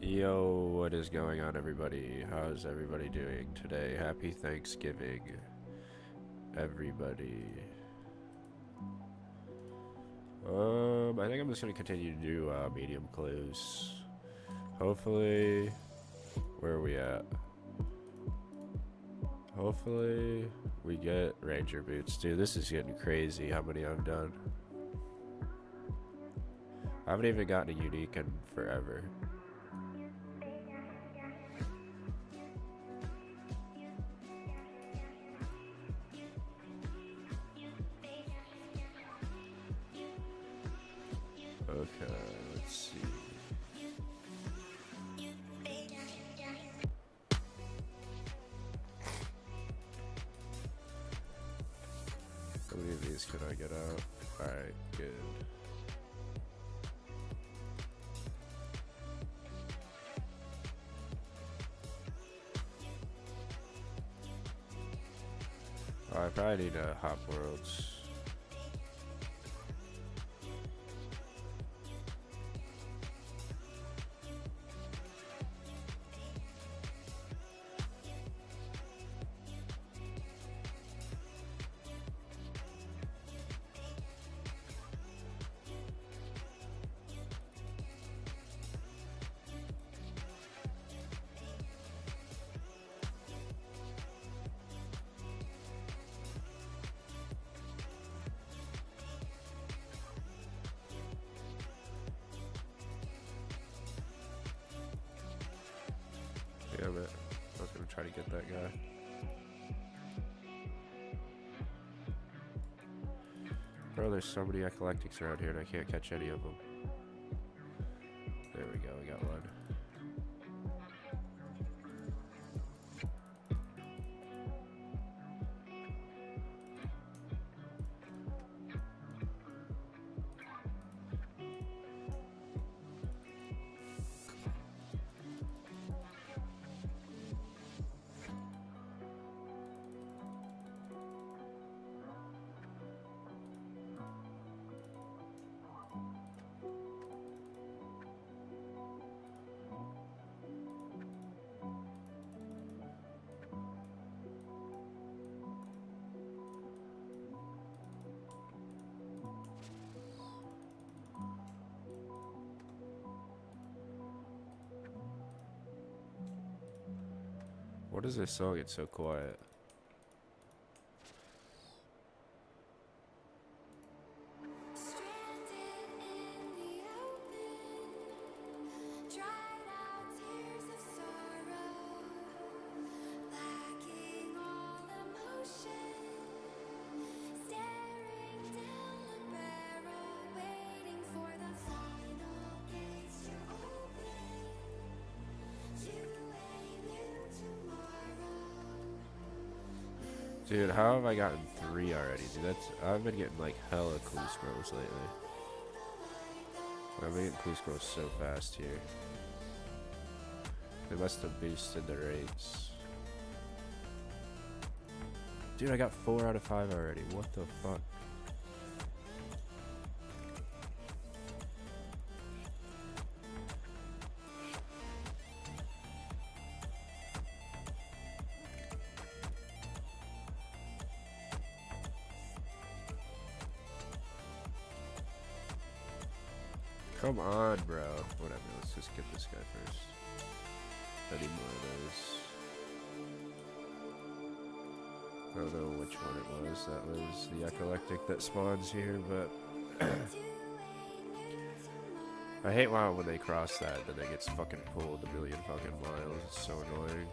Yo, what is going on, everybody? How's everybody doing today? Happy Thanksgiving, everybody. I think I'm just gonna continue to do medium clues. Hopefully, where are we at? Hopefully, we get Ranger boots. Dude, this is getting crazy how many I've done. I haven't even gotten a unique in forever. Okay, let's see. How many of these can I get out? Alright, good. Oh, I probably need to hop worlds. Damn it. I was gonna try to get that guy. Bro, there's so many eclectics around here and I can't catch any of them. There we go, we got one. What is this song? It's so quiet. Dude, how have I gotten 3 already? Dude, I've been getting like hella clue scrolls lately. I've been getting clue scrolls so fast here. They must have boosted the rates. Dude, I got 4 out of 5 already. What the fuck? Come on, bro. Whatever, let's just get this guy first. I need more of those. I don't know which one it was. That was the eclectic that spawns here, but I hate when they cross that, then it gets fucking pulled a million fucking miles. It's so annoying.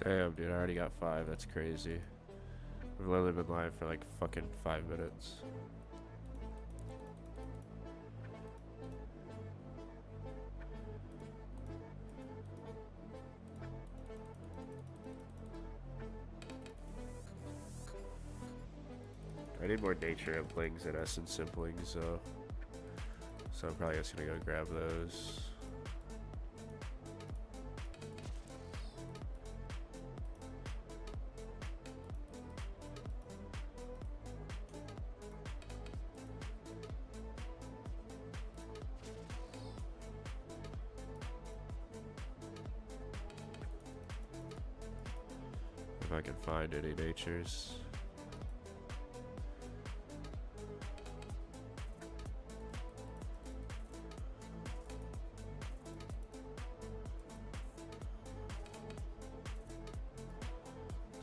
Damn, dude, I already got 5. That's crazy. We've literally been live for like fucking 5 minutes. I need more nature implings and essence implings, though. So I'm probably just gonna go grab those. If I can find any natures.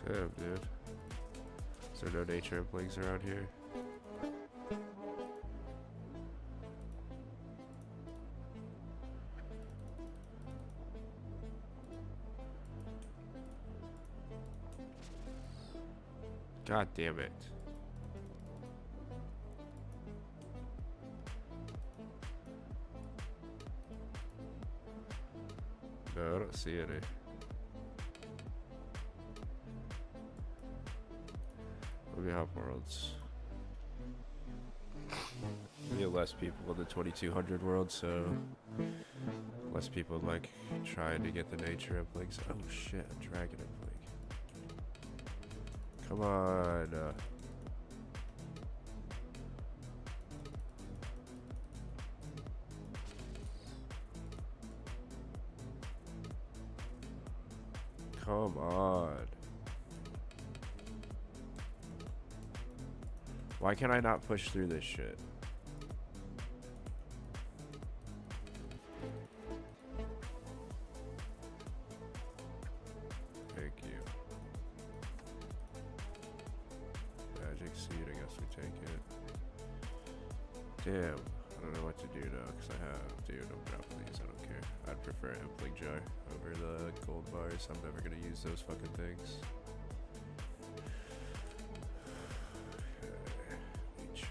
Damn, dude. Is there no nature implings around here? God damn it. No, I don't see any. Let me have worlds. We get less people in the 2200 world, so less people like trying to get the nature implings. Oh shit, a dragon impling. Come on. Come on. Why can I not push through this shit? Thank you. Magic seed, I guess we take it. Damn, I don't know what to do now, because I have, dude, I'm dropping these, I don't care. I'd prefer a impling jar over the gold bars. I'm never gonna use those fucking things.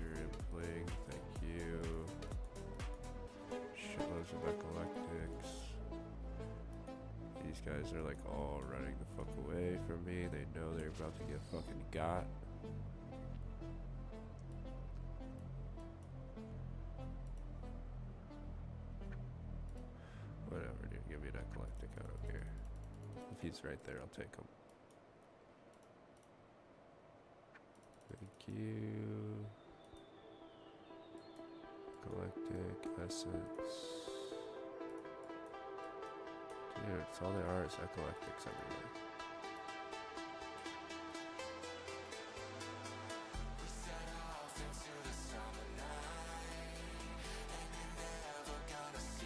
Impling, thank you. Shitloads of eclectics. These guys are like all running the fuck away from me. They know they're about to get fucking got. Whatever, dude. Give me an eclectic. I don't care. If he's right there, I'll take him. Thank you. Galactic essence. Dude, it's all they are is eclectics everywhere.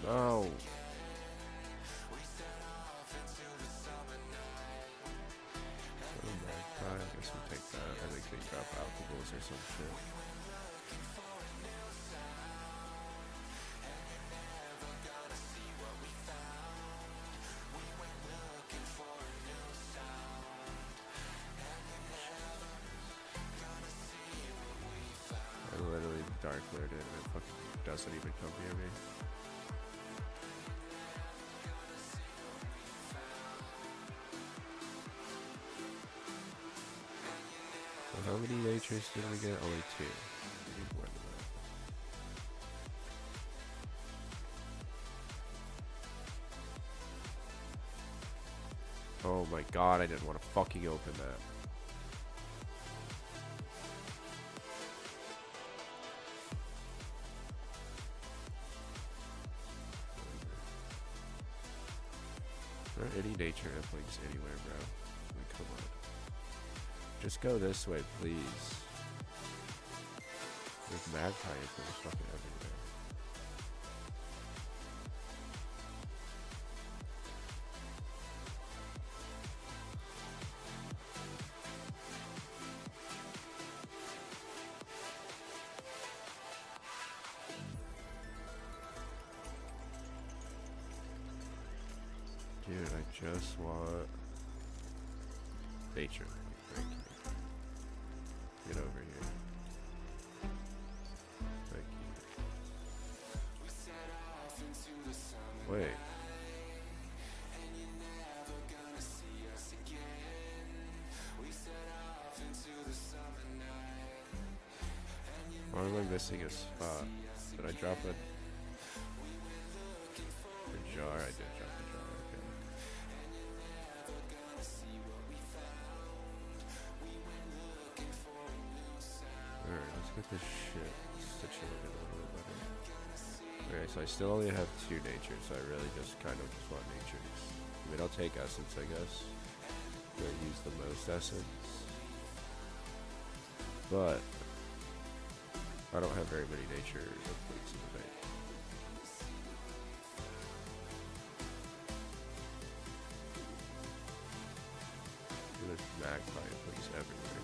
No. I guess we'll take that. I think they drop alcohols or some shit. I literally dark cleared it and it fucking doesn't even come near me. So how many natures did we get? Only 2. We need more than that. Oh my god, I didn't want to fucking open that. Are there any nature implings anywhere, bro? Like, come on. Just go this way, please. There's magpie implings fucking everywhere. Dude, I just want Nature. Thank you. Get over here. Thank you. Wait. Why am I missing a spot? Did I drop a jar? I did drop a jar, okay. Alright, let's get this shit situated a little bit better. Alright, so I still only have 2 natures, so I really just kind of just want natures. I mean, I'll take essence, I guess. I use the most essence. But I don't have very many nature inputs in the bank. There's magpie inputs everywhere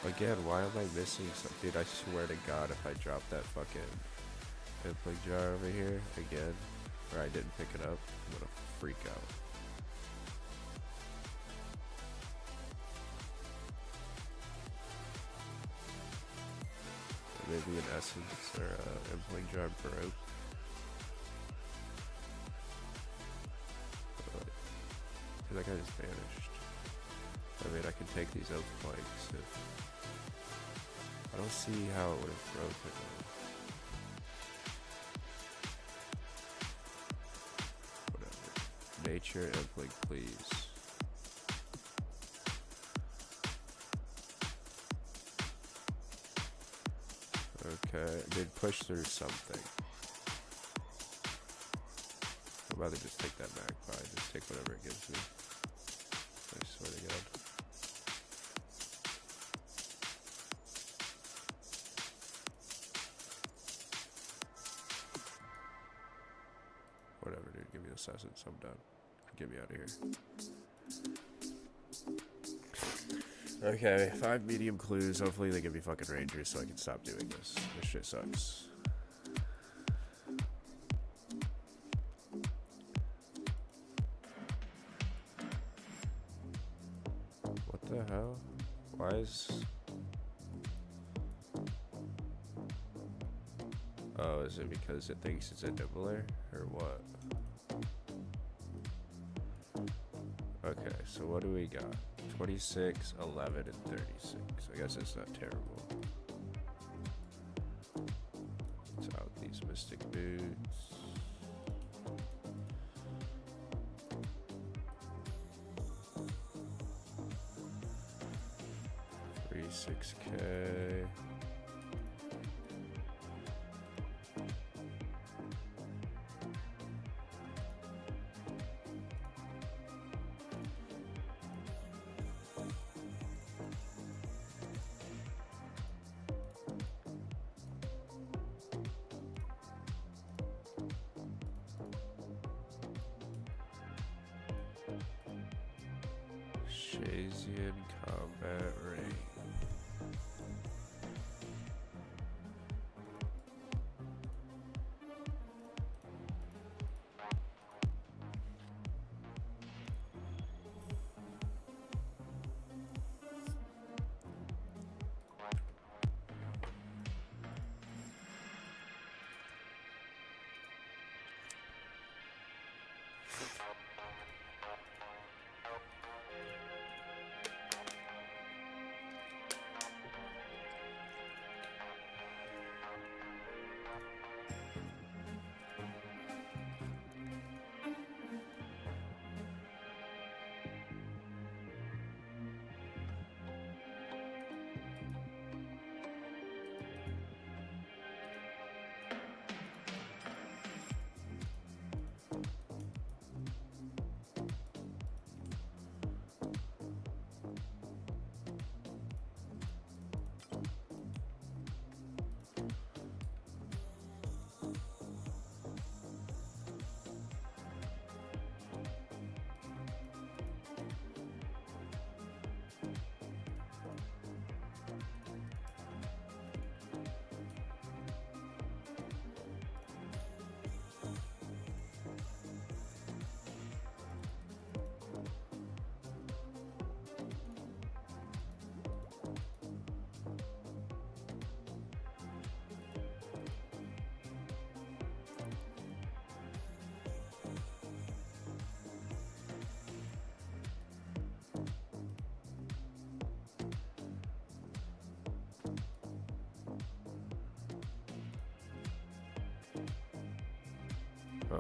here. Again, why am I missing something? Dude, I swear to God, if I drop that fucking input jar over here again, or I didn't pick it up, I'm gonna freak out. Maybe an essence or an impling jar broke. That guy just vanished. I mean, I can take these oak planks if... I don't see how it would have broken them. Whatever. Nature impling, please. Okay, I did push through something. I'd rather just take that magpie, just take whatever it gives me. I swear to God. Whatever, dude, give me this essence, I'm done. Get me out of here. Okay, 5 medium clues. Hopefully they give me fucking rangers so I can stop doing this. This shit sucks. What the hell? Why is... Oh, is it because it thinks it's a nibbler? Or what? Okay, so what do we got? 26, 11, and 36. I guess it's not terrible. Let's out these mystic boots. 36K. Shazian combat ring.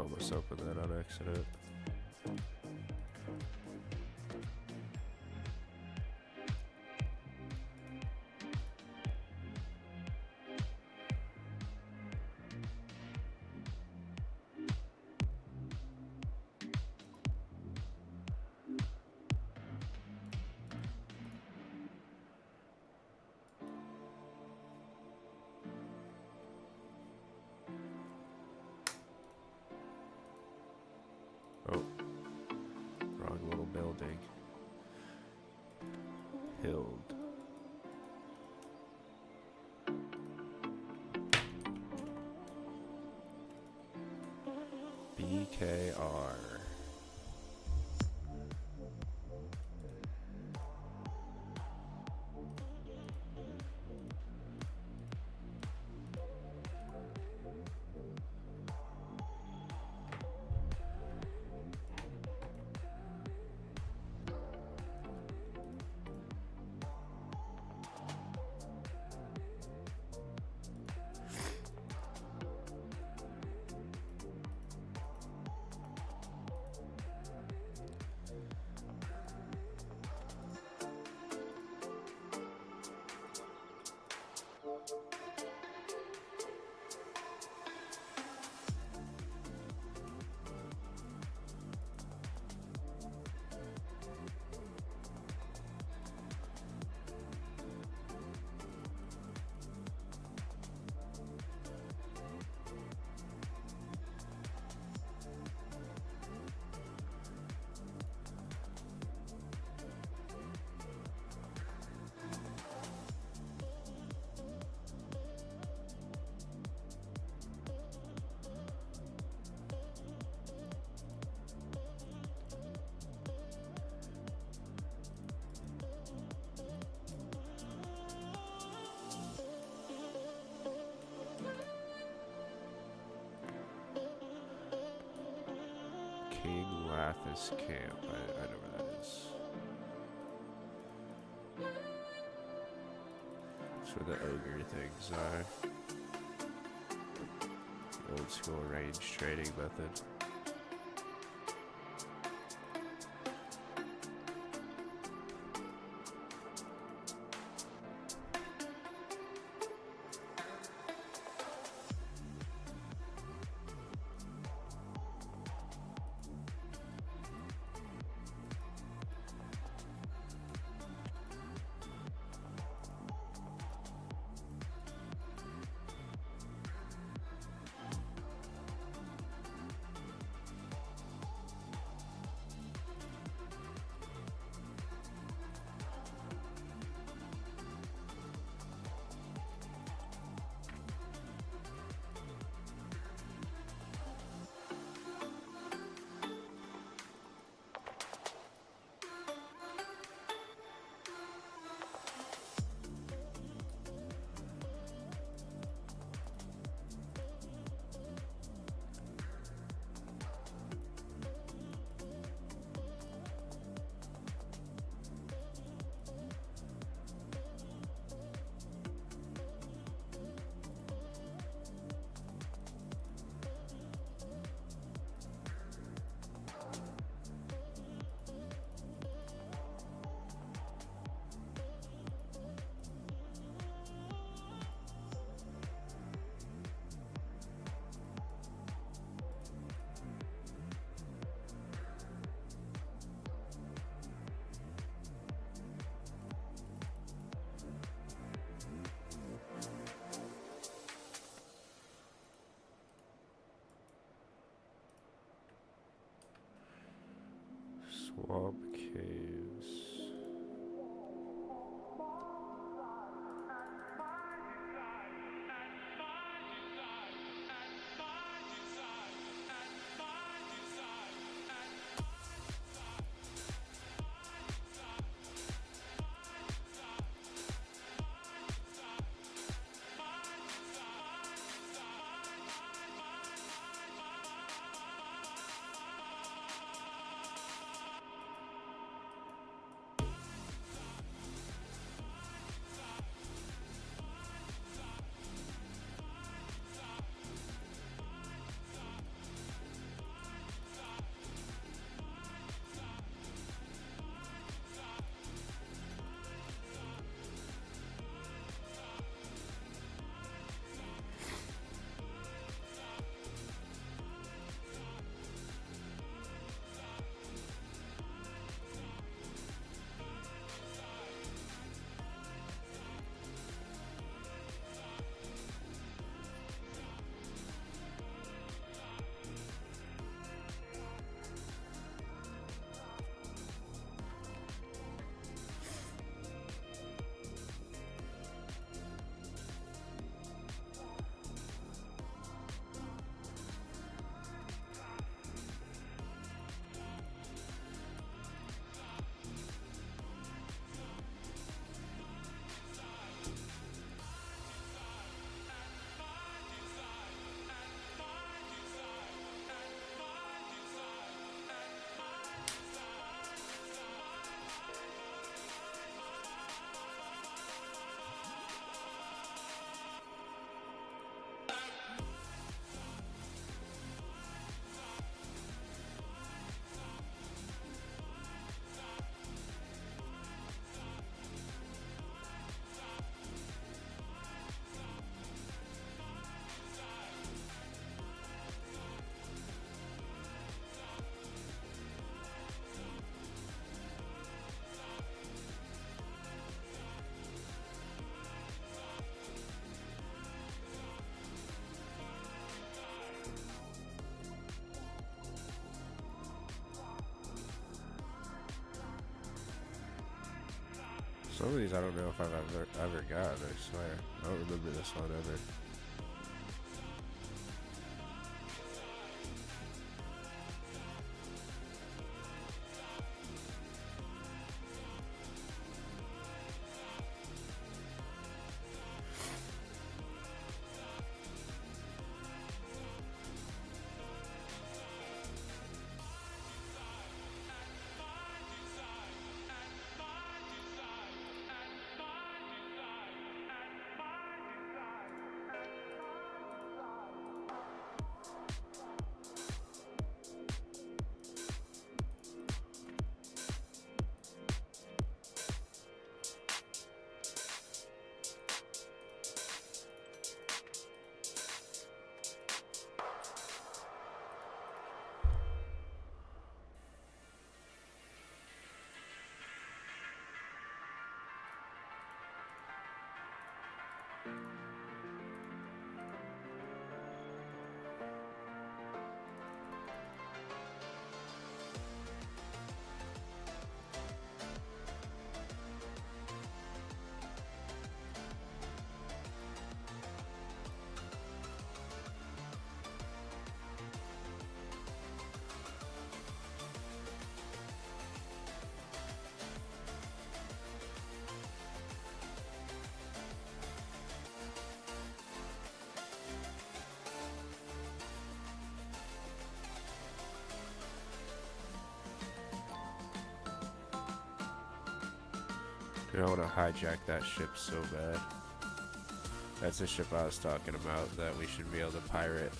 almost opened that on accident. Oh, wrong little building. Hild. BKR. King Lathis Camp. I know where that is. That's where the ogre things are. The old school range training method. Swamp caves. Some of these I don't know if I've ever got, I swear. I don't remember this one ever. Dude, I want to hijack that ship so bad. That's the ship I was talking about that we should be able to pirate.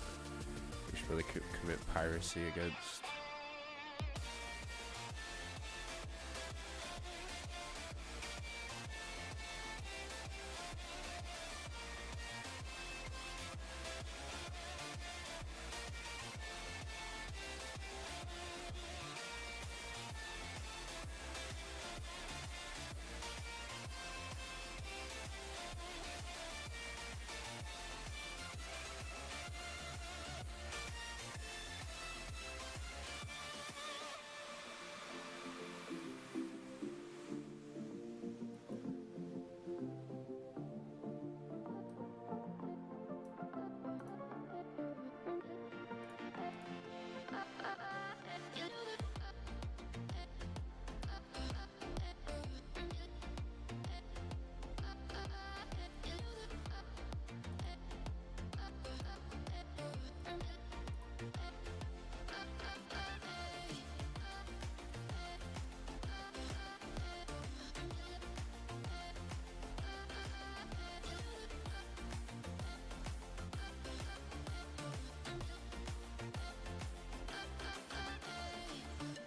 We should really commit piracy against.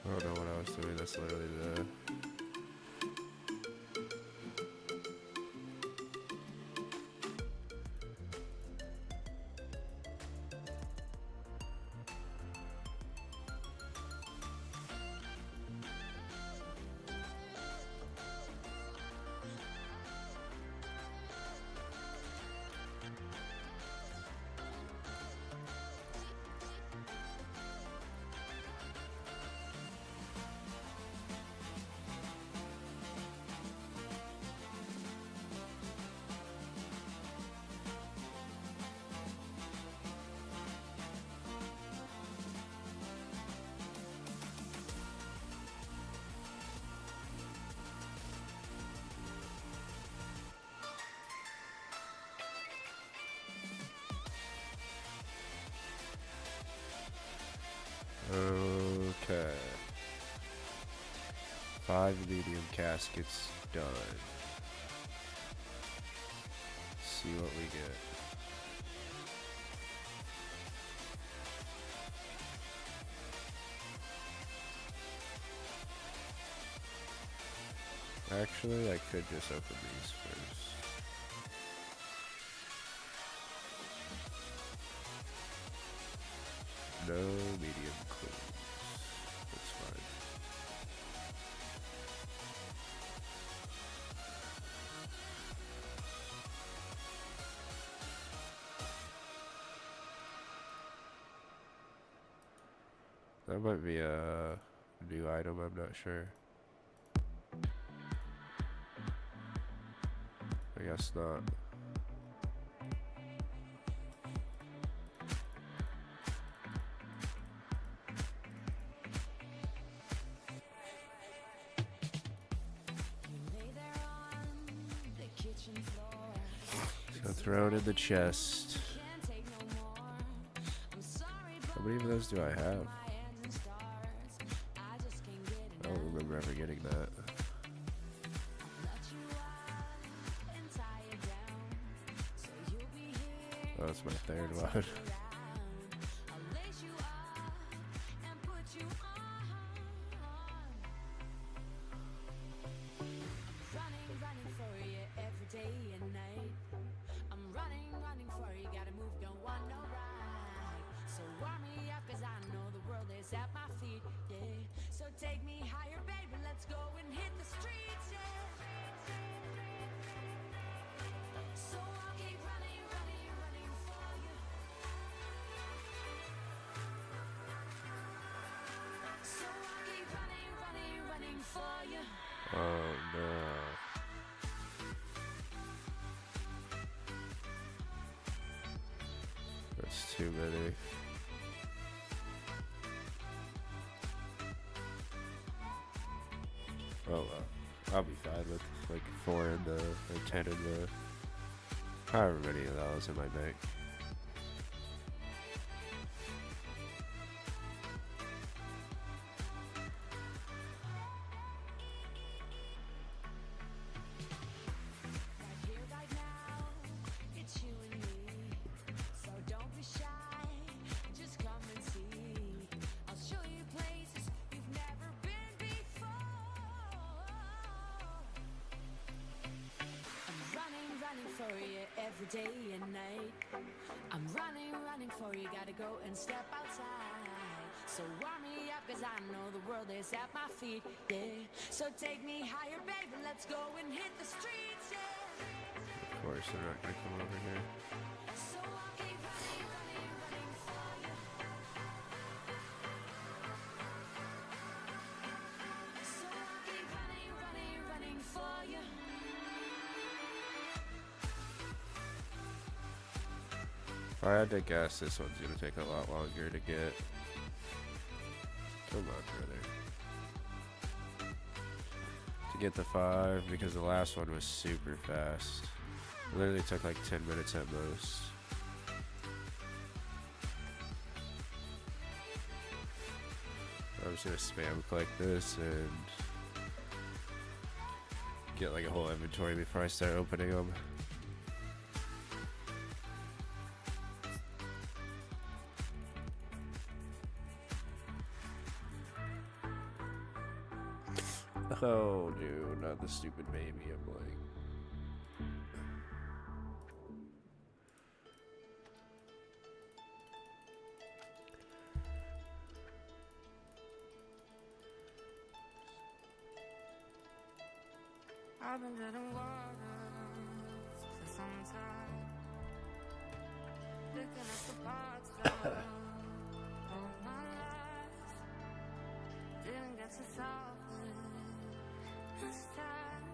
I don't know what I was doing, that's literally the... Okay. 5 medium caskets done. See what we get. Actually, I could just open these first. No medium clues. That's fine. That might be a new item, I'm not sure. I guess not. So throw it in the chest. How many of those do I have? I don't remember ever getting that. Oh, that's my third one. Oh no. That's too many. Oh well. I'll be fine with like 4 in the, or 10 in the, however many of those in my bank. Day and night, I'm running for you, gotta go and step outside. So warm me up, cause I know the world is at my feet, yeah. So take me higher, baby, let's go and hit the streets, yeah. Of course, they're not gonna come over here. So I'll keep running for you. So I'll keep running for you. If I had to guess, this one's gonna take a lot longer to get. Come on, brother. To get the 5, because the last one was super fast. It literally took like 10 minutes at most. I'm just gonna spam click this and get like a whole inventory before I start opening them. Oh, dude, not the stupid baby. I'm like, I've been treading water for some time, picking up the parts that all my life didn't get to solve it this time.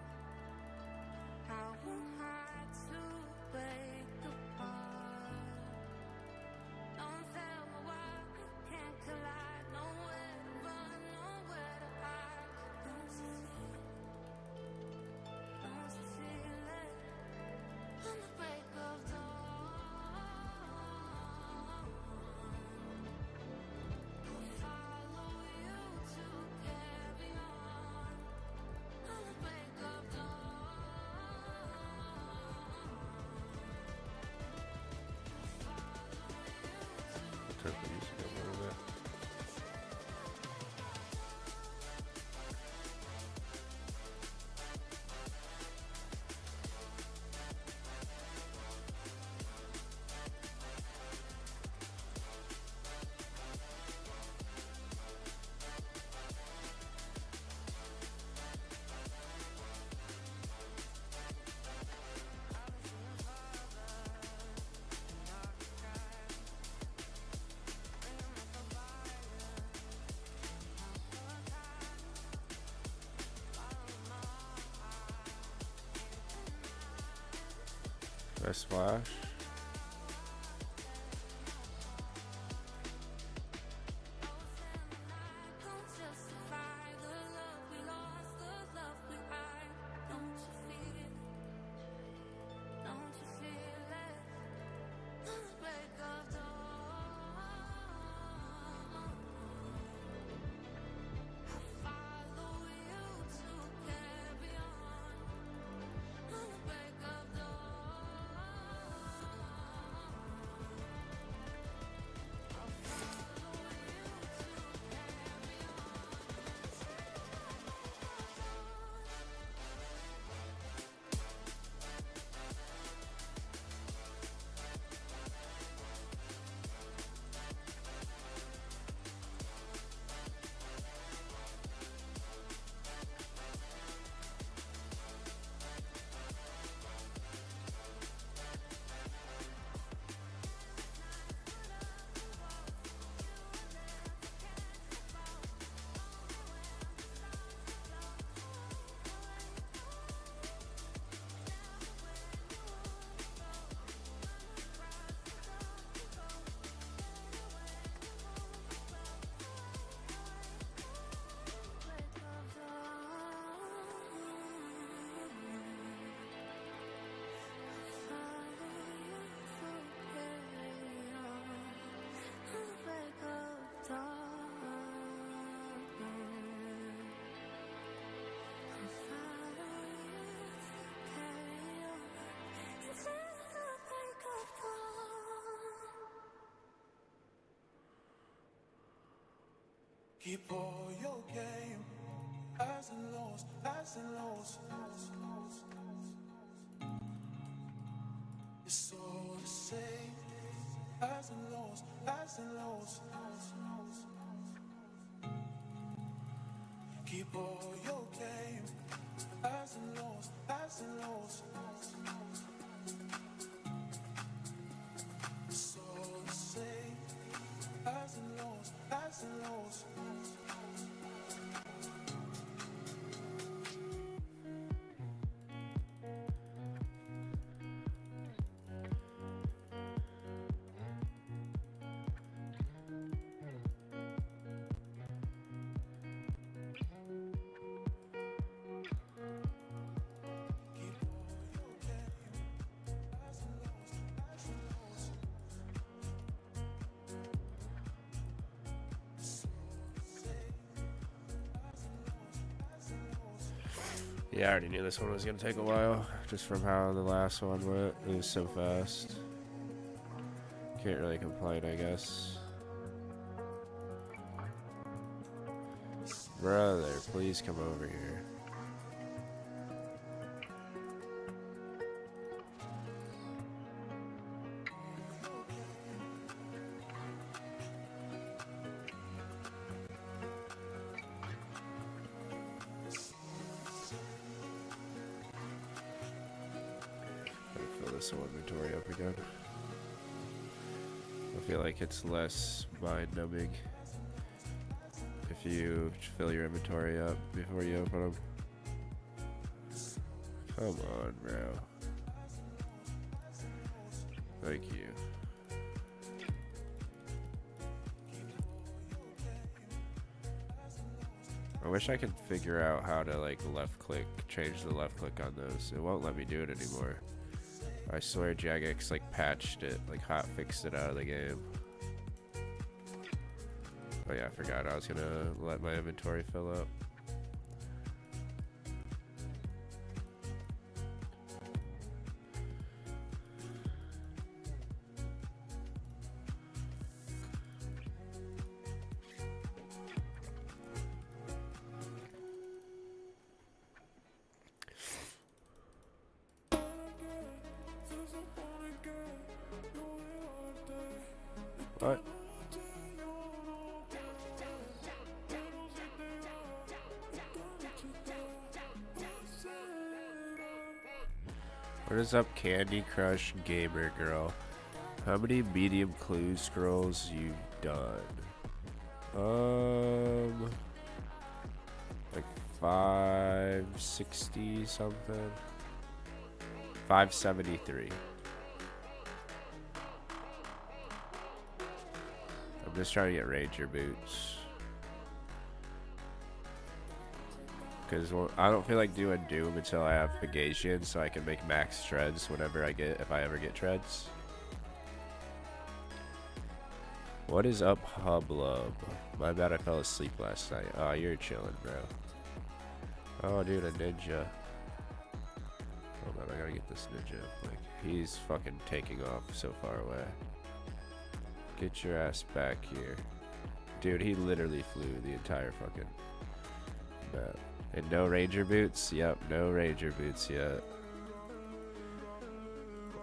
How am I to break apart? Don't tell me why can't collide. Nowhere to run, nowhere to hide. Don't you feel it? On the break of dawn, I'll follow you to carry Nice flash. Keep all your game, highs and lows, highs and lows. It's all the same, highs and lows, highs and lows. Keep all your game, highs and lows, highs and lows. It's all the same, highs and lows, highs and lows. Yeah, I already knew this one was gonna take a while, just from how the last one went. It was so fast. Can't really complain, I guess. Brother, please come over here. Fill this whole inventory up again. I feel like it's less mind-numbing if you fill your inventory up before you open them. Come on, bro. Thank you. I wish I could figure out how to like left click, change the left click on those. It won't let me do it anymore. I swear Jagex like patched it, like hot fixed it out of the game. Oh yeah, I forgot I was gonna let my inventory fill up. What? What is up, Candy Crush Gamer Girl? How many medium clue scrolls you've done? Like 560 something. 573. I'm just trying to get Ranger boots. Because I don't feel like doing Doom until I have Pegasian, so I can make max treads whenever if I ever get treads. What is up, Hublub? My bad, I fell asleep last night. Oh, you're chilling, bro. Oh, dude, a ninja. Hold on, I gotta get this ninja. Like, he's fucking taking off so far away. Get your ass back here. Dude, he literally flew the entire fucking map. And no Ranger boots? Yep, no Ranger boots yet.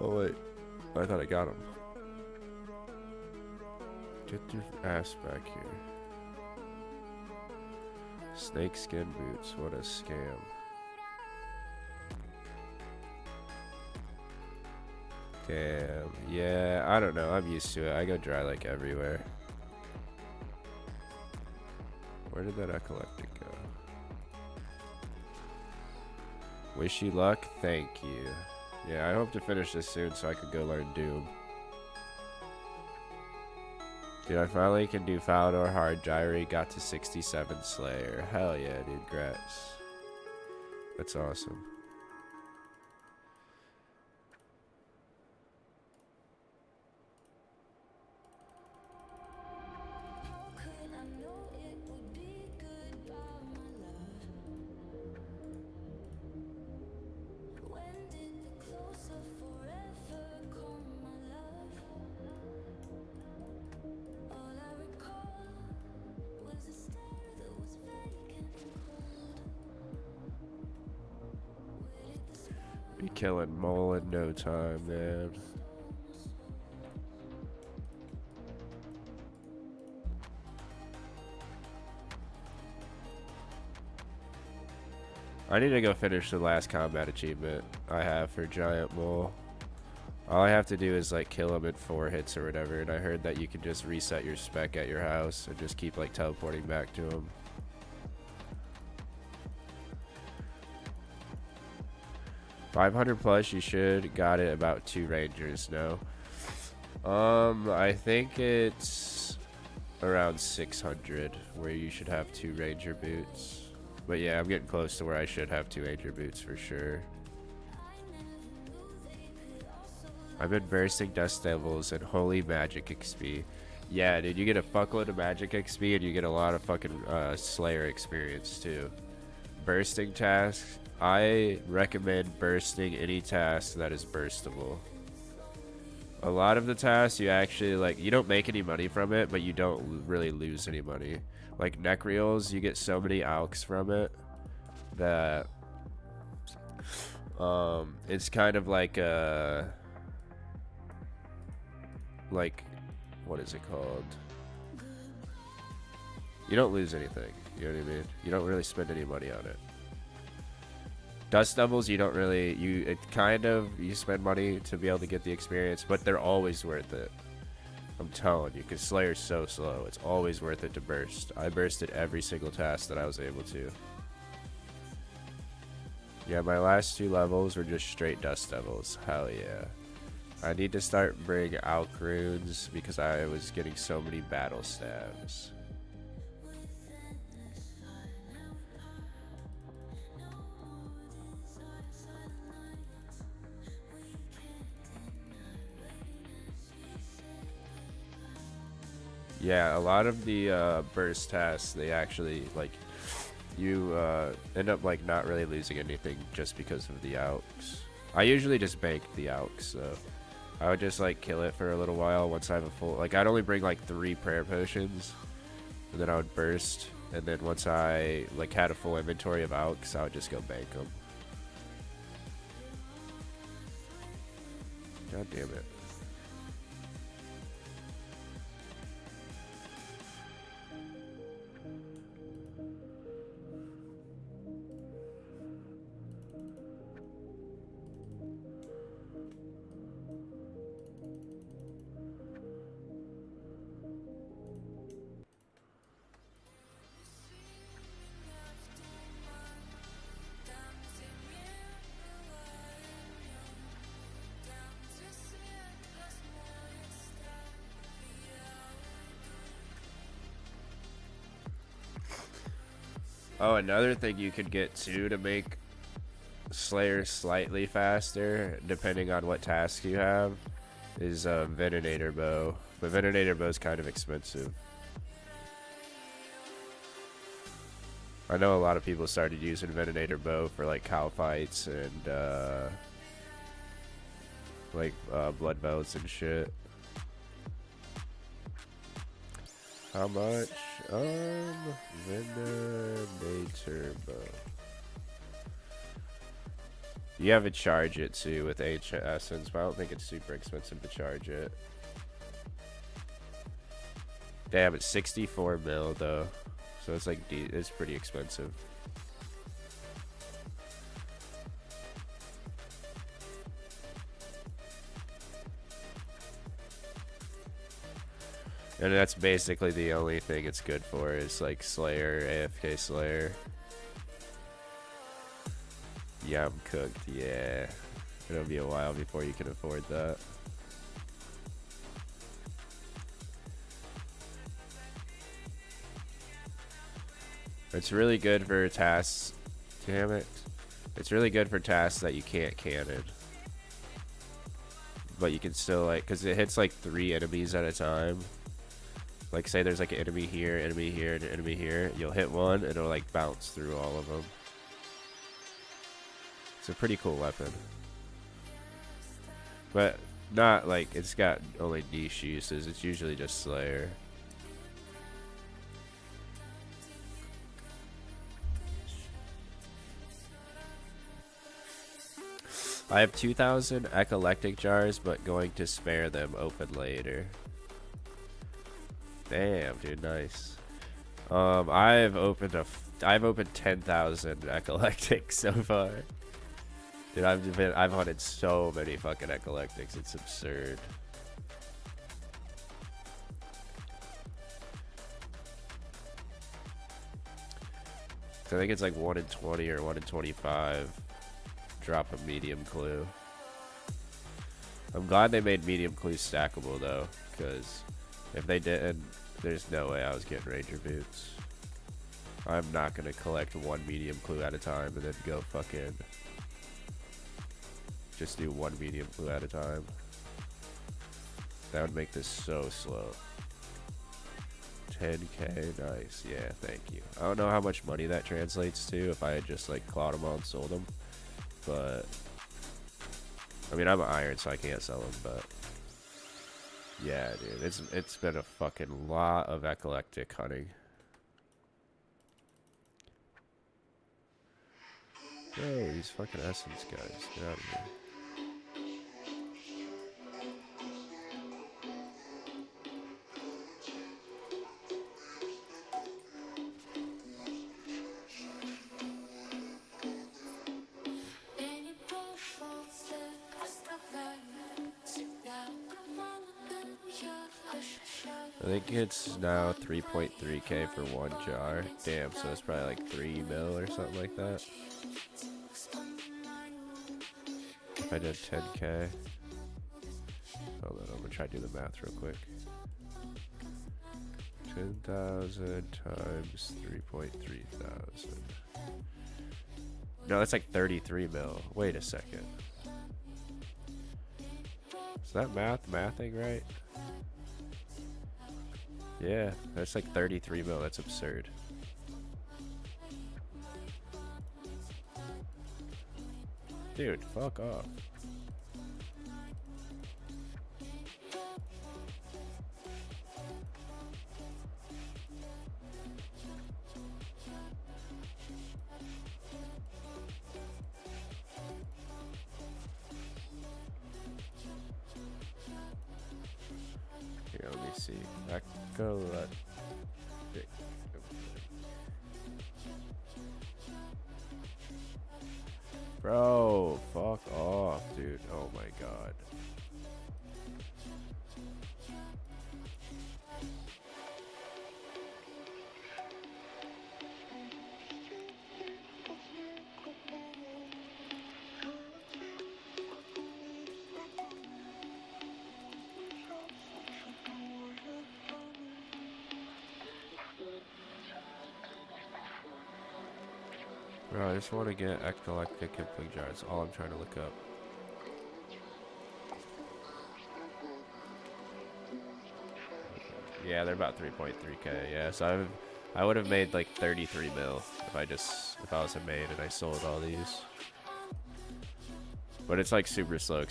Oh, wait. I thought I got him. Get your ass back here. Snakeskin boots, what a scam. Damn, yeah, I don't know, I'm used to it. I go dry like everywhere. Where did that eclectic go? Wish you luck, thank you. Yeah, I hope to finish this soon so I can go learn Doom. Dude, I finally can do Falador hard gyre, got to 67 Slayer. Hell yeah, dude, grats. That's awesome. Be killing Mole in no time, man. I need to go finish the last combat achievement I have for Giant Mole. All I have to do is like kill him in 4 hits or whatever, and I heard that you can just reset your spec at your house and just keep like teleporting back to him. 500 plus, you should got it about 2 Rangers, no? I think it's around 600 where you should have 2 Ranger boots. But yeah, I'm getting close to where I should have 2 Ranger boots for sure. I've been bursting Dust Devils and Holy Magic XP. Yeah, dude, you get a fuckload of Magic XP and you get a lot of fucking Slayer experience too. Bursting tasks. I recommend bursting any task that is burstable. A lot of the tasks you actually like, you don't make any money from it, but you don't really lose any money. Like neck reels, you get so many alks from it that it's kind of like what is it called? You don't lose anything, you know what I mean? You don't really spend any money on it. Dust Devils, you don't really, you spend money to be able to get the experience, but they're always worth it. I'm telling you, because Slayer's so slow. It's always worth it to burst. I bursted every single task that I was able to. Yeah, my last 2 levels were just straight Dust Devils. Hell yeah. I need to start bringing Alk runes because I was getting so many battle stabs. Yeah, a lot of the burst tasks, they actually, like, you end up, like, not really losing anything just because of the alks. I usually just bank the alks, so I would just, like, kill it for a little while once I have a full, like, I'd only bring, like, 3 prayer potions, and then I would burst, and then once I, like, had a full inventory of alks, I would just go bank them. God damn it. Oh, another thing you could get too to make Slayer slightly faster, depending on what task you have, is Veninator Bow. But Veninator Bow is kind of expensive. I know a lot of people started using Veninator Bow for like cow fights and blood votes and shit. How much? Veninator Bow. You have to charge it too with Ancient Essence, but I don't think it's super expensive to charge it. Damn, it's 64 mil though, so it's like it's pretty expensive. And that's basically the only thing it's good for is like Slayer, AFK Slayer. Yeah, I'm cooked. Yeah, it'll be a while before you can afford that. It's really good for tasks. Damn it. It's really good for tasks that you can't cannon. But you can still like, because it hits like 3 enemies at a time. Like say there's like an enemy here, and enemy here. You'll hit one and it'll like bounce through all of them. It's a pretty cool weapon. But not like, it's got only niche uses. It's usually just Slayer. I have 2,000 eclectic jars, but going to spare them open later. Damn, dude, nice. I've opened 10,000 eclectics so far. Dude, I've hunted so many fucking eclectics, it's absurd. So I think it's like 1 in 20 or 1 in 25. Drop a medium clue. I'm glad they made medium clues stackable though, because if they didn't, there's no way I was getting Ranger boots. I'm not gonna collect 1 medium clue at a time and then go fucking just do 1 medium clue at a time. That would make this so slow. 10k, nice. Yeah, thank you. I don't know how much money that translates to if I had just like clawed them all and sold them. But I mean, I'm an iron, so I can't sell them. But yeah, dude, it's been a fucking lot of eclectic hunting. Yo, these fucking essence guys, get out of here. I think it's now 3.3k for 1 jar. Damn, so it's probably like 3 mil or something like that. If I did 10k. Hold on, I'm gonna try to do the math real quick. 10,000 times 3.3 thousand. No, that's like 33 mil. Wait a second. Is that mathing right? Yeah, that's like 33 mil. That's absurd. Dude, fuck off. Here, let me see. Bro, fuck off, dude. Oh my god. Bro, I just want to get eclectic Kipling jar. That's all I'm trying to look up. Yeah, they're about 3.3k. Yeah, so I would have made like 33 mil if I was a main and I sold all these. But it's like super slow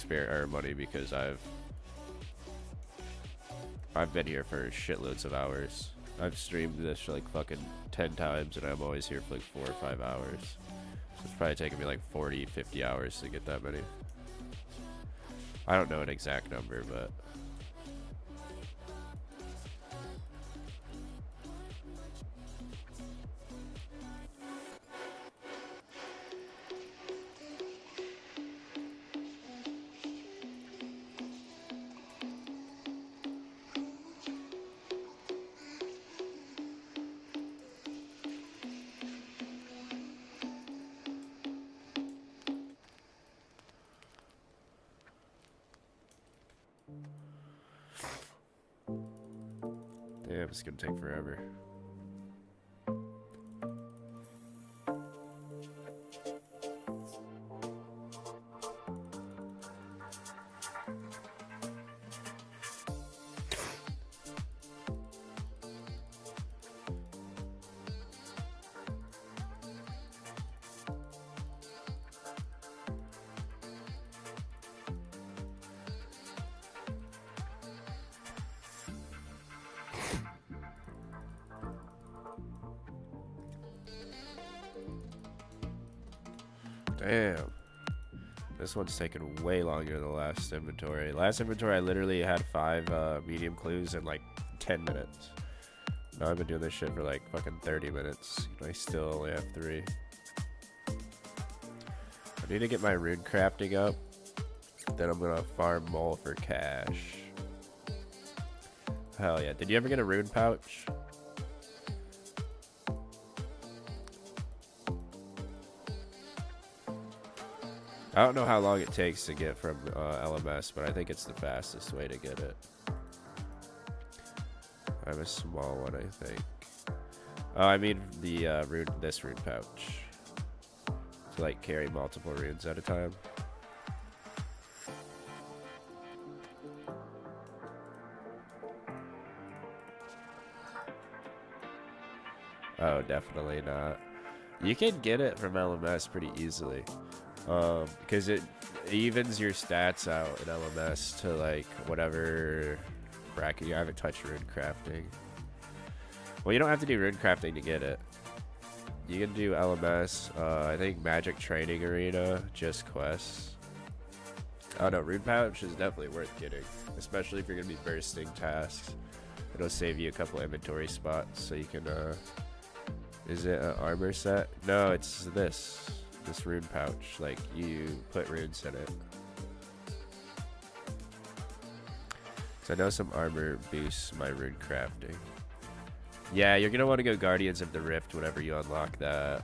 money because I've been here for shitloads of hours. I've streamed this like fucking 10 times and I'm always here for like 4 or 5 hours. So it's probably taking me like 40, 50 hours to get that many. I don't know an exact number, but damn, it's gonna take forever. Damn. This one's taking way longer than the last inventory. Last inventory, I literally had 5 medium clues in like 10 minutes. Now I've been doing this shit for like fucking 30 minutes. I still only have 3. I need to get my rune crafting up. Then I'm gonna farm mole for cash. Hell yeah. Did you ever get a rune pouch? I don't know how long it takes to get from LMS, but I think it's the fastest way to get it. I have a small one, I think. Oh, I mean the this rune pouch. To like carry multiple runes at a time. Oh, definitely not. You can get it from LMS pretty easily. Because it evens your stats out in LMS to like whatever bracket you haven't touched rune crafting. Well, you don't have to do rune crafting to get it. You can do LMS, I think Magic Training Arena, just quests. Oh no, rune pouch is definitely worth getting, especially if you're gonna be bursting tasks. It'll save you a couple inventory spots, so you can. Is it an armor set? No, it's this rune pouch. Like you put runes in it. So I know some armor boosts my rune crafting. Yeah, you're gonna want to go Guardians of the Rift whenever you unlock that.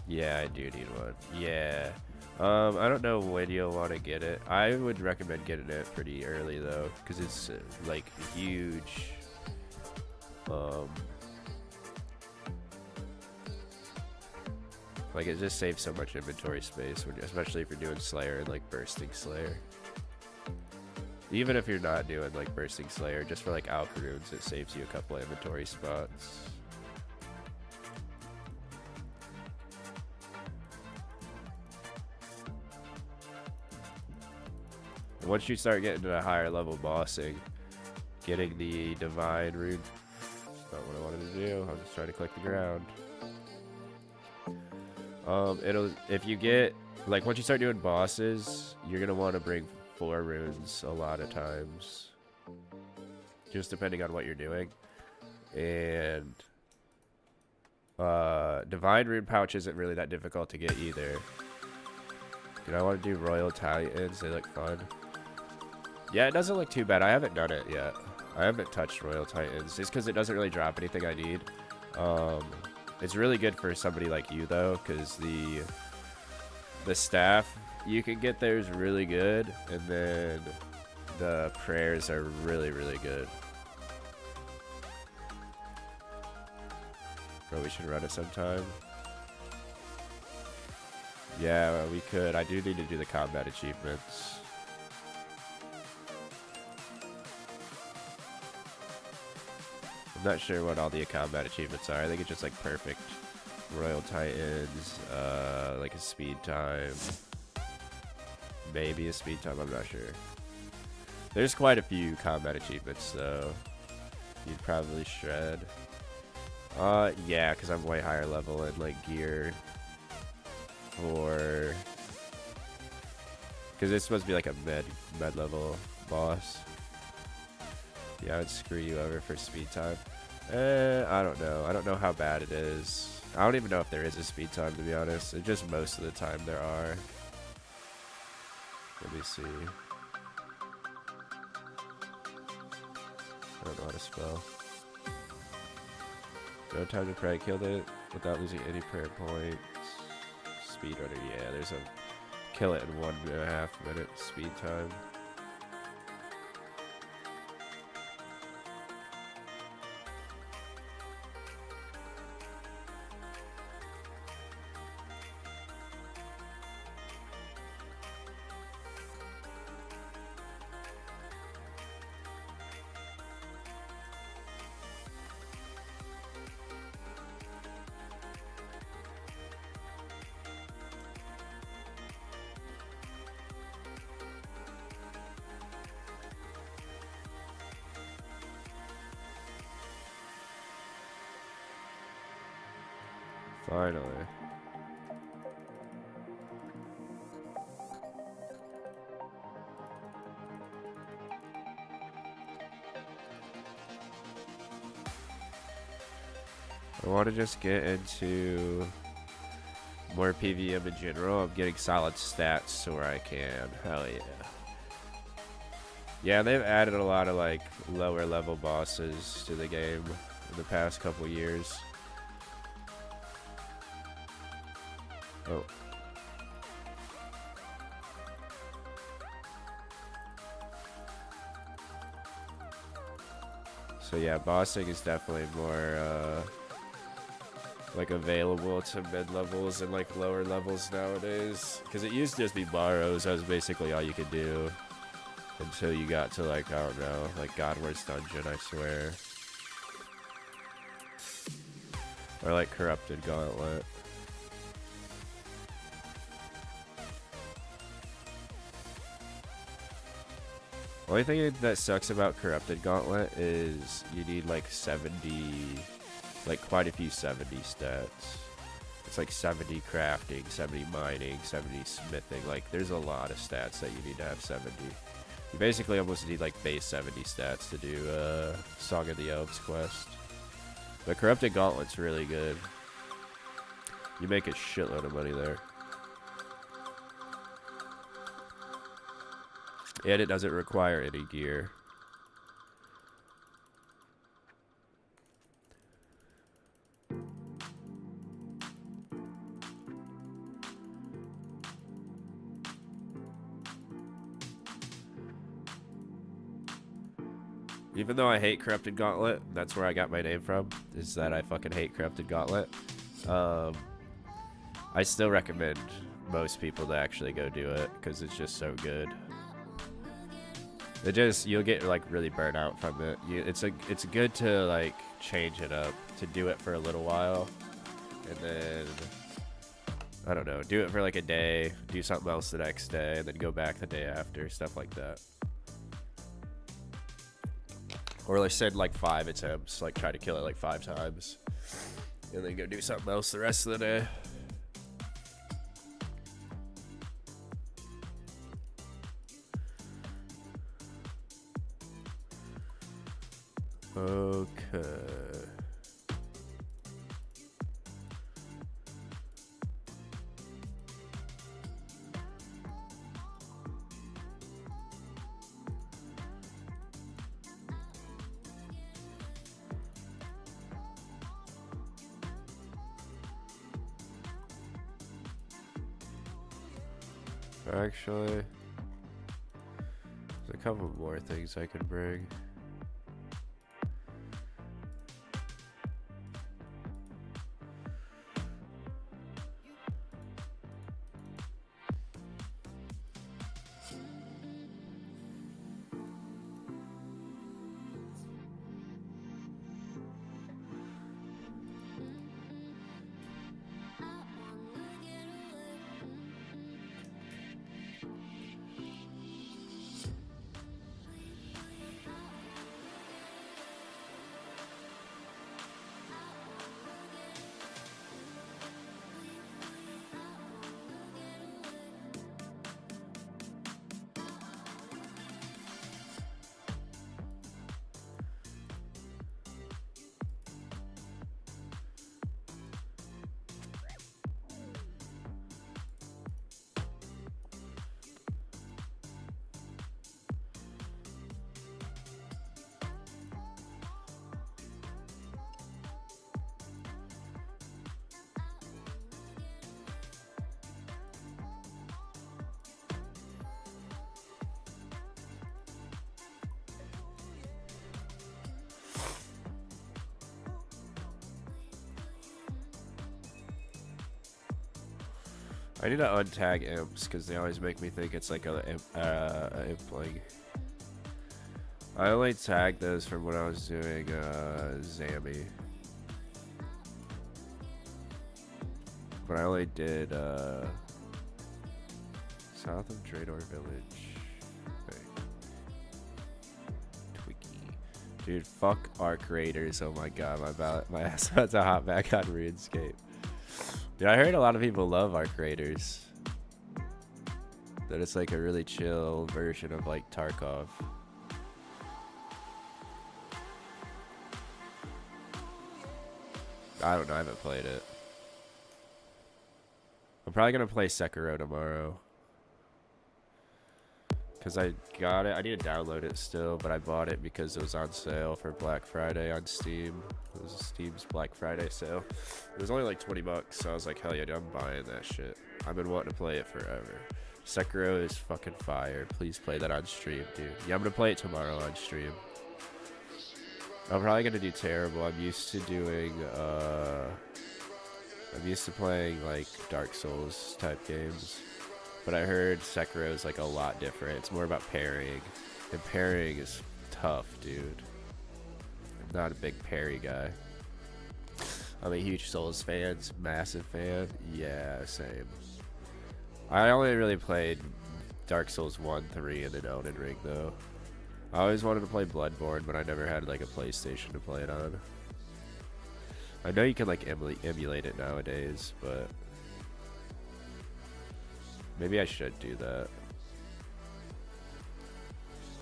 Yeah, I do need one. Yeah. I don't know when you'll want to get it. I would recommend getting it pretty early though, because it's like huge. Like it just saves so much inventory space, especially if you're doing Slayer and like bursting Slayer. Even if you're not doing like bursting Slayer, just for like alpha runes, it saves you a couple of inventory spots. And once you start getting to a higher level bossing, getting the divine rune, that's not what I wanted to do. I'm just trying to click the ground. If you get, like, once you start doing bosses, you're gonna want to bring 4 runes a lot of times, just depending on what you're doing. And divine rune pouch isn't really that difficult to get either. Dude, I want to do Royal Titans. They look fun. Yeah, it doesn't look too bad. I haven't done it yet. I haven't touched Royal Titans just because it doesn't really drop anything I need. It's really good for somebody like you though, because the staff you can get there is really good, and then the prayers are really, really good. Bro, we should run it sometime. Yeah, we could. I do need to do the combat achievements. I'm not sure what all the combat achievements are. I think it's just like perfect Royal Titans, like a speed time. Maybe a speed time, I'm not sure. There's quite a few combat achievements though. You'd probably shred. Yeah, because I'm way higher level in like gear. Or because it's supposed to be like a med level boss. Yeah, I would screw you over for speed time. I don't know. I don't know how bad it is. I don't even know if there is a speed time, to be honest. It's just most of the time there are. Let me see. I don't know how to spell. No time to pray. Killed it without losing any prayer points. Speedrunner, yeah, there's a kill it in 1.5 minute speed time. Finally. I want to just get into more PVM in general. I'm getting solid stats to where I can. Hell yeah. Yeah, they've added a lot of like lower level bosses to the game in the past couple years. Oh. So yeah, bossing is definitely more like available to mid levels and like lower levels nowadays. Because it used to just be borrows. That was basically all you could do until you got to like, I don't know, like Godward's Dungeon, I swear. Or like Corrupted Gauntlet. Only thing that sucks about Corrupted Gauntlet is you need like 70, like quite a few 70 stats. It's like 70 crafting, 70 mining, 70 smithing. Like there's a lot of stats that you need to have 70. You basically almost need like base 70 stats to do Song of the Elves quest. But Corrupted Gauntlet's really good. You make a shitload of money there. And it doesn't require any gear. Even though I hate Corrupted Gauntlet, that's where I got my name from, is that I fucking hate Corrupted Gauntlet. I still recommend most people to actually go do it, because it's just so good. You'll get like really burnt out from it. It's good to like change it up, to do it for a little while, and then I don't know, do it for like a day, do something else the next day, and then go back the day after, stuff like that. Or like said like 5 attempts, like try to kill it like 5 times, and then go do something else the rest of the day. Okay. Actually, there's a couple more things I could bring. I need to untag imps because they always make me think it's like a impling. I only tagged those from when I was doing Zammy. But I only did south of Draenor Village. Okay. Twiki. Dude, fuck Arc Raiders. Oh my god, my ass about to hop back on RuneScape. Dude, I heard a lot of people love Arc Raiders. That it's like a really chill version of like Tarkov. I don't know, I haven't played it. I'm probably gonna play Sekiro tomorrow. Cause I got it. I need to download it still, but I bought it because it was on sale for Black Friday on Steam. It was Steam's Black Friday sale. It was only like 20 bucks, so I was like, hell yeah, dude, I'm buying that shit. I've been wanting to play it forever. Sekiro is fucking fire. Please play that on stream, dude. Yeah, I'm gonna play it tomorrow on stream. I'm probably gonna do terrible. I'm used to doing I'm used to playing like Dark Souls type games, but I heard Sekiro is like a lot different. It's more about parrying, and parrying is tough, dude. I'm not a big parry guy. I'm a huge Souls fan, massive fan. Yeah, same. I only really played Dark Souls 1, 3, and then Elden Ring though. I always wanted to play Bloodborne, but I never had like a PlayStation to play it on. I know you can like emulate it nowadays, but maybe I should do that.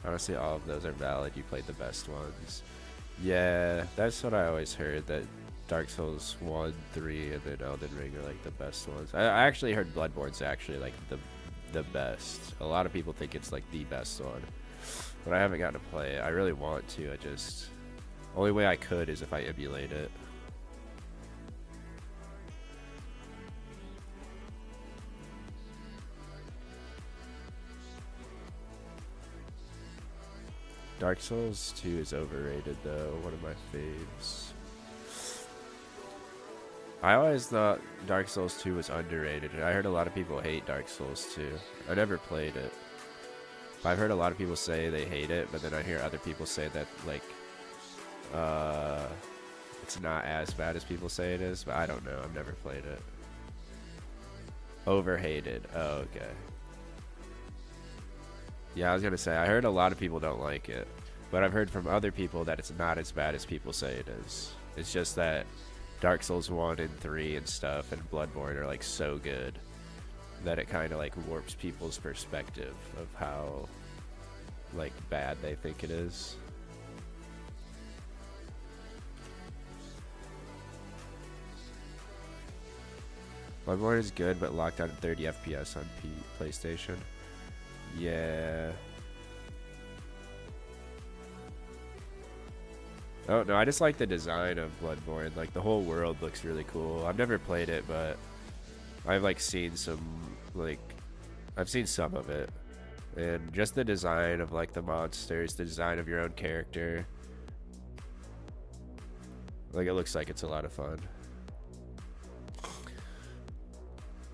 Honestly, all of those are valid. You played the best ones. Yeah, that's what I always heard, that Dark Souls 1, 3, and then Elden Ring are like the best ones. I actually heard Bloodborne's actually like the best. A lot of people think it's like the best one, but I haven't gotten to play it. I really want to. I just, only way I could is if I emulate it. Dark Souls 2 is overrated though, one of my faves. I always thought Dark Souls 2 was underrated, and I heard a lot of people hate Dark Souls 2. I never played it. I've heard a lot of people say they hate it, but then I hear other people say that like it's not as bad as people say it is, but I don't know. I've never played it. Overhated. Oh, okay. Yeah, I was gonna say, I heard a lot of people don't like it, but I've heard from other people that it's not as bad as people say it is. It's just that Dark Souls 1 and 3 and stuff and Bloodborne are like so good that it kind of like warps people's perspective of how like bad they think it is. Bloodborne is good, but locked out at 30 FPS on PlayStation. Yeah. Oh no, I just like the design of Bloodborne. Like the whole world looks really cool. I've never played it, but I've like seen some, like I've seen some of it, and just the design of like the monsters, the design of your own character, like it looks like it's a lot of fun.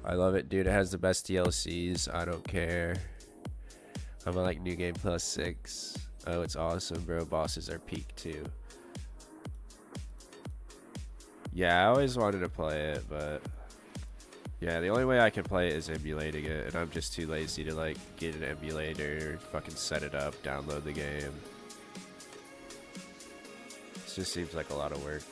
I love it, dude. It has the best DLCs. I don't care. I'm on like New Game Plus 6. Oh, it's awesome, bro. Bosses are peak too. Yeah, I always wanted to play it, but yeah, the only way I can play it is emulating it, and I'm just too lazy to like get an emulator, fucking set it up, download the game. It just seems like a lot of work.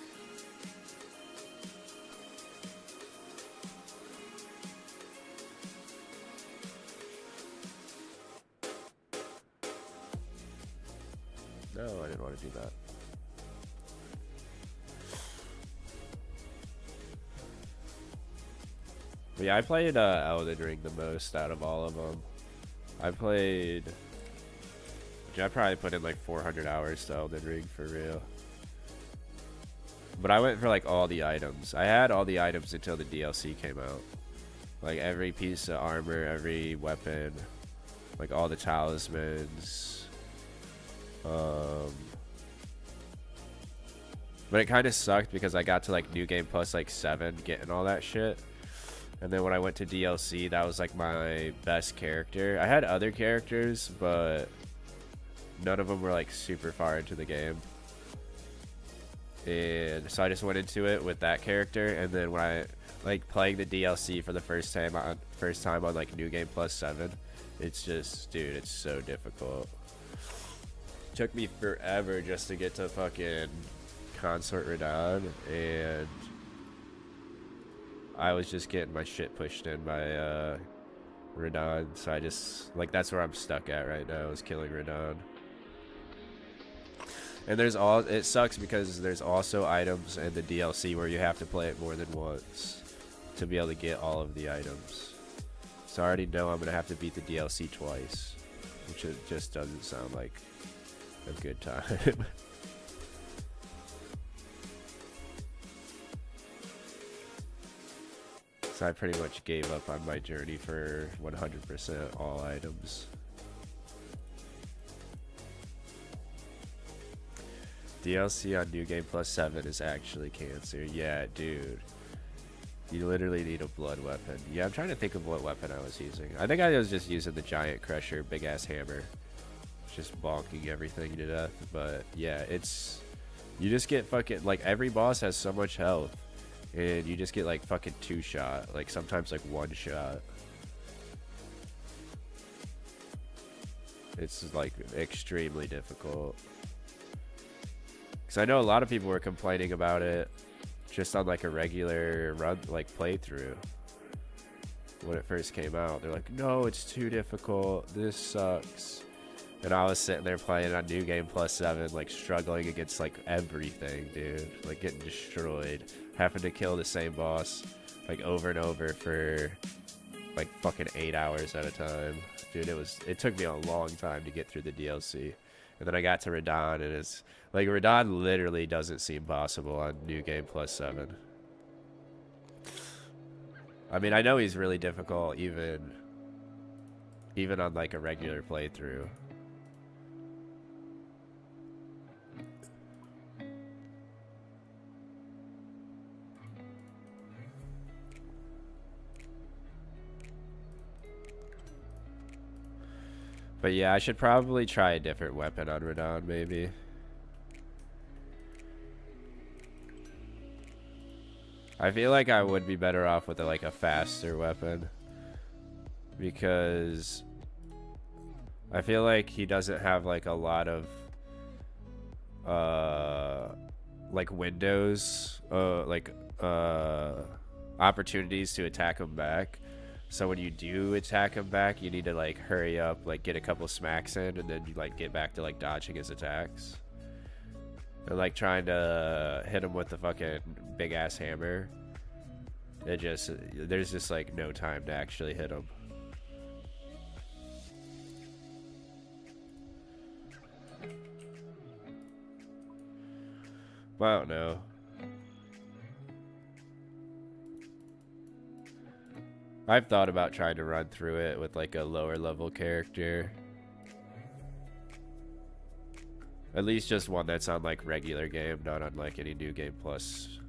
No, I didn't want to do that. But yeah, I played Elden Ring the most out of all of them. I probably put in like 400 hours to Elden Ring for real. But I went for like all the items. I had all the items until the DLC came out. Like every piece of armor, every weapon, like all the talismans. But it kind of sucked because I got to like New Game Plus like 7 getting all that shit, And then when I went to DLC, that was like my best character. I had other characters, but none of them were like super far into the game. And so I just went into it with that character, and then when I like playing the DLC for the first time on like New Game Plus 7, it's just, dude, it's so difficult. Took me forever just to get to fucking Consort Radahn, and I was just getting my shit pushed in by Radahn, so I just, like, that's where I'm stuck at right now, is killing Radahn. And it sucks because there's also items in the DLC where you have to play it more than once to be able to get all of the items. So I already know I'm gonna have to beat the DLC twice, which it just doesn't sound like a good time. So I pretty much gave up on my journey for 100% all items. DLC on New Game Plus 7 is actually cancer. Yeah, dude. You literally need a blood weapon. Yeah, I'm trying to think of what weapon I was using. I think I was just using the Giant Crusher, big ass hammer. Just bonking everything to death. But yeah, you just get fucking, like, every boss has so much health. And you just get like fucking 2-shot. Like sometimes like 1-shot. It's like extremely difficult. Because I know a lot of people were complaining about it just on like a regular run, like playthrough. When it first came out, they're like, no, it's too difficult. This sucks. And I was sitting there playing on New Game Plus 7, like struggling against like everything, dude. Like getting destroyed. Having to kill the same boss like over and over for like fucking 8 hours at a time. Dude, it took me a long time to get through the DLC. And then I got to Radahn, and it's like Radahn literally doesn't seem possible on New Game Plus 7. I mean, I know he's really difficult even on like a regular playthrough. But yeah, I should probably try a different weapon on Radahn, maybe. I feel like I would be better off with like a faster weapon. Because I feel like he doesn't have like a lot of like windows, opportunities to attack him back. So when you do attack him back, you need to like hurry up, like get a couple smacks in, and then you like get back to like dodging his attacks. And like trying to hit him with the fucking big ass hammer. There's just like no time to actually hit him. Well, I don't know. I've thought about trying to run through it with like a lower level character. At least just one that's on like regular game, not on like any New Game Plus.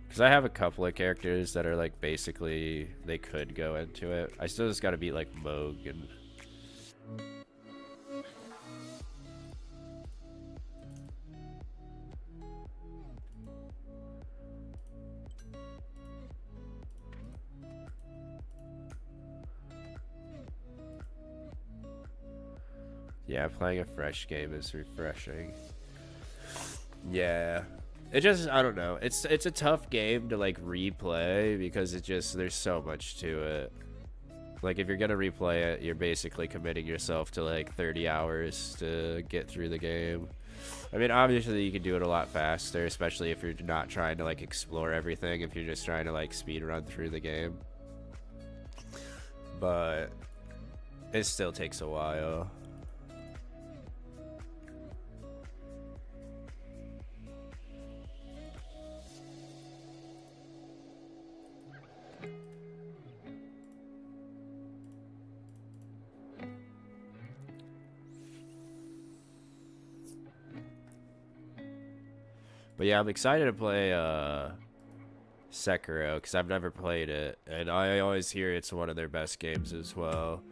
Because I have a couple of characters that are like basically they could go into it. I still just gotta beat like Moog and... Yeah, playing a fresh game is refreshing. Yeah. It just, I don't know. It's a tough game to like replay because there's so much to it. Like if you're gonna replay it, you're basically committing yourself to like 30 hours to get through the game. I mean, obviously you can do it a lot faster, especially if you're not trying to like explore everything, if you're just trying to like speed run through the game. But it still takes a while. But yeah, I'm excited to play Sekiro, because I've never played it, and I always hear it's one of their best games as well.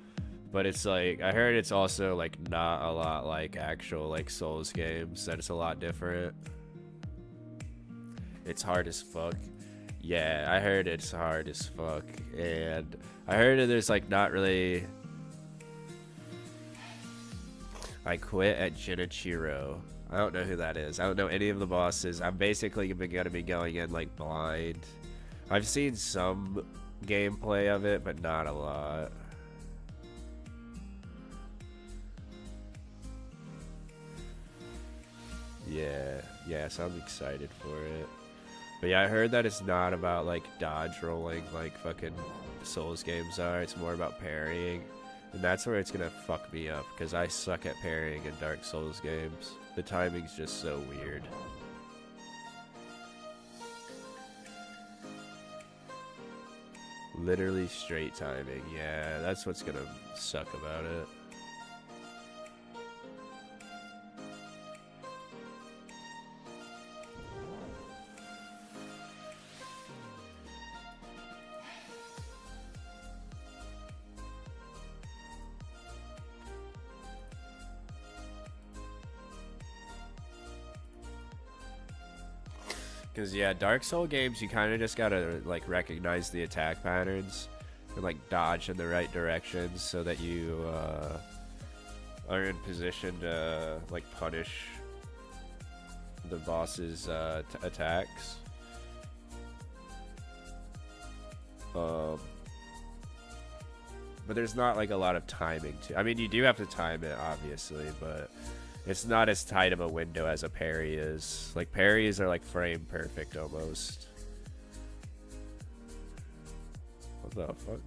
But it's like, I heard it's also like not a lot like actual like Souls games, that it's a lot different. It's hard as fuck. Yeah, I heard it's hard as fuck, and I heard that there's like not really. I quit at Genichiro. I don't know who that is. I don't know any of the bosses. I'm basically gonna be going in like blind. I've seen some gameplay of it, but not a lot. Yeah, so I'm excited for it. But yeah, I heard that it's not about like dodge rolling like fucking Souls games are. It's more about parrying. And that's where it's gonna fuck me up, because I suck at parrying in Dark Souls games. The timing's just so weird. Literally straight timing. Yeah, that's what's gonna suck about it. Because, yeah, Dark Soul games, you kind of just gotta, like, recognize the attack patterns and, like, dodge in the right directions so that you, are in position to, like, punish the boss's, attacks. But there's not, like, a lot of timing to. I mean, you do have to time it, obviously, but it's not as tight of a window as a parry is. Like, parries are like frame perfect almost. What the fuck?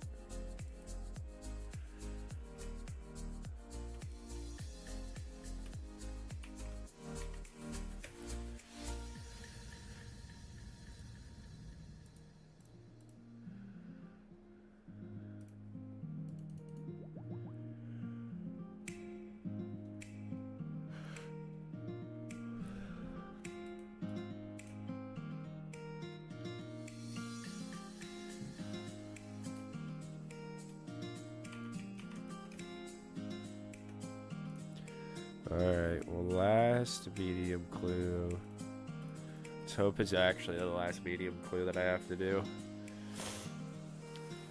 Alright, well, last medium clue. Let's hope it's actually the last medium clue that I have to do.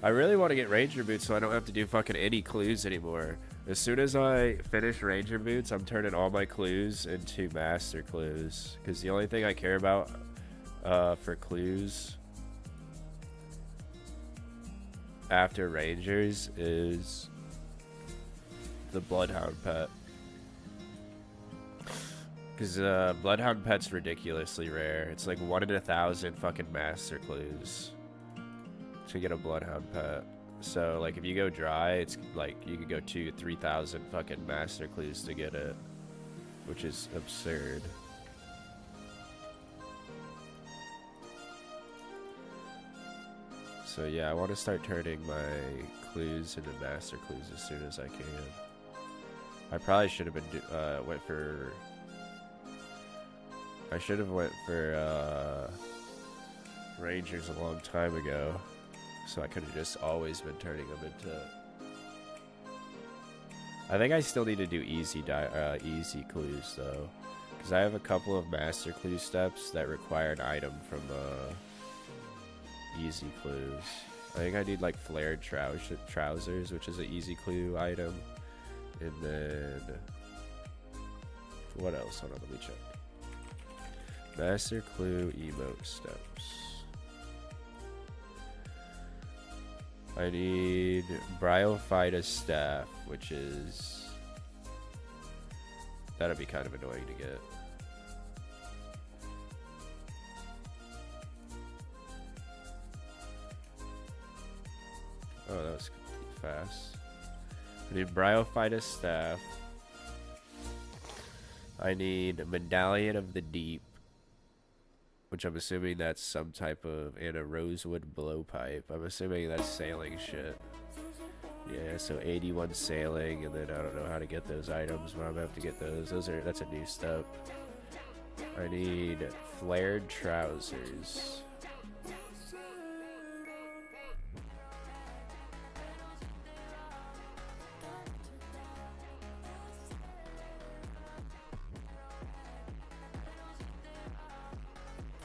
I really want to get Ranger Boots so I don't have to do fucking any clues anymore. As soon as I finish Ranger Boots, I'm turning all my clues into Master Clues. Because the only thing I care about for clues after Rangers is the Bloodhound pet. Because Bloodhound pet's ridiculously rare. It's like 1 in 1,000 fucking Master Clues to get a Bloodhound pet. So, like, if you go dry, it's like you could go 2,000-3,000 fucking Master Clues to get it, which is absurd. So yeah, I want to start turning my clues into Master Clues as soon as I can. I probably should have been I should have went for Rangers a long time ago, so I could have just always been turning them into. I think I still need to do easy clues though, because I have a couple of Master Clue steps that require an item from easy clues. I think I need like flared trousers, which is an easy clue item, and then what else? Hold on, let me check. Master Clue emote steps. I need Bryophytus staff, which is that'd be kind of annoying to get. Oh, that was fast. I need Bryophytus staff. I need Medallion of the Deep, which I'm assuming that's some type of, and a Rosewood Blowpipe. I'm assuming that's sailing shit. Yeah, so 81 sailing, and then I don't know how to get those items, but I'm gonna have to get those. That's a new step. I need flared trousers.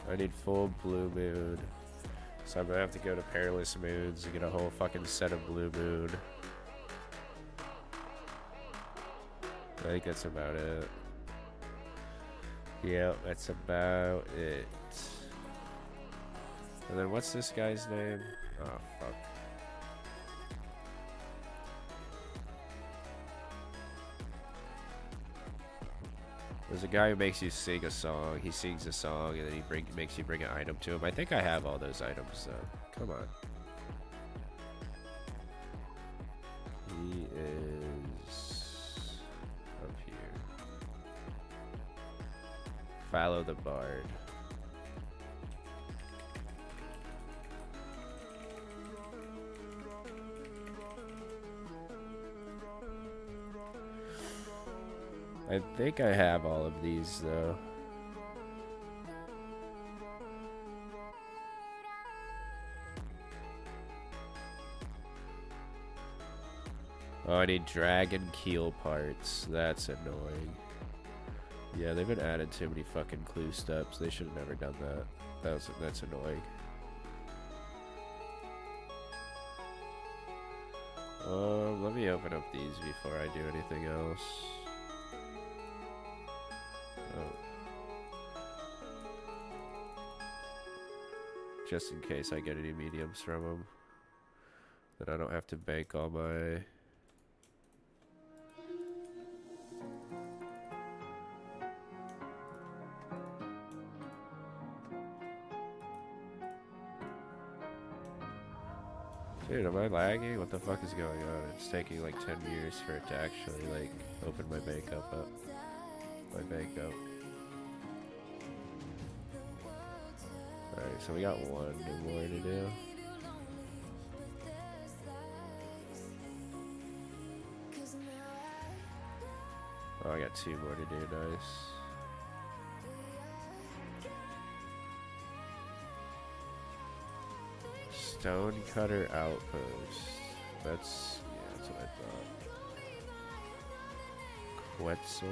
I need full blue moon. So I'm gonna have to go to Perilous Moons and get a whole fucking set of blue moon. I think that's about it. Yeah, that's about it. And then what's this guy's name? Oh, fuck. There's a guy who makes you sing a song. He sings a song and then he makes you bring an item to him. I think I have all those items though. Come on. He is up here. Follow the bard. I think I have all of these though. Oh, I need dragon keel parts. That's annoying. Yeah, they've been adding too many fucking clue steps. They should have never done that. That's annoying. Let me open up these before I do anything else. Just in case I get any mediums from them, then I don't have to bank all my... Dude, am I lagging? What the fuck is going on? It's taking like 10 years for it to actually like open my bank up. Alright, so we got one more to do. Oh, I got two more to do, nice. Stone Cutter Outpost. That's what I thought. Quetzal.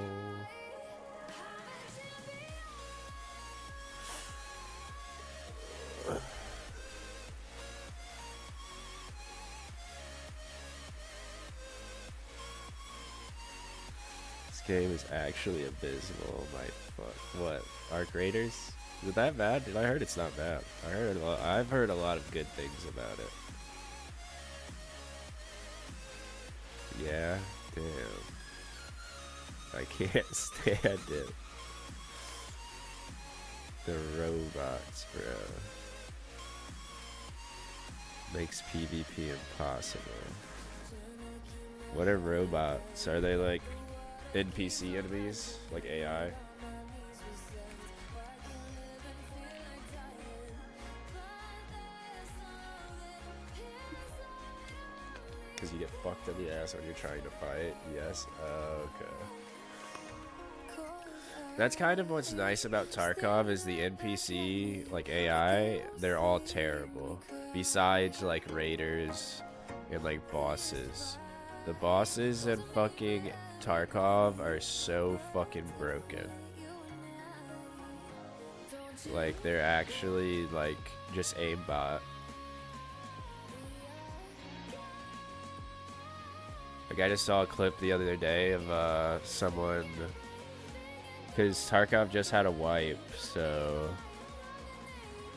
This game is actually abysmal. My fuck. What? Arc Raiders? Is it that bad? Dude, I heard it's not bad. I've heard a lot of good things about it. Yeah, damn. I can't stand it. The robots, bro. Makes PvP impossible. What are robots? Are they like NPC enemies? Like AI? Because you get fucked in the ass when you're trying to fight. Yes. Okay. That's kind of what's nice about Tarkov is the NPC, like AI, they're all terrible. Besides like raiders and like bosses. The bosses in fucking Tarkov are so fucking broken. Like they're actually like just aimbot. Like I just saw a clip the other day of someone, because Tarkov just had a wipe, so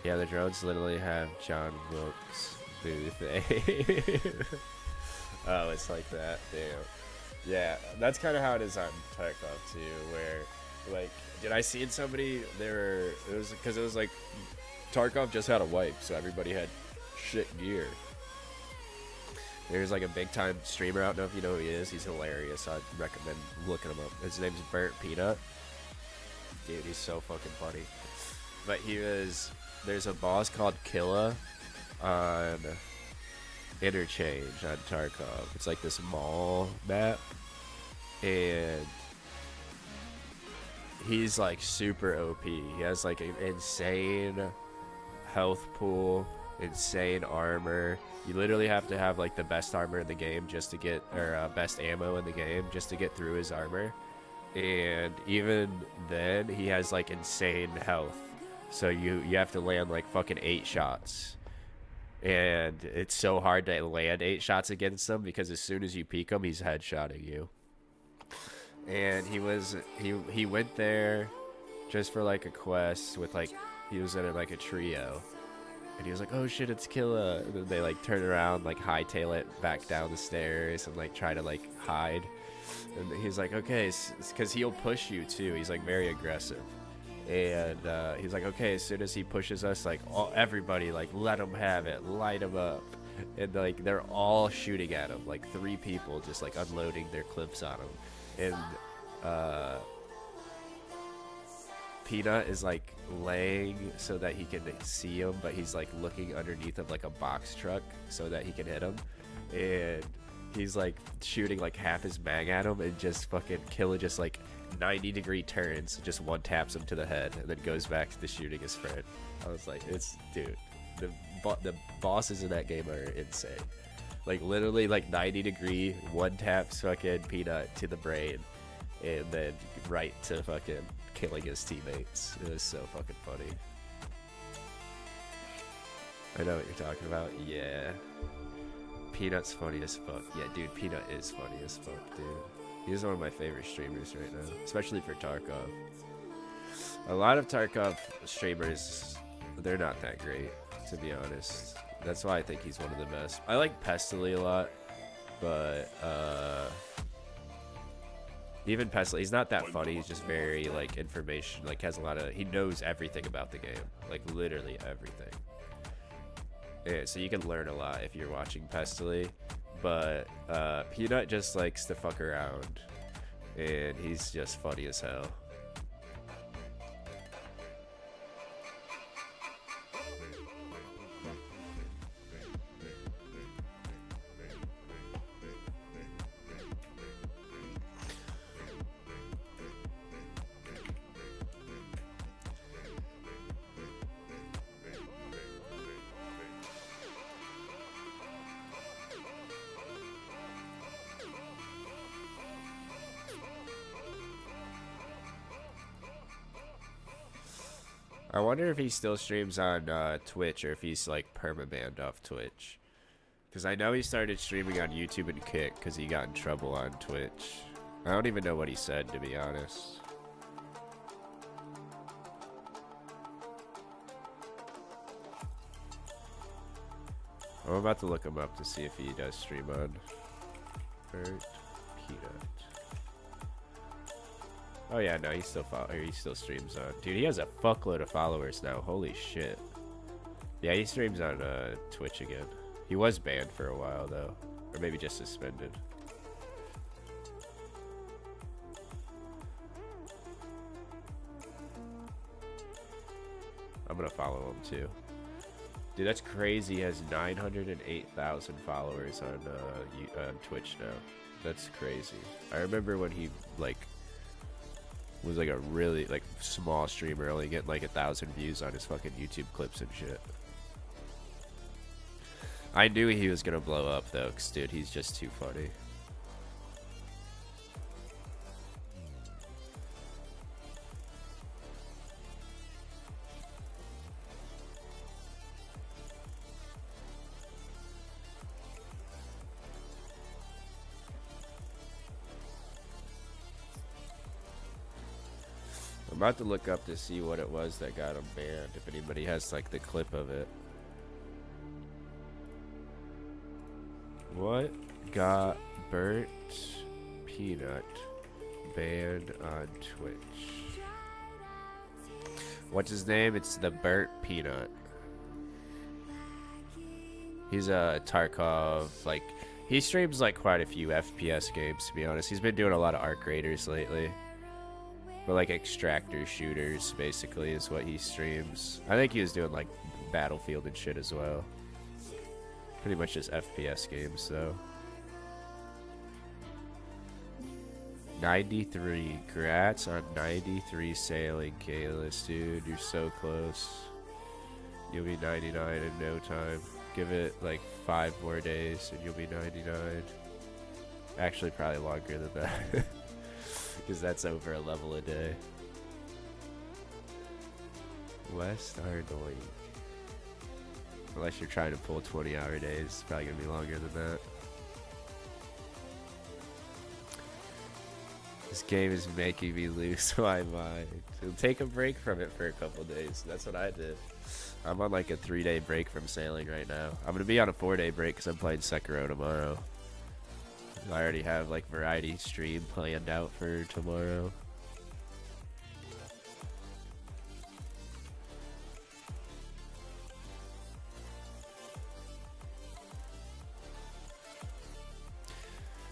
yeah, the drones literally have John Wilkes Booth. Oh, it's like that, damn. Yeah, that's kind of how it is on Tarkov too, where like, did I see somebody there? It was because it was like Tarkov just had a wipe, so everybody had shit gear. There's like a big time streamer. I don't know if you know who he is. He's hilarious. I'd recommend looking him up. His name's Burnt Peanut. Dude, he's so fucking funny. But there's a boss called Killa on Interchange on Tarkov. It's like this mall map. And he's like super OP. He has like an insane health pool, insane armor. You literally have to have like the best armor in the game just to get, or best ammo in the game just to get through his armor. And even then, he has like insane health. So you have to land like fucking 8 shots. And it's so hard to land 8 shots against him because as soon as you peek him, he's headshotting you. And he went there just for like a quest with like, he was in like a trio. And he was like, oh shit, it's Killa. And then they like turn around, like hightail it back down the stairs and like try to like hide. And he's like, okay, because he'll push you too. He's like very aggressive. And he's like, okay, as soon as he pushes us, like everybody, like let him have it, light him up. And like they're all shooting at him, like 3 people just like unloading their clips on him. And Peanut is like laying so that he can see him, but he's like looking underneath of like a box truck so that he can hit him. And he's like shooting like half his mag at him, and just fucking Killa just like 90-degree turns, just one taps him to the head, and then goes back to shooting his friend. I was like, it's, dude, the bosses in that game are insane. Like literally like 90-degree one taps fucking Peanut to the brain, and then right to fucking killing his teammates. It was so fucking funny. I know what you're talking about. Yeah. Peanut's funny as fuck. Yeah, dude, Peanut is funny as fuck, dude. He's one of my favorite streamers right now, especially for Tarkov. A lot of Tarkov streamers, they're not that great, to be honest. That's why I think he's one of the best. I like Pestily a lot, but even Pestily, he's not that funny. He's just very like information, like has a lot of, he knows everything about the game, like literally everything. Yeah, so you can learn a lot if you're watching Pestily. But Peanut just likes to fuck around, and he's just funny as hell. I wonder if he still streams on Twitch, or if he's like permabanned off Twitch. Because I know he started streaming on YouTube and Kick because he got in trouble on Twitch. I don't even know what he said, to be honest. I'm about to look him up to see if he does stream on Bert Peanut. Oh yeah, no, he still streams on. Dude, he has a fuckload of followers now. Holy shit. Yeah, he streams on Twitch again. He was banned for a while though, or maybe just suspended. I'm gonna follow him too. Dude, that's crazy. He has 908,000 followers on Twitch now. That's crazy. I remember when he like was like a really like small streamer, only getting like 1,000 views on his fucking YouTube clips and shit. I knew he was gonna blow up though, cause dude, he's just too funny. I'm about to look up to see what it was that got him banned, if anybody has like the clip of it. What got Bert Peanut banned on Twitch? What's his name? It's the Bert Peanut. He's a Tarkov, like, he streams like quite a few FPS games, to be honest. He's been doing a lot of Arc Raiders lately. But like extractor shooters, basically, is what he streams. I think he was doing like Battlefield and shit as well. Pretty much just FPS games, though. 93. Congrats on 93 sailing, Kalis, dude. You're so close. You'll be 99 in no time. Give it like 5 more days and you'll be 99. Actually, probably longer than that. Because that's over a level a day. West are annoying. Unless you're trying to pull 20-hour days, it's probably gonna be longer than that. This game is making me lose my mind. So take a break from it for a couple days. That's what I did. I'm on like a 3-day break from sailing right now. I'm gonna be on a 4-day break because I'm playing Sekiro tomorrow. I already have like variety stream planned out for tomorrow.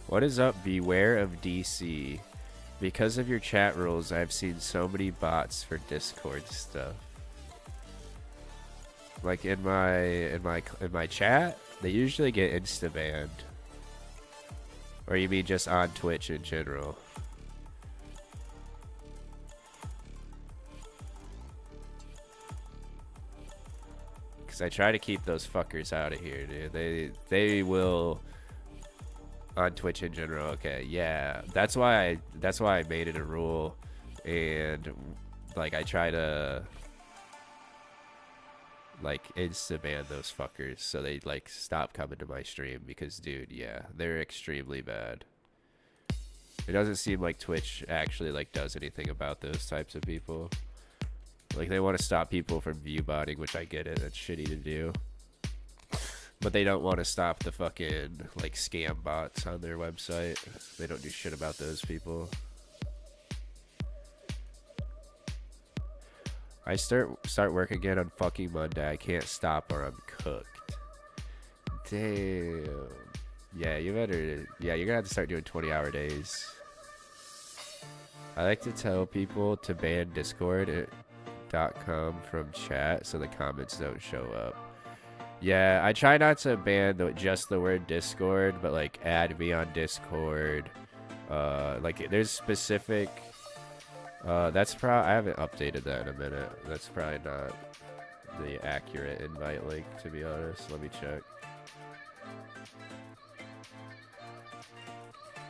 What is up? Beware of DC. Because of your chat rules, I've seen so many bots for Discord stuff. Like in my chat, they usually get insta banned. Or you mean just on Twitch in general? Cause I try to keep those fuckers out of here, dude. They will. On Twitch in general, okay, yeah, that's why I made it a rule, and like I try to like insta ban those fuckers so they like stop coming to my stream because, dude, yeah, they're extremely bad. It doesn't seem like Twitch actually like does anything about those types of people. Like they want to stop people from view botting, which I get it, that's shitty to do. But they don't want to stop the fucking like scam bots on their website. They don't do shit about those people. I start work again on fucking Monday. I can't stop or I'm cooked. Damn. Yeah, you better. Yeah, you're gonna have to start doing 20-hour days. I like to tell people to ban Discord.com from chat so the comments don't show up. Yeah, I try not to ban just the word Discord, but like add me on Discord. Like there's specific. That's probably, I haven't updated that in a minute. That's probably not the accurate invite link, to be honest. Let me check.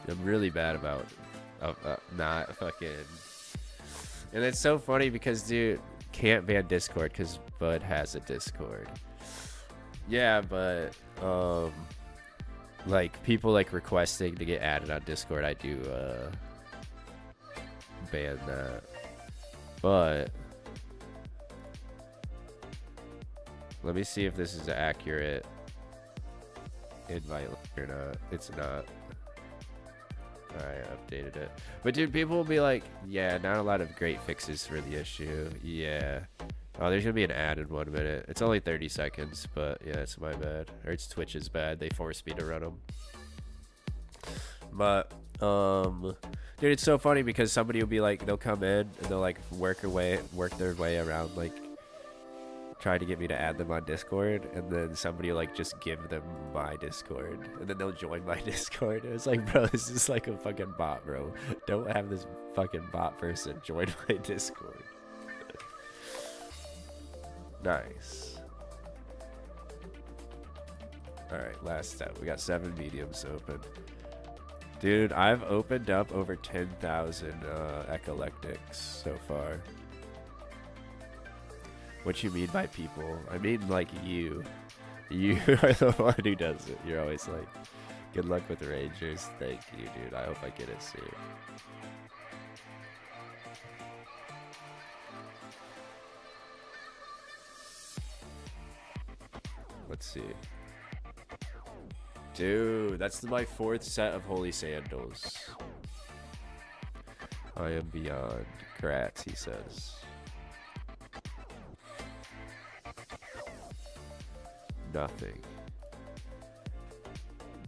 I'm really bad about not fucking. And it's so funny because, dude, can't ban Discord because Bud has a Discord. Yeah, but like people like requesting to get added on Discord, I do ban that. But let me see if this is an accurate invite or not. It's not. Alright, I updated it. But dude, people will be like, yeah, not a lot of great fixes for the issue. Yeah. Oh, there's gonna be an ad in 1 minute. It's only 30 seconds, but yeah, it's my bad. Or it's Twitch's bad. They forced me to run them. But, dude, it's so funny because somebody will be like, they'll come in and they'll like work their way around, like try to get me to add them on Discord, and then somebody will like just give them my Discord, and then they'll join my Discord. And it's like, bro, this is like a fucking bot, bro. Don't have this fucking bot person join my Discord. Nice. Alright, last step. We got 7 mediums open. Dude, I've opened up over 10,000 epileptics so far. What you mean by people? I mean like you. You are the one who does it. You're always like, good luck with the Rangers. Thank you, dude. I hope I get it soon. Let's see. Dude, that's my 4th set of holy sandals. I am beyond. Congrats, he says. Nothing.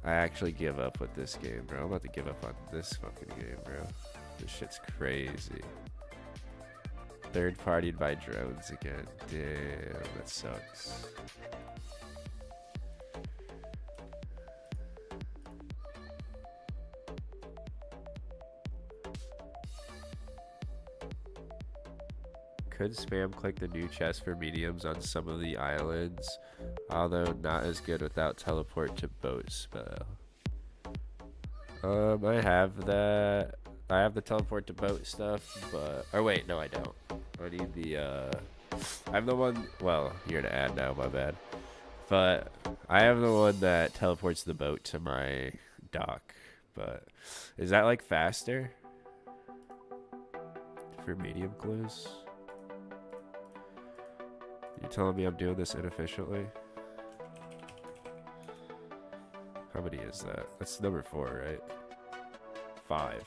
I actually give up with this game, bro. I'm about to give up on this fucking game, bro. This shit's crazy. Third-partied by drones again. Damn, that sucks. Could spam click the new chest for mediums on some of the islands, although not as good without teleport to boat spell. I have that. I have the teleport to boat stuff, but or wait, no, I don't. I need the I'm the one. Well, you're an ad now. My bad. But I am the one that teleports the boat to my dock. But is that like faster for medium clues? You telling me I'm doing this inefficiently? How many is that? That's number 4, right? 5.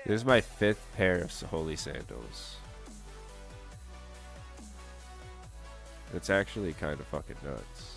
This is my 5th pair of holy sandals. It's actually kind of fucking nuts.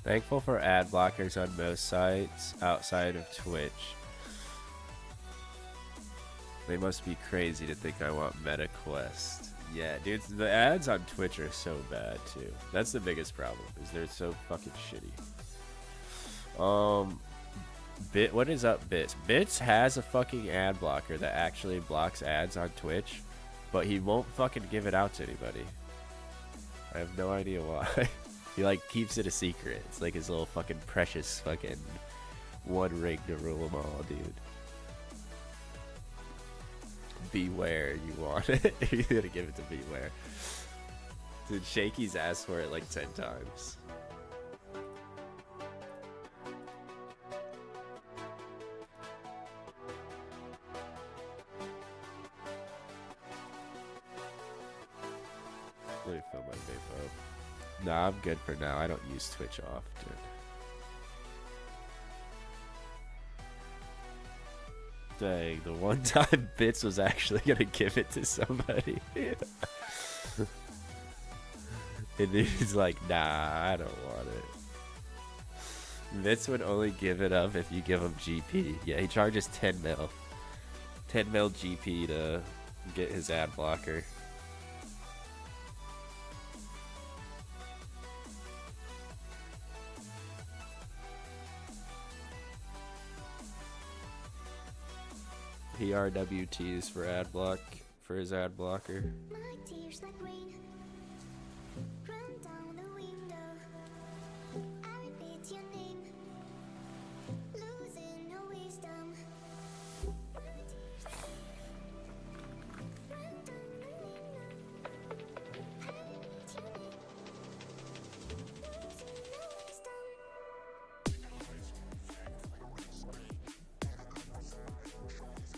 Thankful for ad blockers on most sites outside of Twitch. They must be crazy to think I want MetaQuest. Yeah, dude, the ads on Twitch are so bad too. That's the biggest problem, is they're so fucking shitty. What is up, Bits? Bits has a fucking ad blocker that actually blocks ads on Twitch, but he won't fucking give it out to anybody. I have no idea why. He like keeps it a secret. It's like his little fucking precious fucking one ring to rule them all, dude. Beware, you want it? You gotta give it to Beware. Dude, Shaky's asked for it like 10 times. Let me fill my vape up. Nah, I'm good for now. I don't use Twitch often. Dang, the one time Bits was actually gonna give it to somebody. And he's like, nah, I don't want it. Bits would only give it up if you give him GP. Yeah, he charges 10 mil. 10 mil GP to get his ad blocker. He RWTs for ad block for his ad blocker. My tears like rain run down the window. I repeat your name, losing no wisdom. My tears run down the window. I repeat your name, losing no wisdom.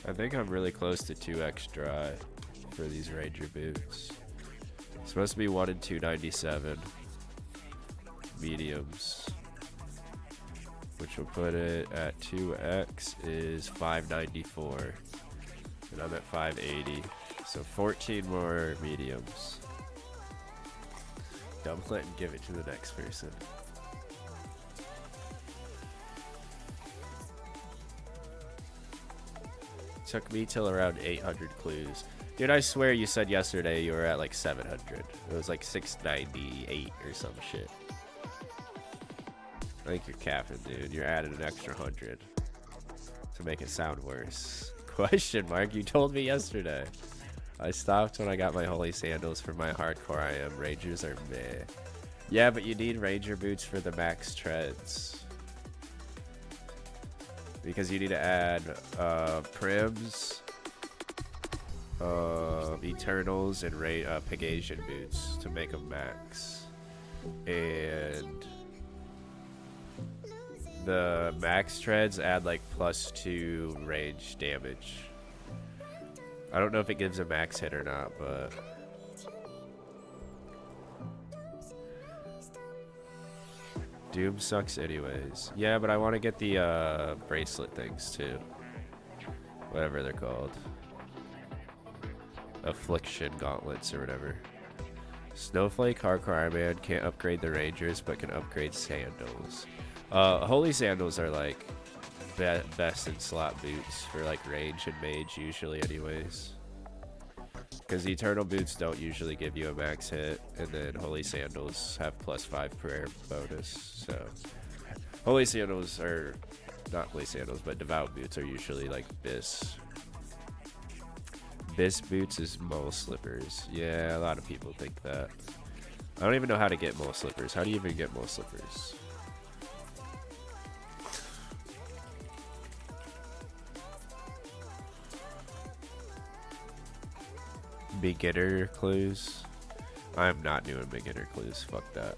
I think I'm really close to 2x dry for these Ranger boots. It's supposed to be 1 and 297 mediums, which will put it at 2x is 594, and I'm at 580, so 14 more mediums. Dump it and give it to the next person. Took me till around 800 clues. Dude, I swear you said yesterday you were at like 700. It was like 698 or some shit. I think you're capping, dude. You're adding an extra 100 to make it sound worse. Question mark, you told me yesterday. I stopped when I got my holy sandals for my hardcore I am. Rangers are meh. Yeah, but you need ranger boots for the max treads. Because you need to add prims, eternals, and Pegasian boots to make them max. And the max treads add like +2 range damage. I don't know if it gives a max hit or not, but Doom sucks anyways. Yeah, but I want to get the bracelet things too. Whatever they're called. Affliction gauntlets or whatever. Snowflake Hardcore Iron Man can't upgrade the Rangers, but can upgrade sandals. Holy sandals are like best in slot boots for like range and mage usually anyways. Because Eternal Boots don't usually give you a max hit, and then Holy Sandals have +5 prayer bonus, so... Holy Sandals are... Not Holy Sandals, but Devout Boots are usually like Bis. Bis Boots is Mole Slippers. Yeah, a lot of people think that. I don't even know how to get Mole Slippers. How do you even get Mole Slippers? Beginner clues. I'm not doing beginner clues. Fuck that.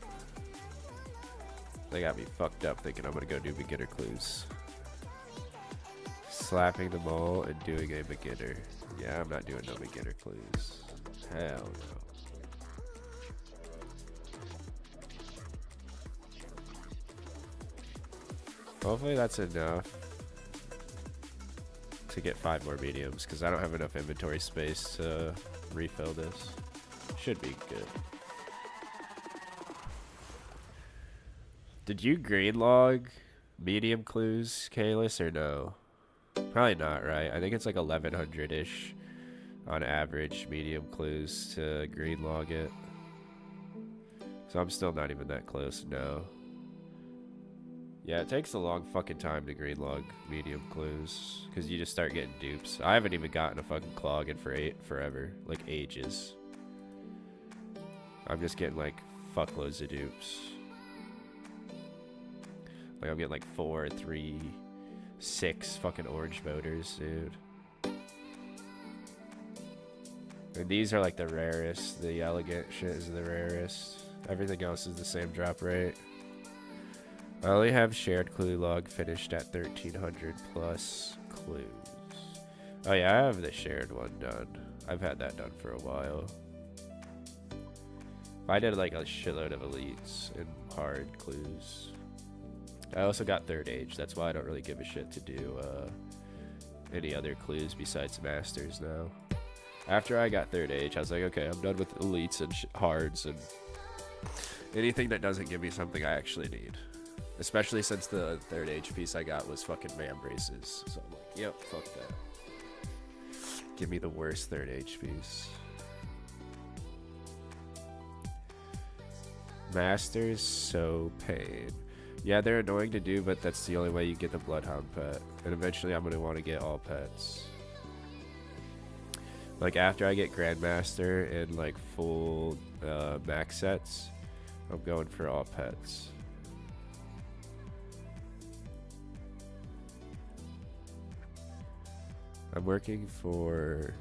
They got me fucked up thinking I'm gonna go do beginner clues. Slapping the mole and doing a beginner. Yeah, I'm not doing no beginner clues. Hell no. Hopefully that's enough to get 5 more mediums, because I don't have enough inventory space to refill this. Should be good. Did you green log medium clues, Kalis, or no? Probably not, right? I think it's like 1100-ish on average medium clues to green log it. So I'm still not even that close, no. Yeah, it takes a long fucking time to green log medium clues, because you just start getting dupes. I haven't even gotten a fucking clog in forever, like ages. I'm just getting like fuckloads of dupes. Like I'm getting like 4, 3, 6 fucking orange voters, dude. And these are like the rarest. The elegant shit is the rarest. Everything else is the same drop rate. I only have shared clue log finished at 1300 plus clues. Oh yeah, I have the shared one done. I've had that done for a while. I did like a shitload of elites and hard clues. I also got third age. That's why I don't really give a shit to do any other clues besides masters now. After I got third age, I was like, okay, I'm done with elites and hards and anything that doesn't give me something I actually need. Especially since the third age piece I got was fucking man braces. So I'm like, yep, fuck that. Give me the worst third age piece. Masters so pain. Yeah, they're annoying to do, but that's the only way you get the Bloodhound pet. And eventually I'm going to want to get all pets. Like after I get Grandmaster and like full max sets, I'm going for all pets. I'm working for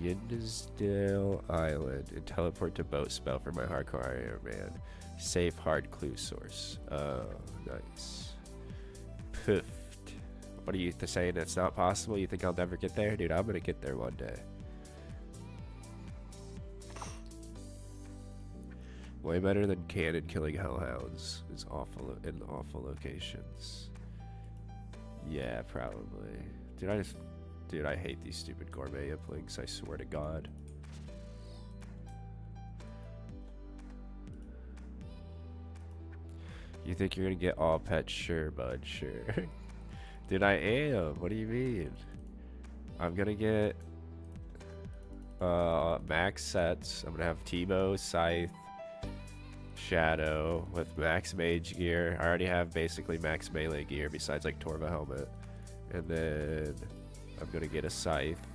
Yindisdale Island and teleport to boat spell for my hardcore Iron Man. Safe hard clue source. Oh, nice. Poofed. What are you saying? It's not possible? You think I'll never get there? Dude, I'm gonna get there one day. Way better than cannon killing hellhounds. Is awful in awful locations. Yeah, probably. Dude, I hate these stupid gourmet implings, I swear to God. You think you're gonna get all pets? Sure, bud, sure. Dude, I am. What do you mean? I'm gonna get max sets. I'm gonna have Tebow, Scythe, Shadow with max mage gear. I already have basically max melee gear besides like Torva helmet. And then I'm gonna get a Scythe.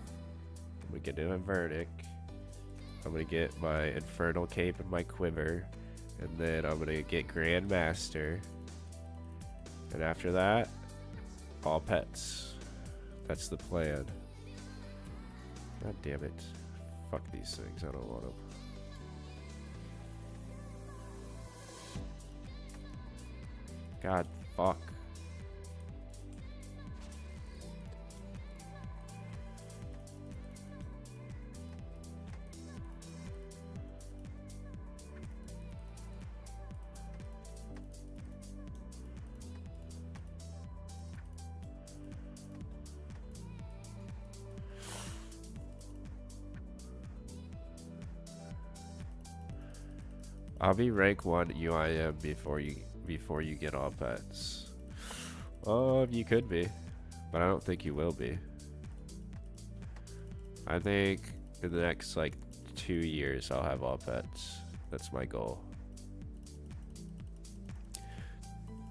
I'm gonna get an Invernic. I'm gonna get my Infernal Cape and my Quiver. And then I'm gonna get Grandmaster. And after that, all pets. That's the plan. God damn it. Fuck these things, I don't want them. God, fuck. I'll be rank 1 UIM before you get all pets. You could be, but I don't think you will be. I think in the next like 2 years I'll have all pets. That's my goal.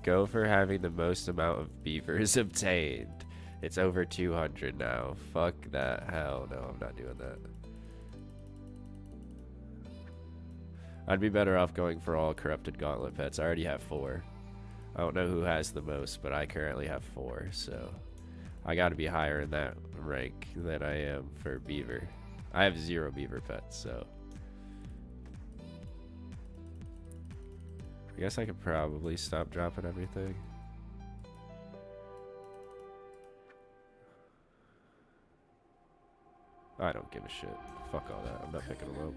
Go for having the most amount of beavers obtained. It's over 200 now. Fuck that. Hell no, I'm not doing that. I'd be better off going for all corrupted gauntlet pets. I already have 4. I don't know who has the most, but I currently have 4, so I gotta be higher in that rank than I am for beaver. I have 0 beaver pets, so I guess I could probably stop dropping everything. I don't give a shit. Fuck all that. I'm not picking them up.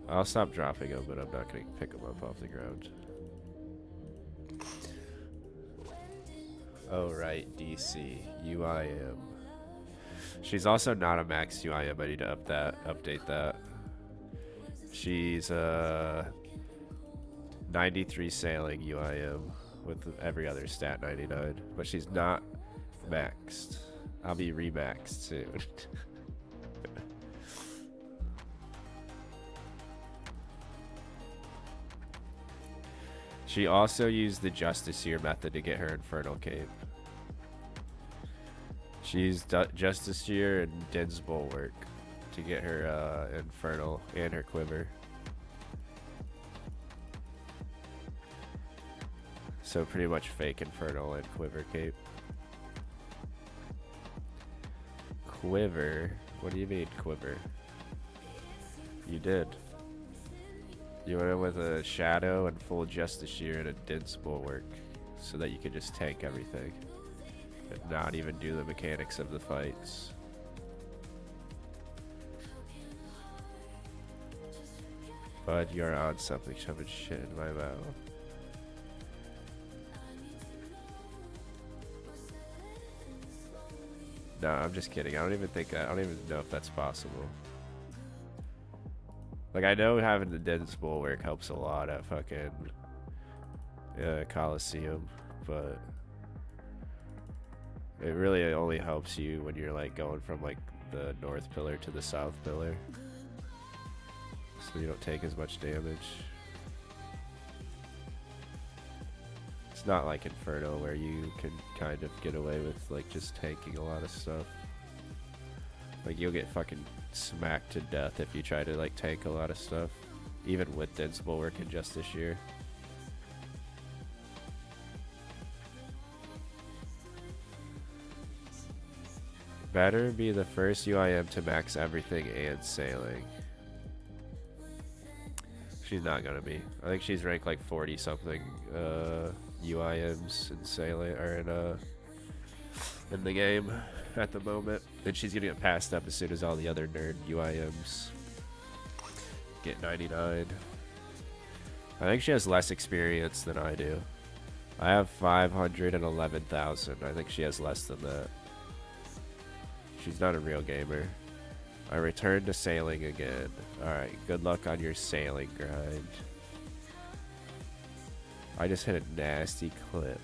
I'll stop dropping them, but I'm not going to pick them up off the ground. Oh, right. DC. UIM. She's also not a max UIM. I need to update that. She's 93 sailing UIM with every other stat 99. But she's not maxed. I'll be remaxed soon. She also used the Justiciar method to get her Infernal Cape. She used Justiciar and Din's Bulwark to get her Infernal and her Quiver. So pretty much fake Infernal and Quiver Cape. Quiver? What do you mean Quiver? You did. You went in with a Shadow and full Justiciar and a Din's Bulwark so that you could just tank everything and not even do the mechanics of the fights. But you're on something, shoving shit in my mouth. No, I'm just kidding. I don't even know if that's possible. Like, I know having the Din's Bulwark helps a lot at fucking Coliseum, but it really only helps you when you're like going from like the north pillar to the south pillar, so you don't take as much damage. It's not like Inferno where you can kind of get away with like just tanking a lot of stuff. Like, you'll get fucking smacked to death if you try to like tank a lot of stuff, even with Din's Bulwark and Justiciar. Better be the first UIM to max everything and sailing. She's not gonna be. I think she's ranked like 40 something UIMs in sailing or in the game at the moment, and she's gonna get passed up as soon as all the other nerd UIMs get 99. I think she has less experience than I do. I have 511,000. I think she has less than that. She's not a real gamer. I returned to sailing again. Alright, good luck on your sailing grind. I just hit a nasty clip.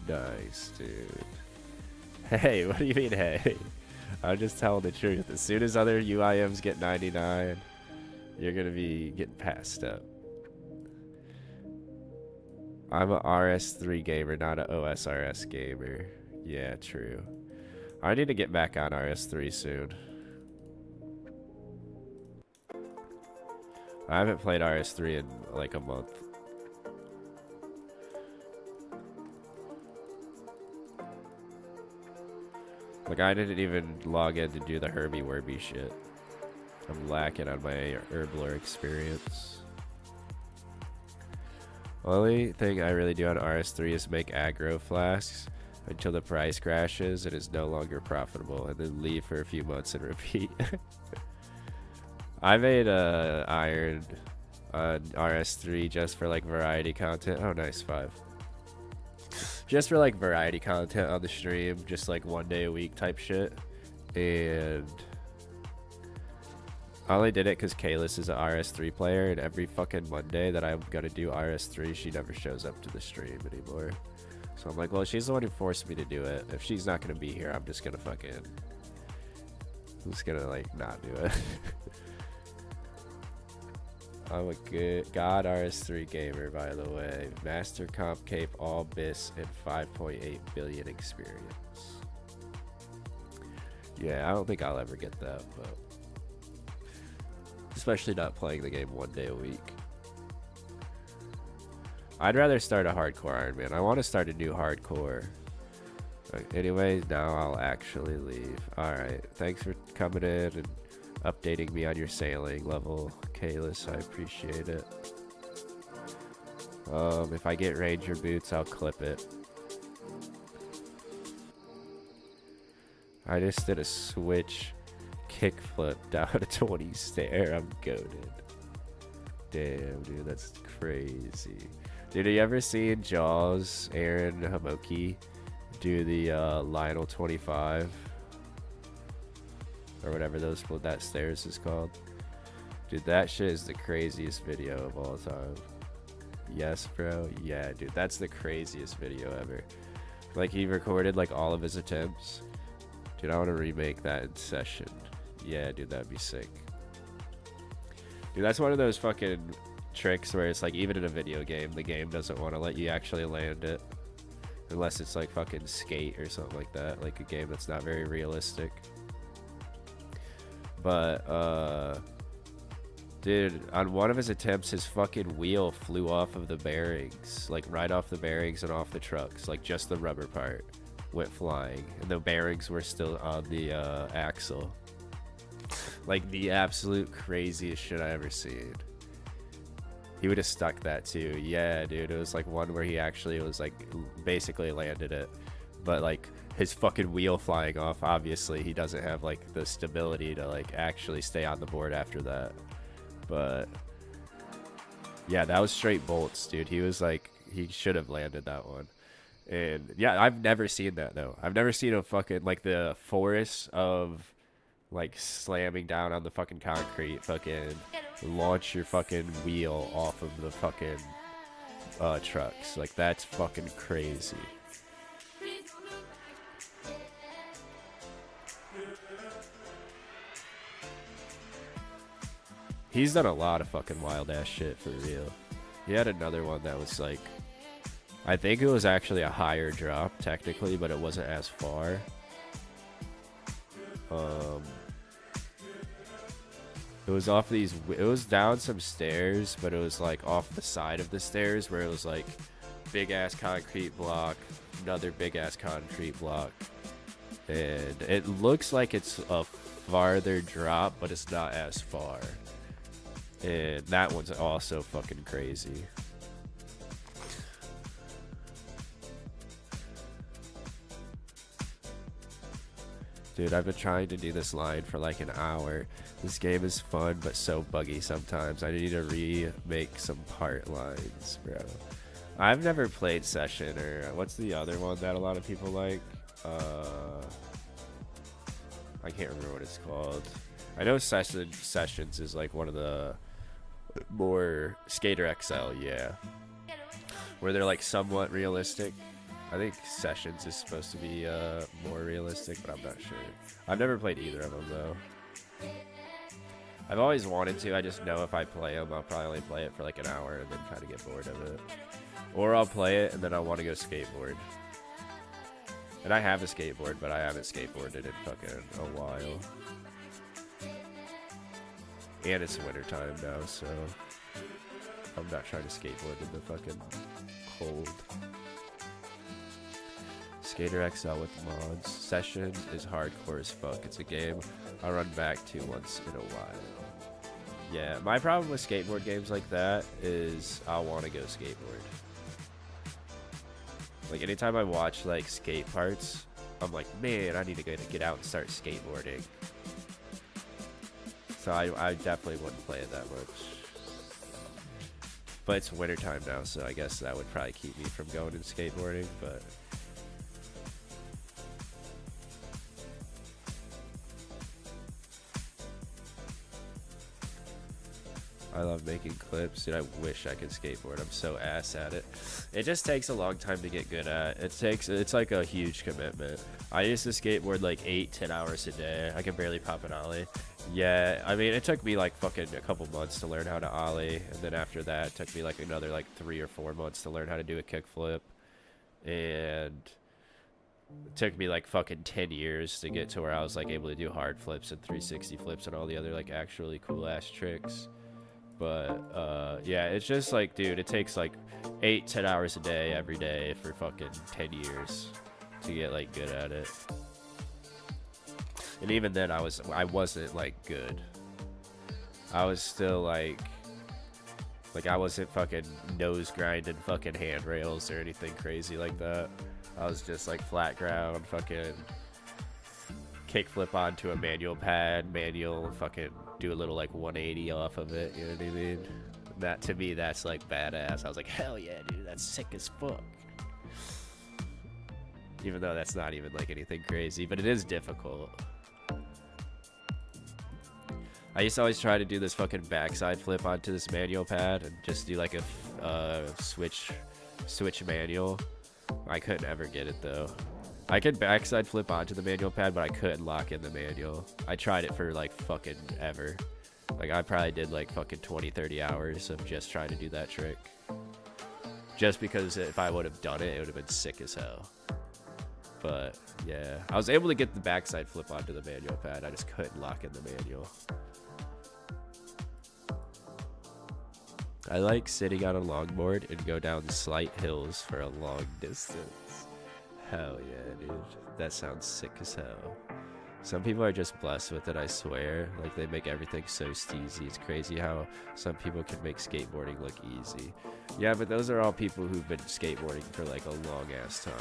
Nice, dude. Hey, what do you mean, hey? I'm just telling the truth. As soon as other UIMs get 99, you're gonna be getting passed up. I'm a RS3 gamer, not an OSRS gamer. Yeah, true. I need to get back on RS3 soon. I haven't played RS3 in like a month. Like, I didn't even log in to do the Herbie Werby shit. I'm lacking on my Herblore experience. Only thing I really do on RS3 is make aggro flasks until the price crashes and is no longer profitable, and then leave for a few months and repeat. I made iron on RS3 just for like variety content. Oh, nice, 5. Just for like variety content on the stream, just like 1 day a week type shit. And I only did it because Kalis is an RS3 player, and every fucking Monday that I'm gonna do RS3, she never shows up to the stream anymore. So I'm like, well, she's the one who forced me to do it. If she's not gonna be here, I'm just gonna like not do it. I'm a good God RS3 gamer, by the way. Master comp cape, all bis, and 5.8 billion experience. Yeah, I don't think I'll ever get that, but especially not playing the game 1 day a week. I'd rather start a hardcore Iron Man. I want to start a new hardcore. Anyway, now I'll actually leave. Alright, thanks for coming in and updating me on your sailing level, Kalis. I appreciate it. If I get Ranger boots, I'll clip it. I just did a switch kickflip down a 20 stair. I'm goated. Damn, dude, that's crazy. Dude, have you ever seen Jaws, Aaron Hamoki do the Lionel 25? Or whatever that stairs is called. Dude, that shit is the craziest video of all time. Yes, bro. Yeah, dude, that's the craziest video ever. Like, he recorded like all of his attempts. Dude, I want to remake that in session. Yeah, dude, that'd be sick. Dude, that's one of those fucking tricks where it's like, even in a video game, the game doesn't want to let you actually land it. Unless it's like fucking Skate or something like that. Like a game that's not very realistic. But, dude, on one of his attempts, his fucking wheel flew off of the bearings. Like, right off the bearings and off the trucks. Like, just the rubber part went flying. And the bearings were still on the axle. Like, the absolute craziest shit I ever seen. He would have stuck that, too. Yeah, dude, it was, like, one where he actually was, like, basically landed it. But, like, his fucking wheel flying off, obviously he doesn't have like the stability to like actually stay on the board after that. But yeah, that was straight bolts, dude. He was like, he should have landed that one. And yeah, I've never seen that though. I've never seen a fucking like the force of like slamming down on the fucking concrete, fucking launch your fucking wheel off of the fucking trucks. Like, that's fucking crazy. He's done a lot of fucking wild ass shit for real. He had another one that was like, I think it was actually a higher drop technically, but it wasn't as far. It was off these, it was down some stairs, but it was like off the side of the stairs where it was like big ass concrete block, another big ass concrete block. And it looks like it's a farther drop, but it's not as far. And that one's also fucking crazy. Dude, I've been trying to do this line for like an hour. This game is fun, but so buggy sometimes. I need to remake some part lines, bro. I've never played Session, or what's the other one that a lot of people like? I can't remember what it's called. I know Sessions is like one of the more Skater XL, yeah. Where they're like somewhat realistic. I think Sessions is supposed to be more realistic, but I'm not sure. I've never played either of them though. I've always wanted to. I just know if I play them, I'll probably only play it for like an hour and then kind of get bored of it. Or I'll play it and then I'll want to go skateboard. And I have a skateboard, but I haven't skateboarded in fucking a while. And it's wintertime now, so I'm not trying to skateboard in the fucking cold. Skater XL with mods. Session is hardcore as fuck. It's a game I'll run back to once in a while. Yeah, my problem with skateboard games like that is I'll want to go skateboard. Like anytime I watch like skate parts, I'm like, man, I need to get out and start skateboarding. So I definitely wouldn't play it that much. But it's wintertime now, so I guess that would probably keep me from going and skateboarding, but I love making clips. Dude, I wish I could skateboard. I'm so ass at it. It just takes a long time to get good at. It's like a huge commitment. I used to skateboard like 8-10 hours a day. I can barely pop an ollie. Yeah, I mean, it took me like fucking a couple months to learn how to ollie, and then after that, it took me like another like 3 or 4 months to learn how to do a kickflip, and it took me like fucking 10 years to get to where I was like able to do hard flips and 360 flips and all the other like actually cool ass tricks. But yeah, it's just like, dude, it takes like 8-10 hours a day every day for fucking 10 years to get like good at it. And even then I wasn't like good. I was still like I wasn't fucking nose grinding fucking handrails or anything crazy like that. I was just like flat ground, fucking kickflip onto a manual pad, fucking do a little like 180 off of it, you know what I mean? That to me, that's like badass. I was like, hell yeah, dude, that's sick as fuck. Even though that's not even like anything crazy, but it is difficult. I used to always try to do this fucking backside flip onto this manual pad and just do like a switch manual. I couldn't ever get it though. I could backside flip onto the manual pad, but I couldn't lock in the manual. I tried it for like fucking ever. Like I probably did like fucking 20-30 hours of just trying to do that trick. Just because if I would have done it, it would have been sick as hell. But yeah, I was able to get the backside flip onto the manual pad. I just couldn't lock in the manual. I like sitting on a longboard and go down slight hills for a long distance. Hell yeah, dude. That sounds sick as hell. Some people are just blessed with it, I swear. Like, they make everything so steezy. It's crazy how some people can make skateboarding look easy. Yeah, but those are all people who've been skateboarding for, like, a long-ass time.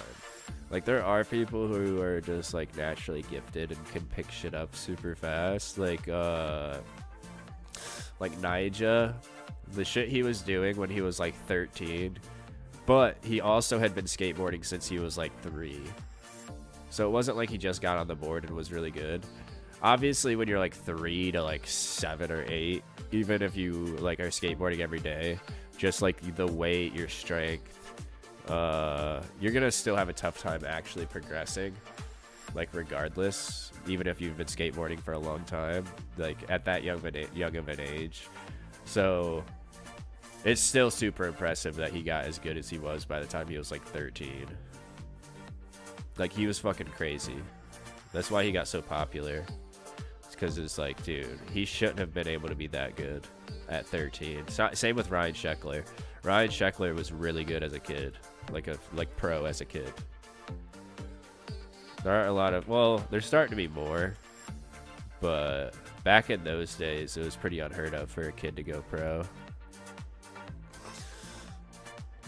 Like, there are people who are just, like, naturally gifted and can pick shit up super fast. Like Nyjah. The shit he was doing when he was, like, 13. But he also had been skateboarding since he was, like, 3. So it wasn't like he just got on the board and was really good. Obviously, when you're like 3 to like 7 or 8, even if you like are skateboarding every day, just like the weight, your strength, you're gonna still have a tough time actually progressing. Like regardless, even if you've been skateboarding for a long time, like at that young of an age. So it's still super impressive that he got as good as he was by the time he was like 13. Like, he was fucking crazy. That's why he got so popular. It's because it's like, dude, he shouldn't have been able to be that good at 13. Same with Ryan Sheckler. Ryan Sheckler was really good as a kid. Like pro as a kid. There are a lot of, well, there's starting to be more. But back in those days, it was pretty unheard of for a kid to go pro.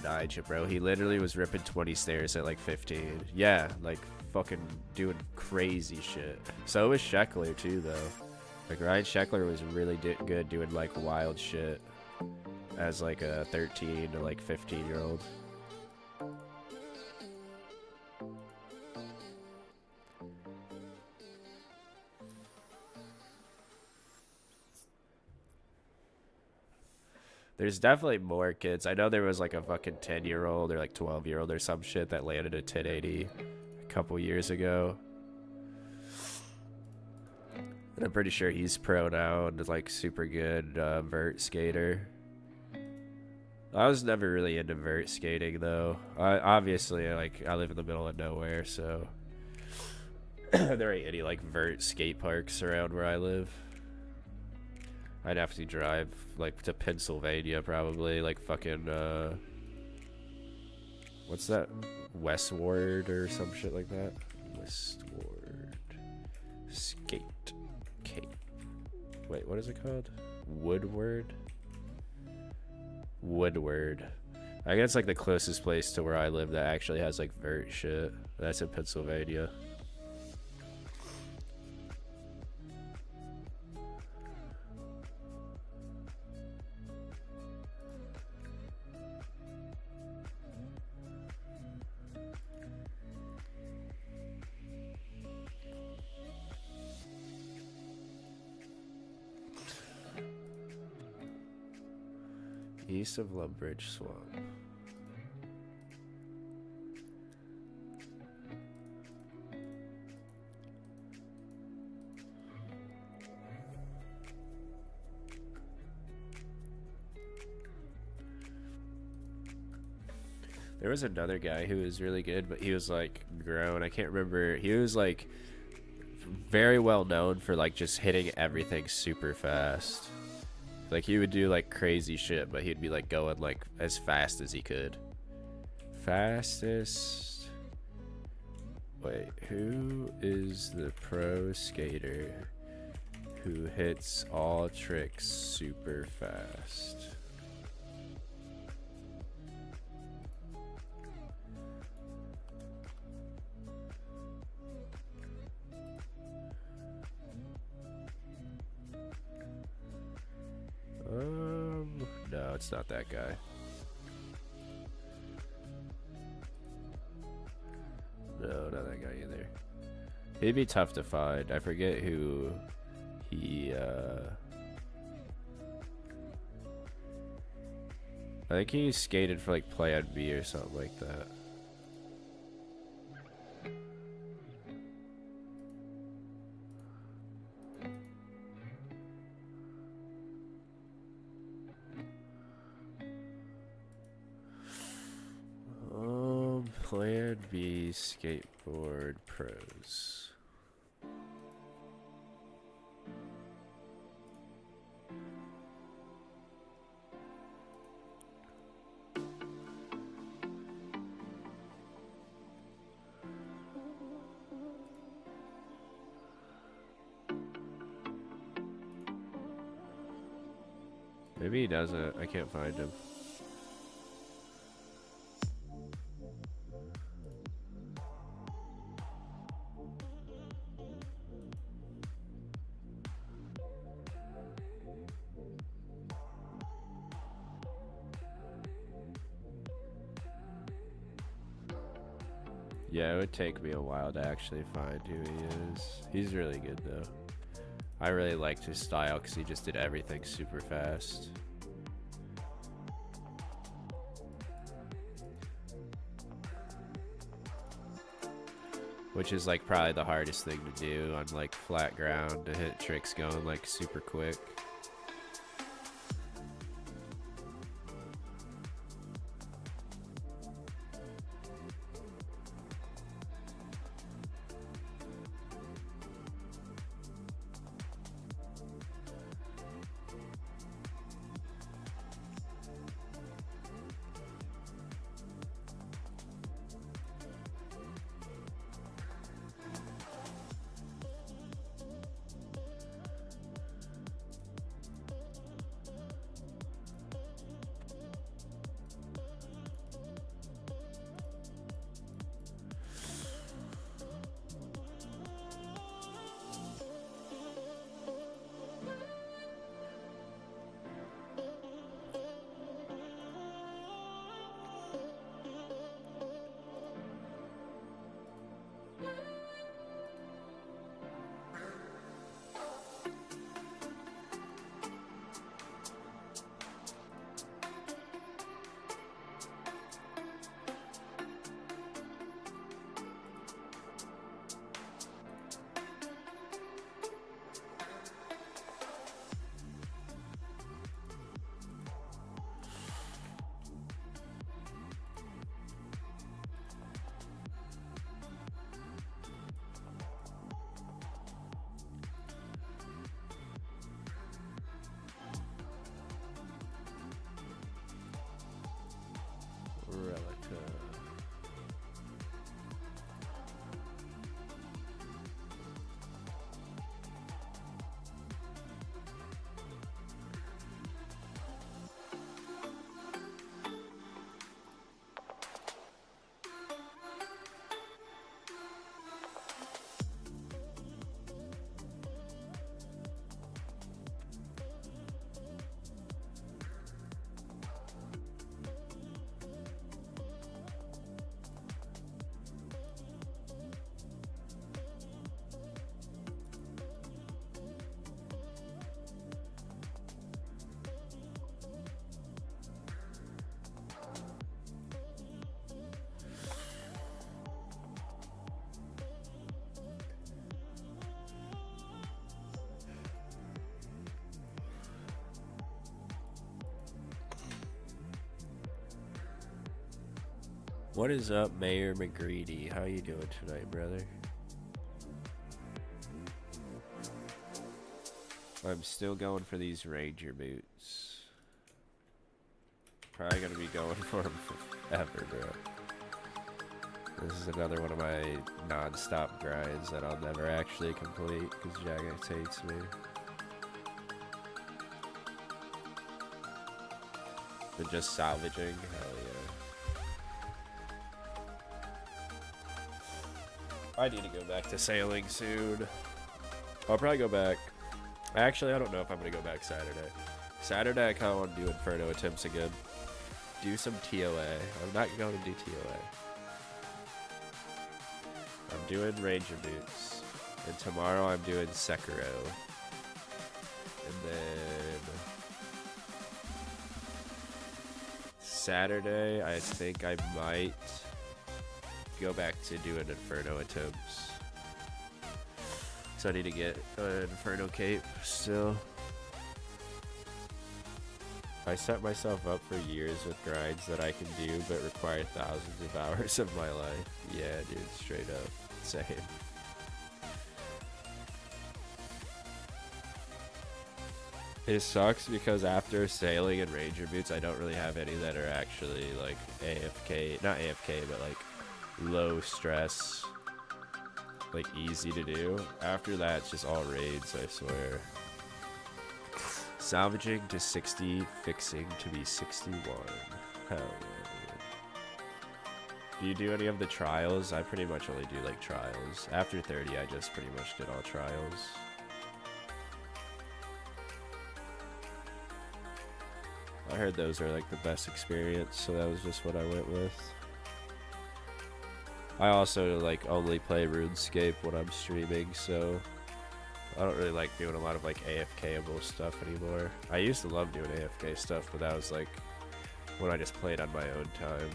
Nyjah, bro, he literally was ripping 20 stairs at like 15. Yeah, like fucking doing crazy shit. So was Sheckler too, though. Like Ryan Sheckler was really good doing like wild shit as like a 13 to like 15-year-old. There's definitely more kids. I know there was like a fucking 10-year-old or like 12-year-old or some shit that landed a 1080 a couple years ago. And I'm pretty sure he's pro now and is like super good vert skater. I was never really into vert skating though. Obviously, I live in the middle of nowhere, so there ain't any like vert skate parks around where I live. I'd have to drive like to Pennsylvania probably, like fucking What's that? Westward or some shit like that? Westward. Skate. Cape. Wait, what is it called? Woodward? Woodward. I guess like the closest place to where I live that actually has like vert shit. That's in Pennsylvania. East of Lumbridge Swamp. There was another guy who was really good, but he was like grown. I can't remember. He was like very well known for like just hitting everything super fast. Like he would do like crazy shit, but he'd be like going like as fast as he could. Fastest. Wait, who is the pro skater who hits all tricks super fast? No, it's not that guy. No, not that guy either. He'd be tough to find. I forget who he, I think he skated for like Plan B or something like that. Plan B skateboard pros. Maybe he doesn't. I can't find him. Yeah, it would take me a while to actually find who he is. He's really good though. I really liked his style because he just did everything super fast. Which is like probably the hardest thing to do on like flat ground, to hit tricks going like super quick. What is up, Mayor McGreedy? How you doing tonight, brother? I'm still going for these Ranger boots. Probably gonna be going for them forever, bro. This is another one of my non-stop grinds that I'll never actually complete because Jagex hates me. But just salvaging, hell yeah. I need to go back to sailing soon. I'll probably go back. Actually, I don't know if I'm going to go back Saturday. Saturday, I kind of want to do Inferno attempts again. Do some TOA. I'm not going to do TOA. I'm doing Ranger Boots. And tomorrow I'm doing Sekiro. And then Saturday, I think I might go back to doing Inferno attempts. So I need to get an Inferno cape still. I set myself up for years with grinds that I can do but require thousands of hours of my life. Yeah, dude, straight up. Same. It sucks because after sailing and Ranger Boots, I don't really have any that are actually like AFK, not AFK, but like low stress, like easy to do. After that, it's just all raids, I swear. Salvaging to 60, fixing to be 61. Hell yeah, dude. Do you do any of the trials? I pretty much only do like trials. After 30, I just pretty much did all trials. I heard those are like the best experience, so that was just what I went with. I also like only play Runescape when I'm streaming, so I don't really like doing a lot of like AFK-able stuff anymore. I used to love doing AFK stuff, but that was like when I just played on my own time.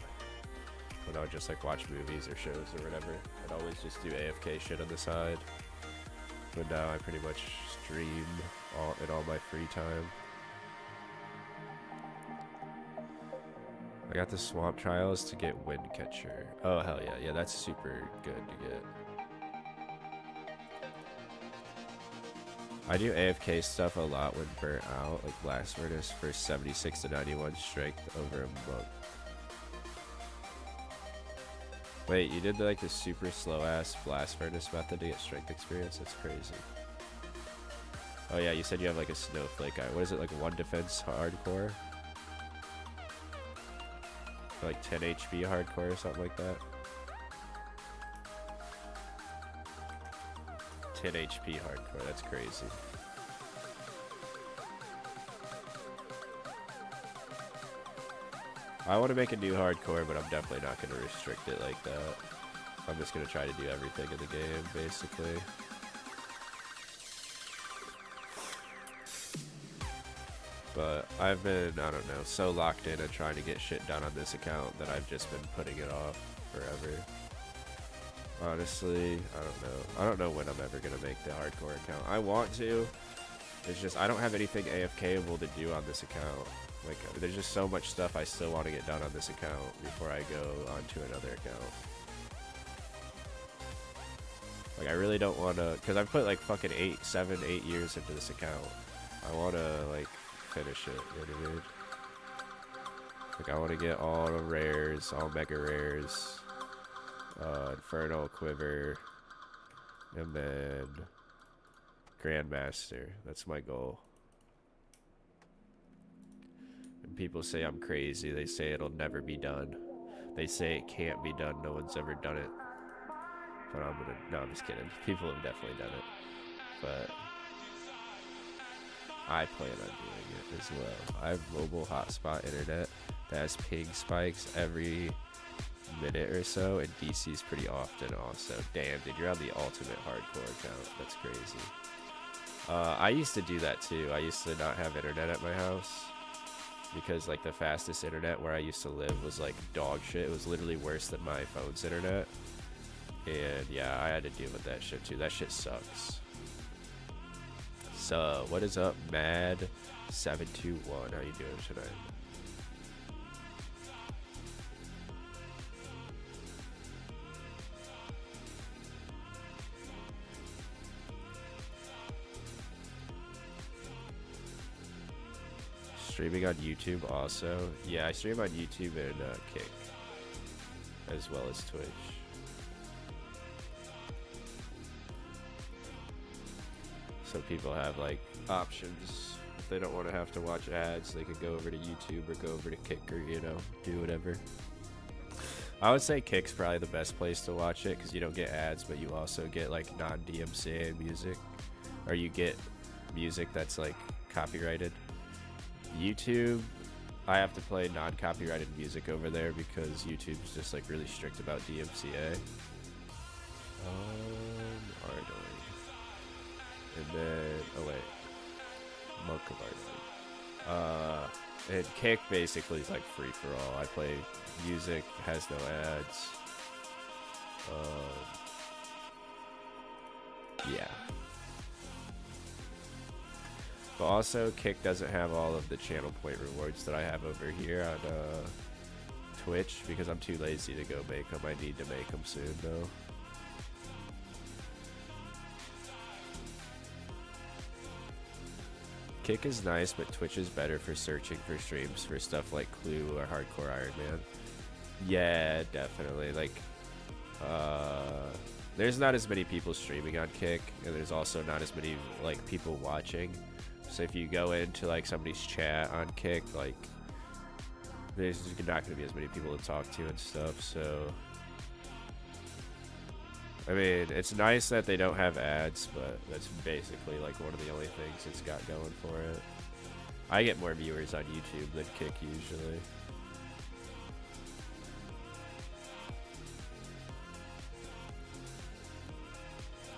When I would just like watch movies or shows or whatever. I'd always just do AFK shit on the side. But now I pretty much stream in all my free time. I got the swamp trials to get Windcatcher. Oh hell yeah, yeah, that's super good to get. I do AFK stuff a lot when burnt out, like Blast Furnace for 76 to 91 strength over a month. Wait, you did like the super slow ass Blast Furnace method to get strength experience? That's crazy. Oh yeah, you said you have like a snowflake guy. What is it, like 1 defense hardcore? Like 10 HP hardcore or something like that. 10 HP hardcore, that's crazy. I want to make a new hardcore, but I'm definitely not going to restrict it like that. I'm just going to try to do everything in the game, basically. But I've been, I don't know, so locked in and trying to get shit done on this account that I've just been putting it off forever. Honestly, I don't know. I don't know when I'm ever going to make the hardcore account. I want to. It's just, I don't have anything AFK-able to do on this account. Like, there's just so much stuff I still want to get done on this account before I go onto another account. Like, I really don't want to, because I've put like fucking 7, 8 years into this account. I want to, like, finish it, you know what I mean? Like, I want to get all the rares, all mega rares, Infernal Quiver, and then Grandmaster. That's my goal. And people say I'm crazy. They say it'll never be done. They say it can't be done. No one's ever done it. But I'm gonna, no, I'm just kidding. People have definitely done it. But I plan on doing it as well. I have mobile hotspot internet that has ping spikes every minute or so, and DC's pretty often also. Damn, dude, you're on the ultimate hardcore account. That's crazy. I used to do that too. I used to not have internet at my house because like the fastest internet where I used to live was like dog shit. It was literally worse than my phone's internet. And yeah, I had to deal with that shit too. That shit sucks. So, what is up, Mad721? How you doing tonight? streaming on YouTube also. Yeah, I stream on YouTube and Kick, as well as Twitch. So people have like options. If they don't want to have to watch ads, they could go over to YouTube or go over to Kick, or, you know, do whatever. I would say Kick's probably the best place to watch it because you don't get ads, but you also get like non-DMCA music, or you get music that's like copyrighted. YouTube, I have to play non-copyrighted music over there because YouTube's just like really strict about DMCA. Alright. And then, oh wait, Monk of Art. And Kick basically is like free for all. I play music, has no ads. Yeah. But also, Kick doesn't have all of the channel point rewards that I have over here on Twitch because I'm too lazy to go make them. I need to make them soon though. Kick is nice, but Twitch is better for searching for streams for stuff like Clue or Hardcore Iron Man. Yeah, definitely. Like, there's not as many people streaming on Kick, and there's also not as many like people watching. So if you go into like somebody's chat on Kick, like, there's not going to be as many people to talk to and stuff. So, I mean, it's nice that they don't have ads, but that's basically like one of the only things it's got going for it. I get more viewers on YouTube than Kick usually.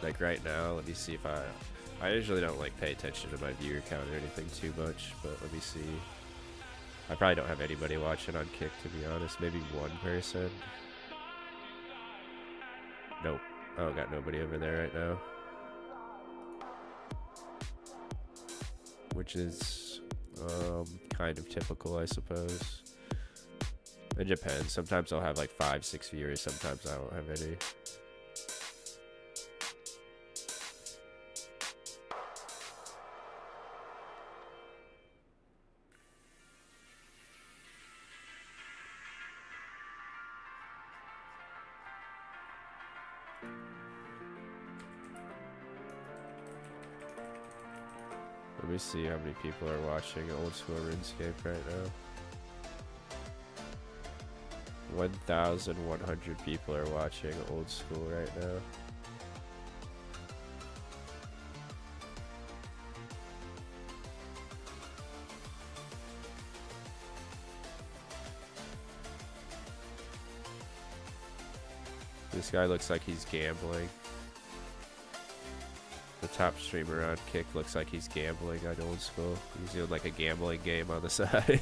Like right now, let me see if I usually don't like pay attention to my viewer count or anything too much, but let me see. I probably don't have anybody watching on Kick, to be honest. Maybe one person. Nope. Oh, got nobody over there right now. Which is kind of typical, I suppose. It depends. Sometimes I'll have like 5-6 viewers, sometimes I won't have any. Let me see how many people are watching Oldschool Runescape right now. 1,100 people are watching Oldschool right now. This guy looks like he's gambling. The top streamer on Kick looks like he's gambling on Oldschool. He's doing like a gambling game on the side.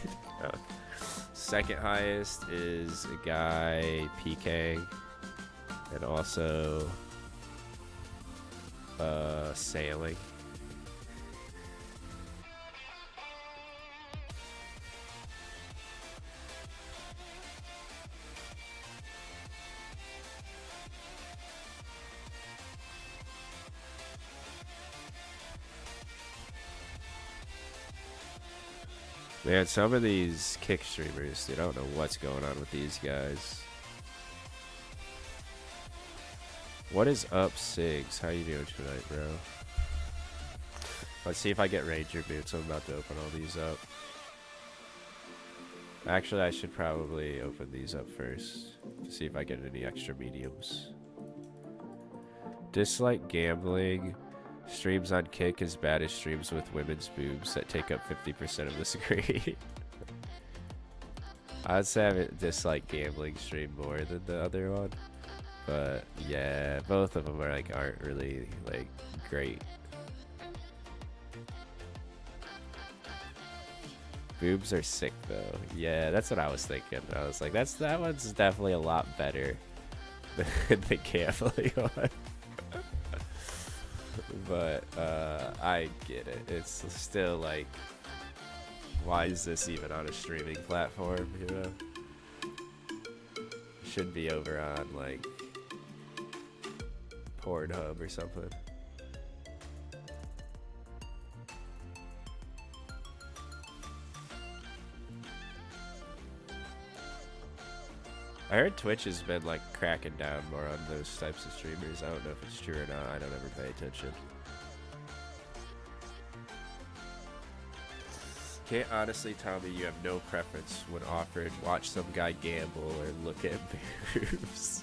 Second highest is a guy PKing, and also sailing. Man, some of these Kick streamers, they don't know what's going on with these guys. What is up, Sigs? How you doing tonight, bro? Let's see if I get Ranger boots. I'm about to open all these up. Actually, I should probably open these up first to see if I get any extra mediums. Dislike gambling. Streams on Kick as bad as streams with women's boobs that take up 50% of the screen. I'd say I dislike gambling stream more than the other one, but yeah, both of them are like aren't really like great. Boobs are sick though. Yeah, that's what I was thinking. I was like, that one's definitely a lot better than the gambling one. But I get it. It's still like, why is this even on a streaming platform, you know? It should be over on like Pornhub or something. I heard Twitch has been like cracking down more on those types of streamers. I don't know if it's true or not. I don't ever pay attention. Can't honestly tell me you have no preference when offered watch some guy gamble or look at boobs.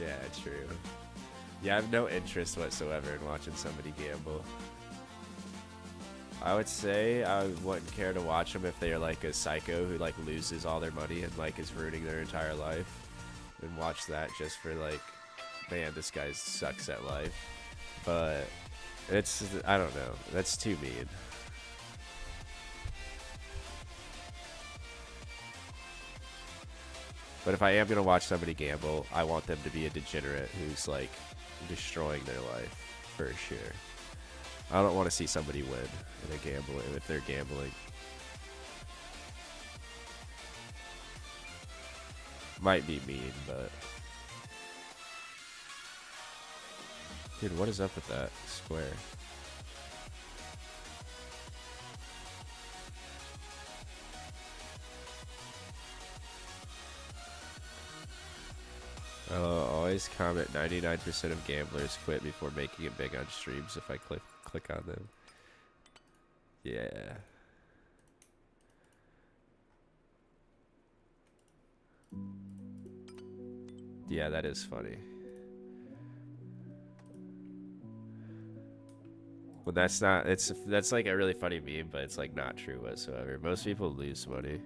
Yeah, true. Yeah, I have no interest whatsoever in watching somebody gamble. I would say I wouldn't care to watch them if they're like a psycho who like loses all their money and like is ruining their entire life, and watch that just for like, man, this guy sucks at life. But it's, I don't know, that's too mean. But if I am gonna watch somebody gamble, I want them to be a degenerate who's like destroying their life for sure. I don't want to see somebody win in a gamble if they're gambling. Might be mean, but dude, what is up with that square? Always comment 99% of gamblers quit before making it big on streams if I click on them. Yeah. Yeah, that is funny. Well, that's not, that's like a really funny meme, but it's like not true whatsoever. Most people lose money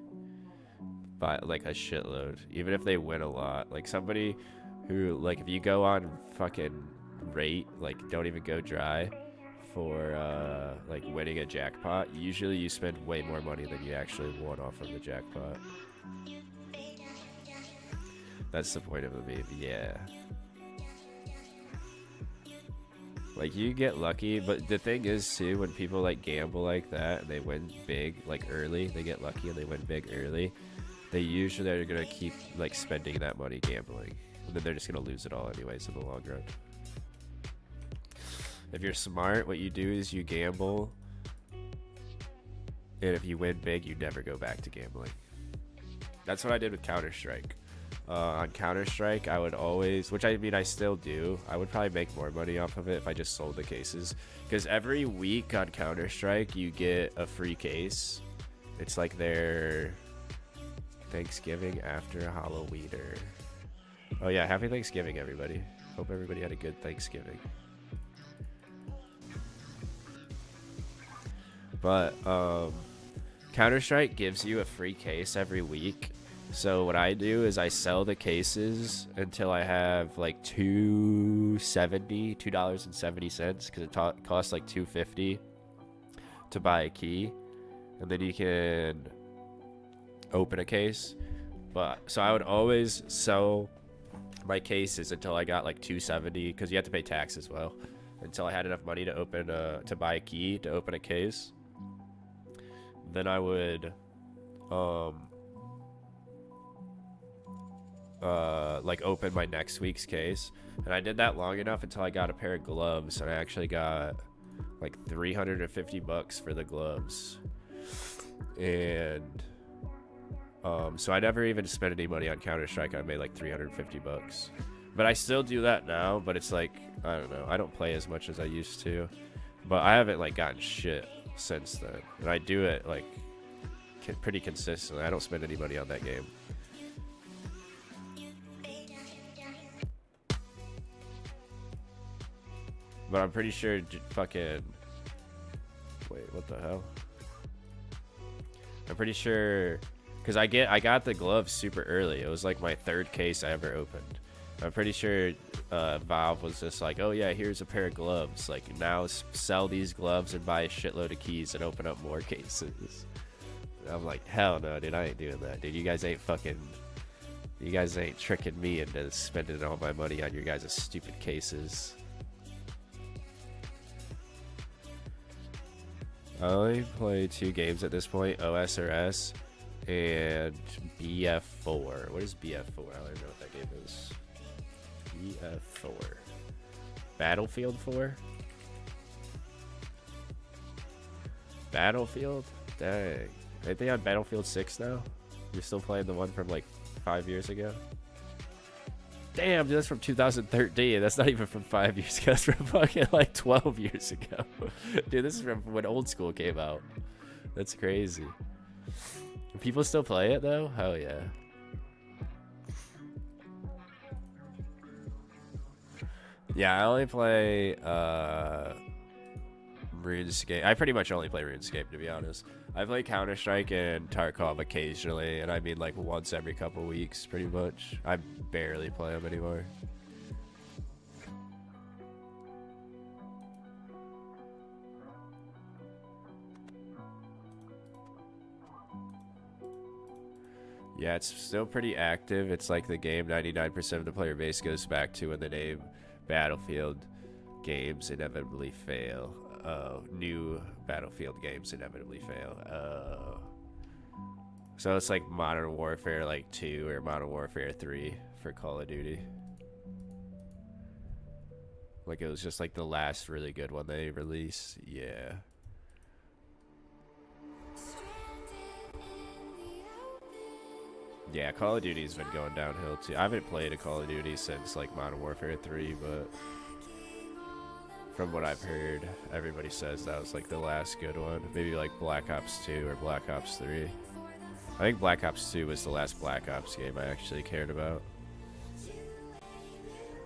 by like a shitload, even if they win a lot. Like somebody who, like, if you go on fucking rate, like don't even go dry for like winning a jackpot, usually you spend way more money than you actually won off of the jackpot. That's the point of the meme. Yeah, like you get lucky, but the thing is too, when people like gamble like that and they win big like early, they get lucky and they win big early, they usually are gonna keep like spending that money gambling, and then they're just gonna lose it all anyways in the long run. If you're smart, what you do is you gamble, and if you win big, you never go back to gambling. That's what I did with Counter-Strike. On Counter-Strike, I would always, which I mean I still do, I would probably make more money off of it if I just sold the cases, because every week on Counter-Strike you get a free case. It's like their Thanksgiving after Halloweener. Oh yeah, happy Thanksgiving everybody. Hope everybody had a good Thanksgiving. But Counter-Strike gives you a free case every week. So what I do is I sell the cases until I have like $2.70 because it costs like $2.50 to buy a key, and then you can open a case. But so I would always sell my cases until I got like $2.70, because you have to pay tax as well, until I had enough money to open to buy a key to open a case. Then I would like open my next week's case, and I did that long enough until I got a pair of gloves, and I actually got like $350 for the gloves. And so I never even spent any money on Counter-Strike. I made like $350, but I still do that now. But it's like, I don't know, I don't play as much as I used to, but I haven't like gotten shit since then, and I do it like pretty consistently. I don't spend any money on that game. But I'm pretty sure fucking, wait, what the hell? I'm pretty sure, because I got the gloves super early. It was like my third case I ever opened. I'm pretty sure Valve was just like, oh yeah, here's a pair of gloves. Like, now sell these gloves and buy a shitload of keys and open up more cases. And I'm like, hell no, dude, I ain't doing that, dude. You guys ain't tricking me into spending all my money on your guys' stupid cases. I only play 2 games at this point, OSRS and BF4. What is BF4? I don't even know what that game is. BF4. Battlefield 4? Battlefield? Dang. Ain't they on Battlefield 6 now? You're still playing the one from like 5 years ago. Damn, dude, that's from 2013. That's not even from 5 years ago. That's from fucking like 12 years ago. Dude, this is from when Oldschool came out. That's crazy. People still play it though? Hell yeah. Yeah, I only play RuneScape. I pretty much only play RuneScape, to be honest. I play Counter-Strike and Tarkov occasionally, and I mean like once every couple weeks, pretty much. I barely play them anymore. Yeah, it's still pretty active. It's like the game 99% of the player base goes back to when the name Battlefield games inevitably fail. New Battlefield games inevitably fail. So it's like Modern Warfare like 2 or Modern Warfare 3 for Call of Duty. Like it was just like the last really good one they released. Yeah. Yeah, Call of Duty's been going downhill too. I haven't played a Call of Duty since like Modern Warfare 3, but from what I've heard, everybody says that was like the last good one. Maybe like Black Ops 2 or Black Ops 3. I think Black Ops 2 was the last Black Ops game I actually cared about.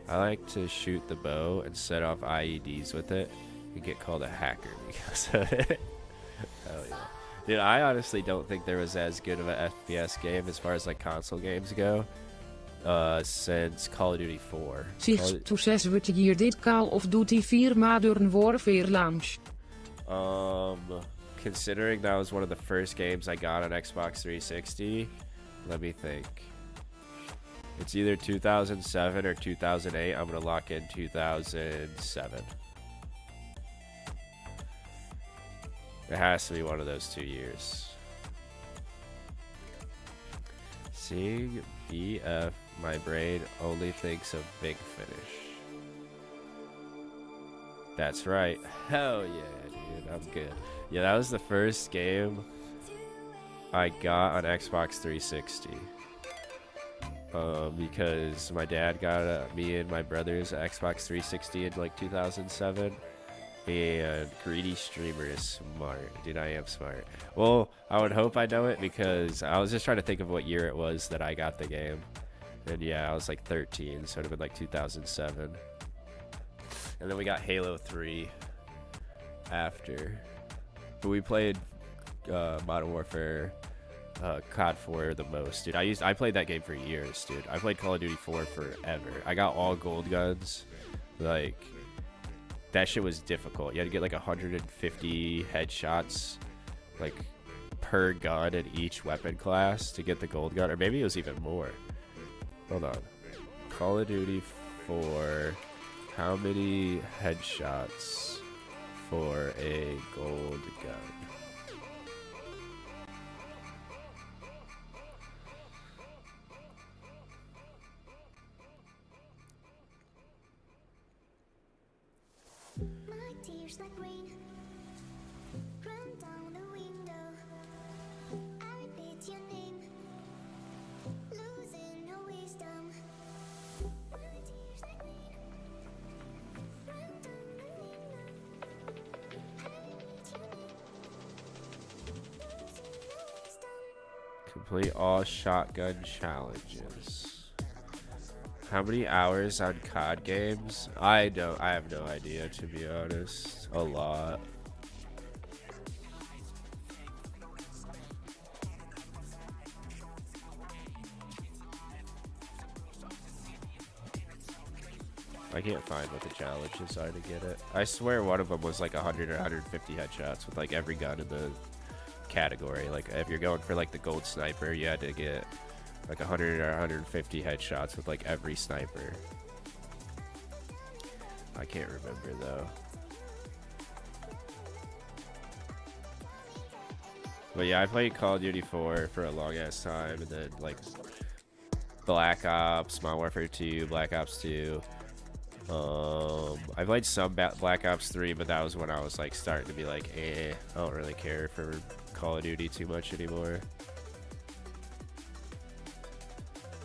I like to shoot the bow and set off IEDs with it and get called a hacker because of it. Hell yeah. Dude, I honestly don't think there was as good of an FPS game as far as like console games go since Call of Duty 4. ih8cg dit Call of Duty 4 Modern Warfare launch. Considering that was one of the first games I got on Xbox 360, let me think. It's either 2007 or 2008. I'm gonna lock in 2007. It has to be one of those 2 years. Seeing BF, my brain only thinks of Big Finish. That's right. Hell yeah, dude. I'm good. Yeah, that was the first game I got on Xbox 360. Because my dad got me and my brother's Xbox 360 in like 2007. And greedy streamer is smart. Dude, I am smart. Well, I would hope I know it because I was just trying to think of what year it was that I got the game. And yeah, I was like 13, so it would have been like 2007. And then we got Halo 3 after. But we played Modern Warfare COD 4 the most. Dude, I played that game for years, dude. I played Call of Duty 4 forever. I got all gold guns. Like, that shit was difficult. You had to get like 150 headshots like per gun in each weapon class to get the gold gun, or maybe it was even more. Hold on. Call of Duty 4, how many headshots for a gold gun? My tears like rain run down the window. I repeat your name, losing no wisdom. My tears like rain run down the window. I repeat your name, losing no wisdom. Complete all shotgun challenges. How many hours on COD games? I have no idea, to be honest. A lot. I can't find what the challenges are to get it. I swear one of them was like 100 or 150 headshots with like every gun in the category. Like if you're going for like the gold sniper, you had to get like 100 or 150 headshots with like every sniper. I can't remember though. But yeah, I played Call of Duty 4 for a long ass time, and then like Black Ops, Modern Warfare 2, Black Ops 2. I played some Black Ops 3, but that was when I was like starting to be like, I don't really care for Call of Duty too much anymore.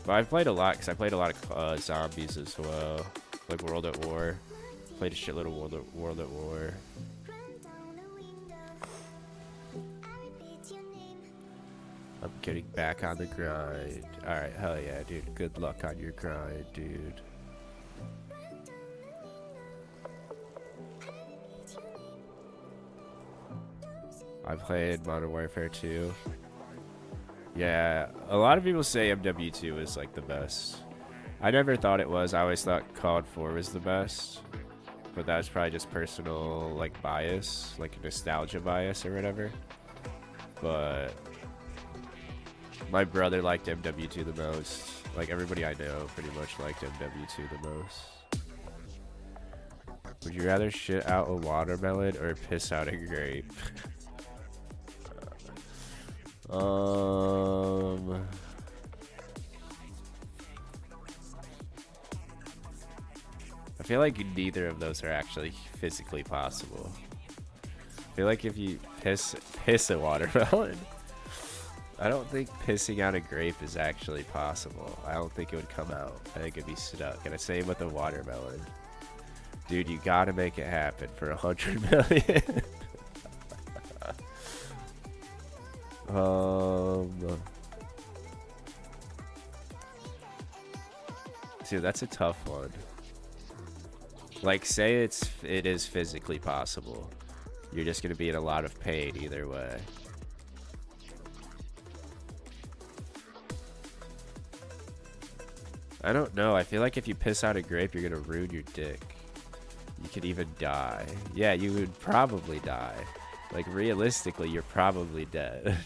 But I've played a lot because I played a lot of zombies as well, like World at War. Played a shitload of World at War. I'm getting back on the grind. Alright, hell yeah, dude. Good luck on your grind, dude. I played Modern Warfare 2. Yeah, a lot of people say MW2 is like the best. I never thought it was. I always thought COD 4 was the best. But that's probably just personal like bias, like nostalgia bias or whatever. But my brother liked MW2 the most. Like everybody I know pretty much liked MW2 the most. Would you rather shit out a watermelon or piss out a grape? I feel like neither of those are actually physically possible. I feel like if you piss a watermelon, I don't think pissing out a grape is actually possible. I don't think it would come out. I think it'd be stuck. And the same with the watermelon. Dude, you gotta make it happen for 100 million. Dude, that's a tough one. Like, say it is physically possible. You're just gonna be in a lot of pain either way. I don't know. I feel like if you piss out a grape, you're gonna ruin your dick. You could even die. Yeah, you would probably die. Like, realistically, you're probably dead.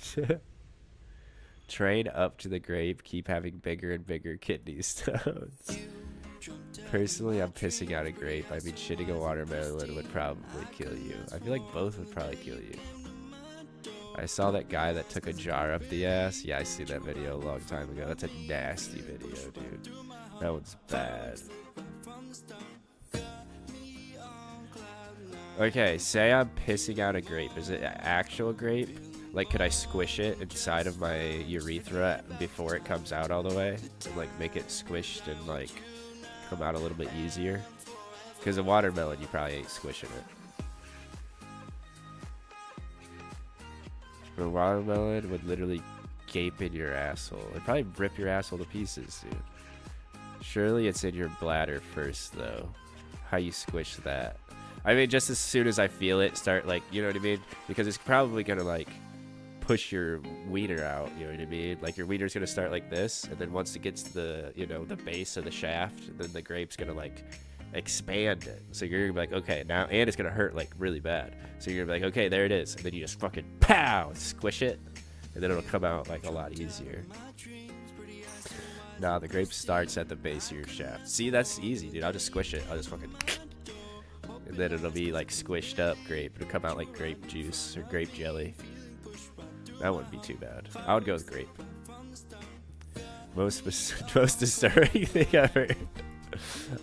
Train up to the grape, keep having bigger and bigger kidney stones. Personally, I'm pissing out a grape. I mean, shitting a watermelon would probably kill you. I feel like both would probably kill you. I saw that guy that took a jar up the ass. Yeah, I see that video a long time ago. That's a nasty video, dude. That one's bad. Okay, say I'm pissing out a grape. Is it an actual grape? Like, could I squish it inside of my urethra before it comes out all the way? And, like, make it squished and, like, come out a little bit easier? Because a watermelon, you probably ain't squishing it. A watermelon would literally gape in your asshole. It'd probably rip your asshole to pieces, dude. Surely it's in your bladder first, though. How you squish that? I mean, just as soon as I feel it start, like, you know what I mean? Because it's probably gonna, like, push your wiener out, you know what I mean? Like, your wiener's gonna start like this, and then once it gets to the, you know, the base of the shaft, then the grape's gonna, like, expand it. So you're gonna be like, okay, now, and it's gonna hurt, like, really bad. So you're gonna be like, okay, there it is. And then you just fucking, pow, squish it, and then it'll come out, like, a lot easier. Nah, the grape starts at the base of your shaft. See, that's easy, dude. I'll just squish it. I'll just fucking... And then it'll be like squished up grape. It'll come out like grape juice or grape jelly. That wouldn't be too bad. I would go with grape. Most disturbing thing I've heard.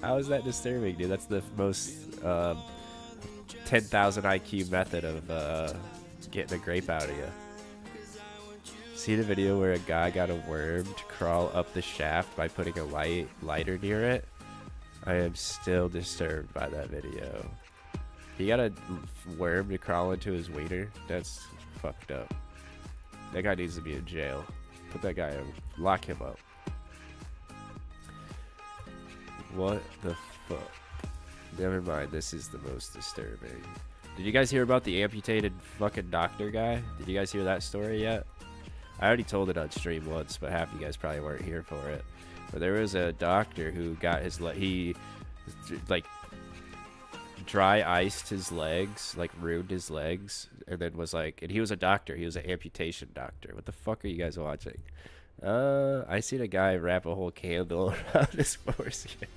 How is that disturbing, dude? That's the most 10,000 IQ method of getting a grape out of you. See the video where a guy got a worm to crawl up the shaft by putting a lighter near it? I am still disturbed by that video. He got a worm to crawl into his wiener? That's fucked up. That guy needs to be in jail. Put that guy in. Lock him up. What the fuck? Never mind, this is the most disturbing. Did you guys hear about the amputated fucking doctor guy? Did you guys hear that story yet? I already told it on stream once, but half of you guys probably weren't here for it. But there was a doctor who got his he like dry iced his legs, like ruined his legs, and then was like, and he was a doctor, he was an amputation doctor. What the fuck are you guys watching? I seen a guy wrap a whole candle around his foreskin.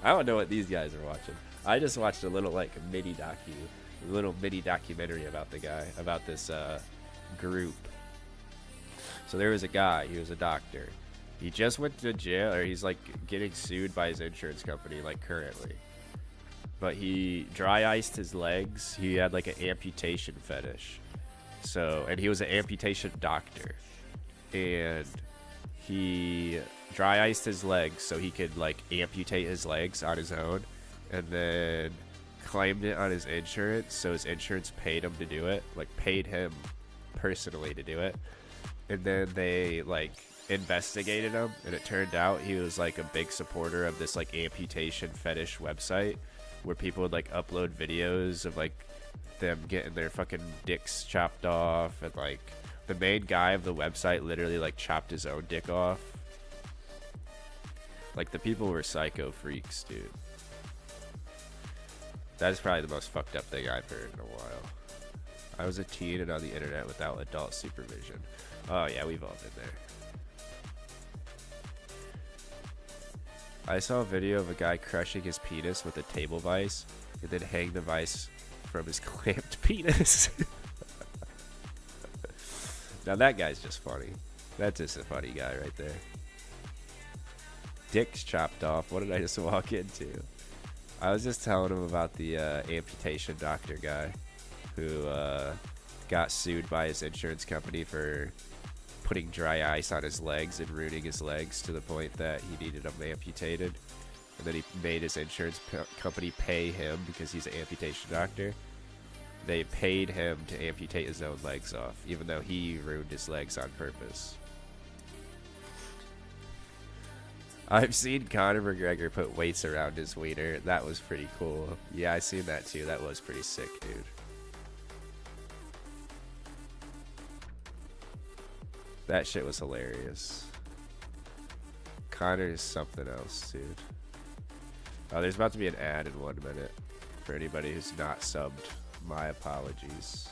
I don't know what these guys are watching. I just watched a little like mini documentary about the guy, about this group. So there was a guy, he was a doctor. He just went to jail, or he's like getting sued by his insurance company, like currently. But he dry iced his legs. He had like an amputation fetish. So, and he was an amputation doctor. And he dry iced his legs so he could like amputate his legs on his own, and then claimed it on his insurance, so his insurance paid him to do it, like paid him personally to do it. And then they like investigated him, and it turned out he was like a big supporter of this like amputation fetish website where people would like upload videos of like them getting their fucking dicks chopped off, and like the main guy of the website literally like chopped his own dick off. Like the people were psycho freaks, dude. That is probably the most fucked up thing I've heard in a while. I was a teen and on the internet without adult supervision. Oh yeah, we've all been there. I saw a video of a guy crushing his penis with a table vise and then hang the vise from his clamped penis. Now that guy's just funny. That's just a funny guy right there. Dick's chopped off. What did I just walk into? I was just telling him about the amputation doctor guy who got sued by his insurance company for putting dry ice on his legs and ruining his legs to the point that he needed them amputated. And then he made his insurance company pay him because he's an amputation doctor. They paid him to amputate his own legs off, even though he ruined his legs on purpose. I've seen Conor McGregor put weights around his wiener. That was pretty cool. Yeah, I seen that too. That was pretty sick, dude. That shit was hilarious. Conor is something else, dude. Oh, there's about to be an ad in 1 minute. For anybody who's not subbed, my apologies.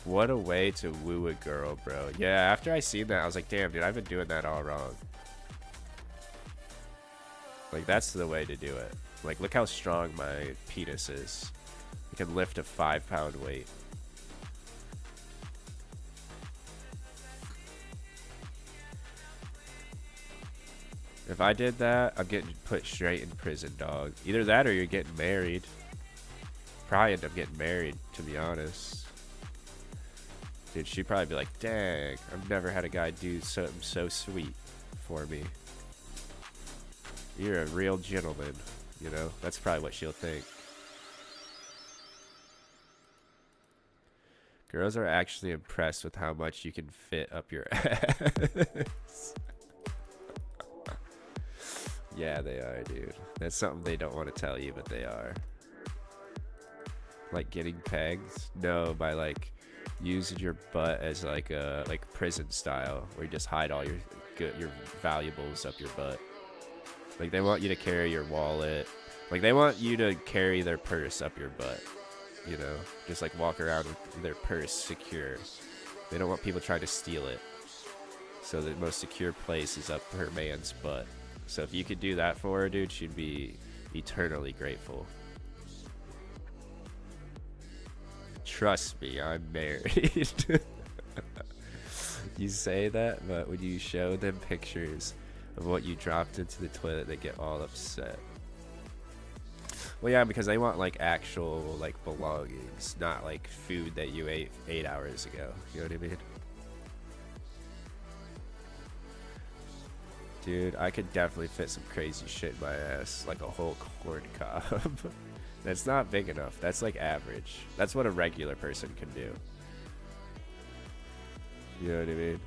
What a way to woo a girl, bro. Yeah, after I seen that, I was like, damn, dude, I've been doing that all wrong. Like, that's the way to do it. Like, look how strong my penis is. It can lift a 5-pound weight. If I did that, I'm getting put straight in prison, dog. Either that or you're getting married. Probably end up getting married, to be honest. Dude, she'd probably be like, dang, I've never had a guy do something so sweet for me. You're a real gentleman, you know? That's probably what she'll think. Girls are actually impressed with how much you can fit up your ass. Yeah, they are, dude. That's something they don't want to tell you, but they are. Like getting pegged? No, by like using your butt as like a prison style, where you just hide all your valuables up your butt. Like they want you to carry your wallet. Like they want you to carry their purse up your butt. You know, just like walk around with their purse secure. They don't want people trying to steal it. So the most secure place is up her man's butt. So if you could do that for her, dude, she'd be eternally grateful. Trust me, I'm married. You say that, but when you show them pictures of what you dropped into the toilet, they get all upset. Well, yeah, because they want like actual like belongings, not like food that you ate 8 hours ago. You know what I mean? Dude, I could definitely fit some crazy shit in my ass, like a whole corn cob. That's not big enough. That's like average. That's what a regular person can do. You know what I mean?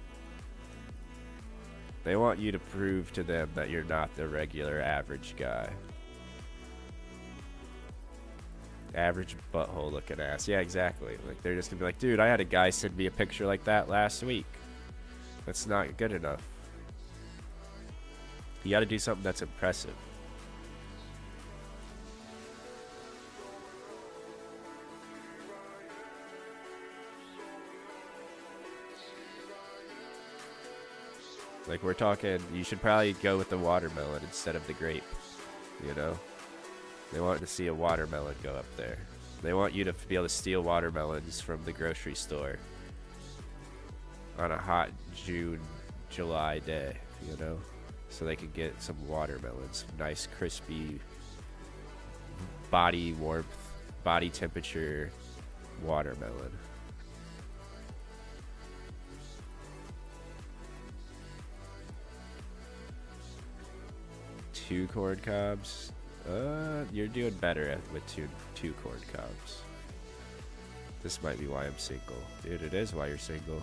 They want you to prove to them that you're not the regular average guy. Average butthole looking ass. Yeah, exactly. Like they're just gonna be like, dude, I had a guy send me a picture like that last week. That's not good enough. You gotta do something that's impressive. Like we're talking, you should probably go with the watermelon instead of the grape. You know? They want to see a watermelon go up there. They want you to be able to steal watermelons from the grocery store on a hot June, July day, you know? So they can get some watermelons, nice crispy body warmth, body temperature Watermelon. Two corn cobs. You're doing better with two corn cobs. This might be why I'm single. Dude, it is why you're single.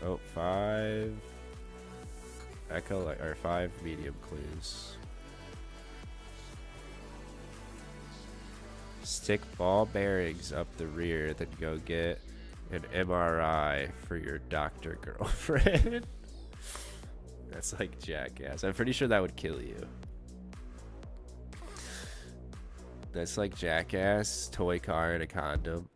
Oh, 5 echo, or 5 medium clues. Stick ball bearings up the rear, then go get an MRI for your doctor girlfriend. That's like Jackass. I'm pretty sure that would kill you. That's like Jackass, toy car, and a condom,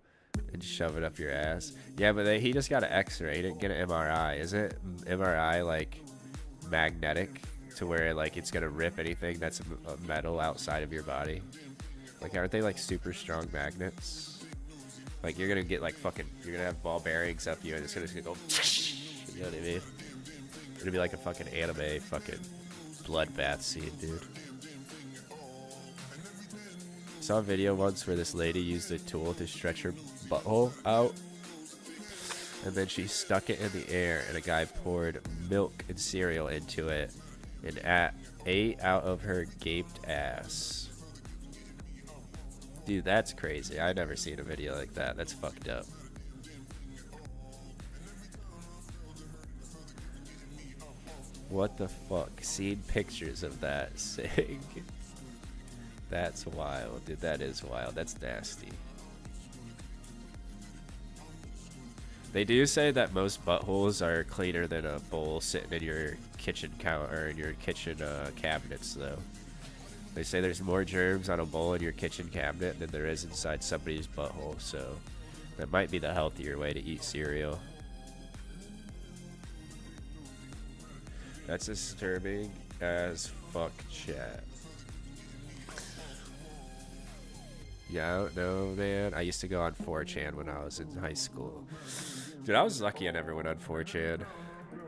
and shove it up your ass. Yeah, but he just got an X-ray. He didn't get an MRI. Isn't MRI like magnetic to where like it's gonna rip anything that's a metal outside of your body? Like, aren't they like super strong magnets? Like, you're gonna get like fucking, you're gonna have ball bearings up you, and it's gonna go. You know what I mean? It'll be like a fucking anime fucking bloodbath scene, dude. Saw a video once where this lady used a tool to stretch her butthole out, and then she stuck it in the air, and a guy poured milk and cereal into it and ate out of her gaped ass. Dude, that's crazy. I've never seen a video like that. That's fucked up. What the fuck? Seen pictures of that. Sick. That's wild, dude. That is wild. That's nasty. They do say that most buttholes are cleaner than a bowl sitting in your kitchen counter or in your kitchen cabinets, though. They say there's more germs on a bowl in your kitchen cabinet than there is inside somebody's butthole, so that might be the healthier way to eat cereal. That's disturbing as fuck, chat. Yeah, I don't know, man. I used to go on 4chan when I was in high school. Dude, I was lucky I never went on 4chan.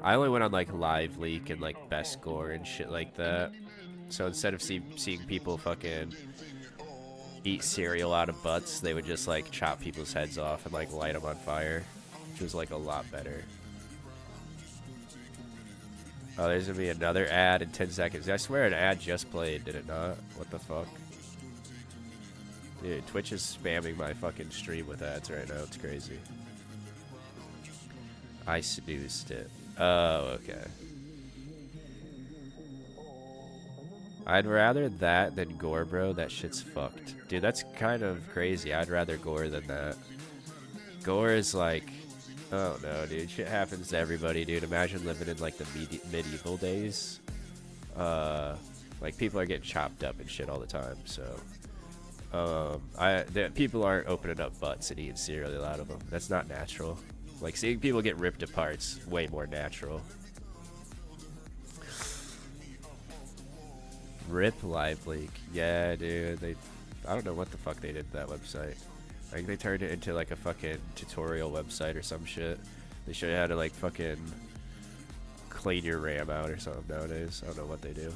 I only went on like Live Leak and like Best Gore and shit like that. So instead of seeing people fucking eat cereal out of butts, they would just like chop people's heads off and like light them on fire, which was like a lot better. Oh, there's gonna be another ad in 10 seconds. I swear an ad just played, did it not? What the fuck? Dude, Twitch is spamming my fucking stream with ads right now. It's crazy. I snoozed it. Oh, okay. I'd rather that than Gore, bro. That shit's fucked. Dude, that's kind of crazy. I'd rather Gore than that. Gore is like... Oh no, dude. Shit happens to everybody, dude. Imagine living in like the medieval days. Like people are getting chopped up and shit all the time, so... people aren't opening up butts and eating cereal out of them. That's not natural. Like, seeing people get ripped apart's way more natural. Rip Live Leak. Yeah, dude. I don't know what the fuck they did to that website. I think they turned it into like a fucking tutorial website or some shit. They show you how to like fucking clean your RAM out or something nowadays. I don't know what they do.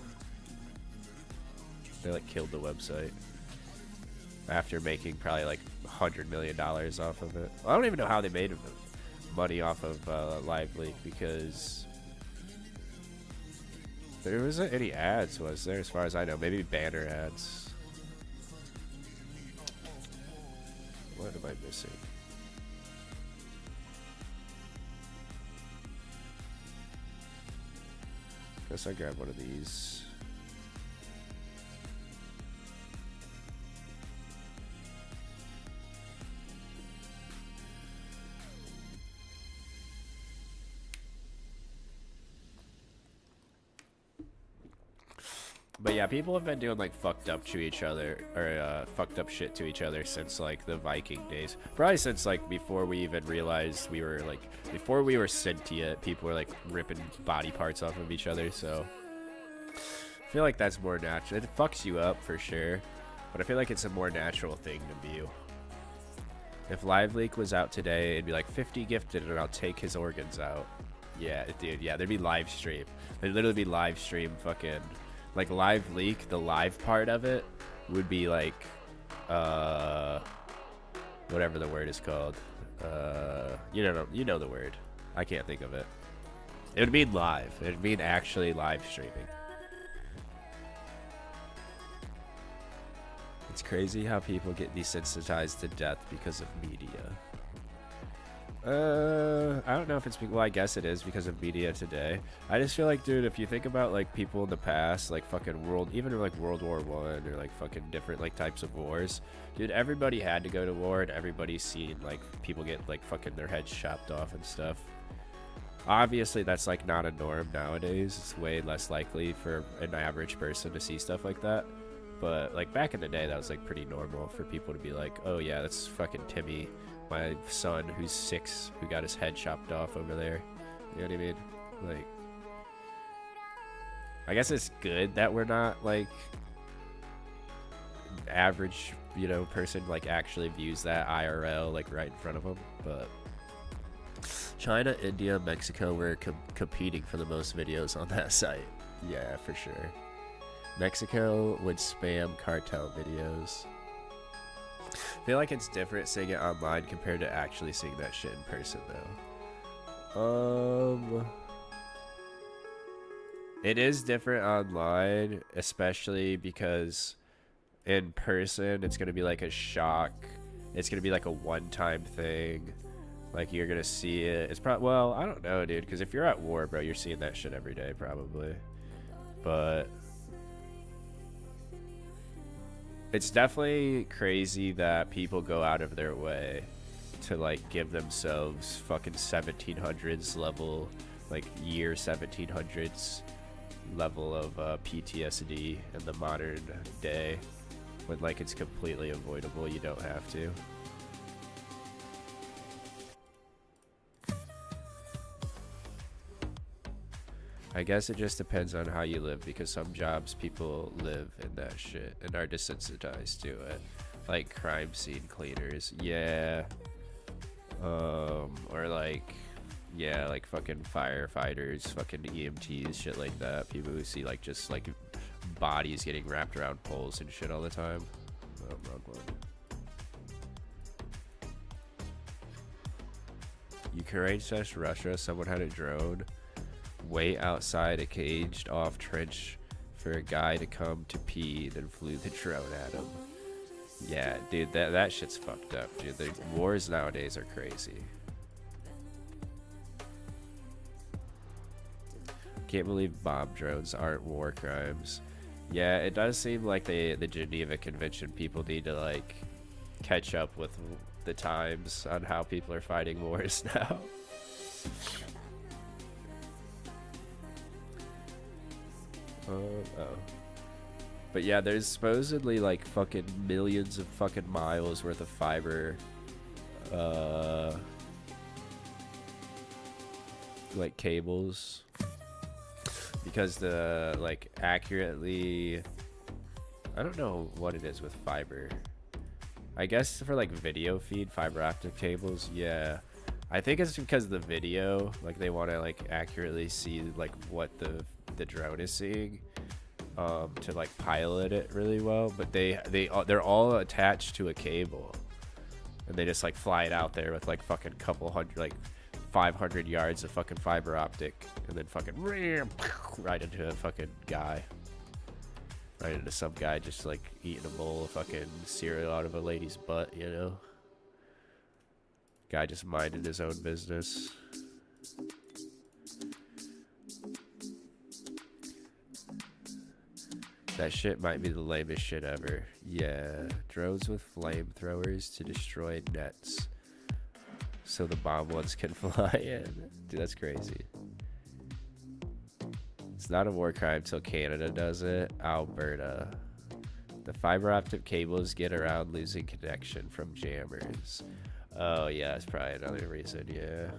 They like killed the website after making probably like $100 million off of it. I don't even know how they made money off of Live Leak, because there wasn't any ads, was there, as far as I know? Maybe banner ads. What am I missing? Guess I grab one of these. But yeah, people have been doing like fucked up to each other, or fucked up shit to each other since like the Viking days. Probably since like before we even realized we were like, before we were sentient, people were like ripping body parts off of each other. So I feel like that's more natural. It fucks you up for sure, but I feel like it's a more natural thing to view. If Live Leak was out today, it'd be like 50 gifted and I'll take his organs out. Yeah, dude, yeah, there'd be live stream. There'd literally be live stream fucking... Like Live Leak, the live part of it would be like whatever the word is called. You know the word. I can't think of it. It would mean live. It would mean actually live streaming. It's crazy how people get desensitized to death because of media. I don't know if it's, well, I guess it is because of media today. I just feel like, dude, if you think about like people in the past, like fucking even like World War I or like fucking different like types of wars, dude, everybody had to go to war and everybody's seen like people get like fucking their heads chopped off and stuff. Obviously that's like not a norm nowadays. It's way less likely for an average person to see stuff like that. But like back in the day, that was like pretty normal for people to be like, oh yeah, that's fucking Timmy, my son who's 6, who got his head chopped off over there. You know what I mean? Like, I guess it's good that we're not like average, you know, person like actually views that IRL like right in front of them. But China, India, Mexico were competing for the most videos on that site. Yeah, for sure. Mexico would spam cartel videos. I feel like it's different seeing it online compared to actually seeing that shit in person, though. It is different online, especially because in person it's gonna be like a shock. It's gonna be like a one-time thing. Like you're gonna see it. It's probably, well, I don't know, dude. Because if you're at war, bro, you're seeing that shit every day, probably. But it's definitely crazy that people go out of their way to like give themselves fucking 1700s level, like year 1700s level of PTSD in the modern day, when like it's completely avoidable. You don't have to. I guess it just depends on how you live, because some jobs people live in that shit and are desensitized to it, like crime scene cleaners, yeah, or like, yeah, like fucking firefighters, fucking EMTs, shit like that. People who see like just like bodies getting wrapped around poles and shit all the time. Oh, wrong one. Ukraine/Russia, someone had a drone wait outside a caged off trench for a guy to come to pee, then flew the drone at him. Yeah, dude, that shit's fucked up, dude. The wars nowadays are crazy. Can't believe bomb drones aren't war crimes. Yeah, it does seem like the Geneva Convention people need to like catch up with the times on how people are fighting wars now. But yeah, there's supposedly like fucking millions of fucking miles worth of fiber like cables, because the like accurately, I don't know what it is with fiber. I guess for like video feed, fiber optic cables, yeah. I think it's because the video, like they want to like accurately see like what the drone is seeing, to like pilot it really well. But they're all attached to a cable, and they just like fly it out there with like fucking couple hundred, like 500 yards of fucking fiber optic, and then fucking right into a fucking guy, right into some guy just like eating a bowl of fucking cereal out of a lady's butt, you know. Guy just minding his own business. That shit might be the lamest shit ever. Yeah, drones with flamethrowers to destroy nets so the bomb ones can fly in. Dude, that's crazy. It's not a war crime till Canada does it. Alberta. The fiber optic cables get around losing connection from jammers. Oh yeah, that's probably another reason, yeah.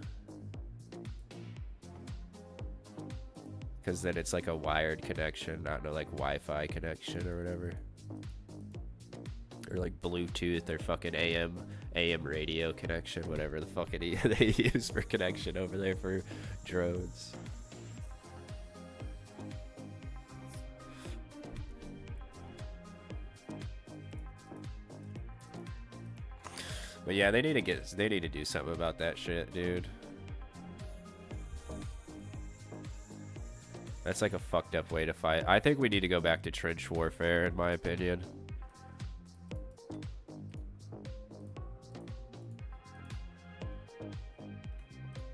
Because then it's like a wired connection, not no like Wi-Fi connection or whatever. Or like Bluetooth or fucking AM radio connection, whatever the fuck they use for connection over there for drones. But yeah, they need to do something about that shit, dude. That's like a fucked up way to fight. I think we need to go back to trench warfare, in my opinion.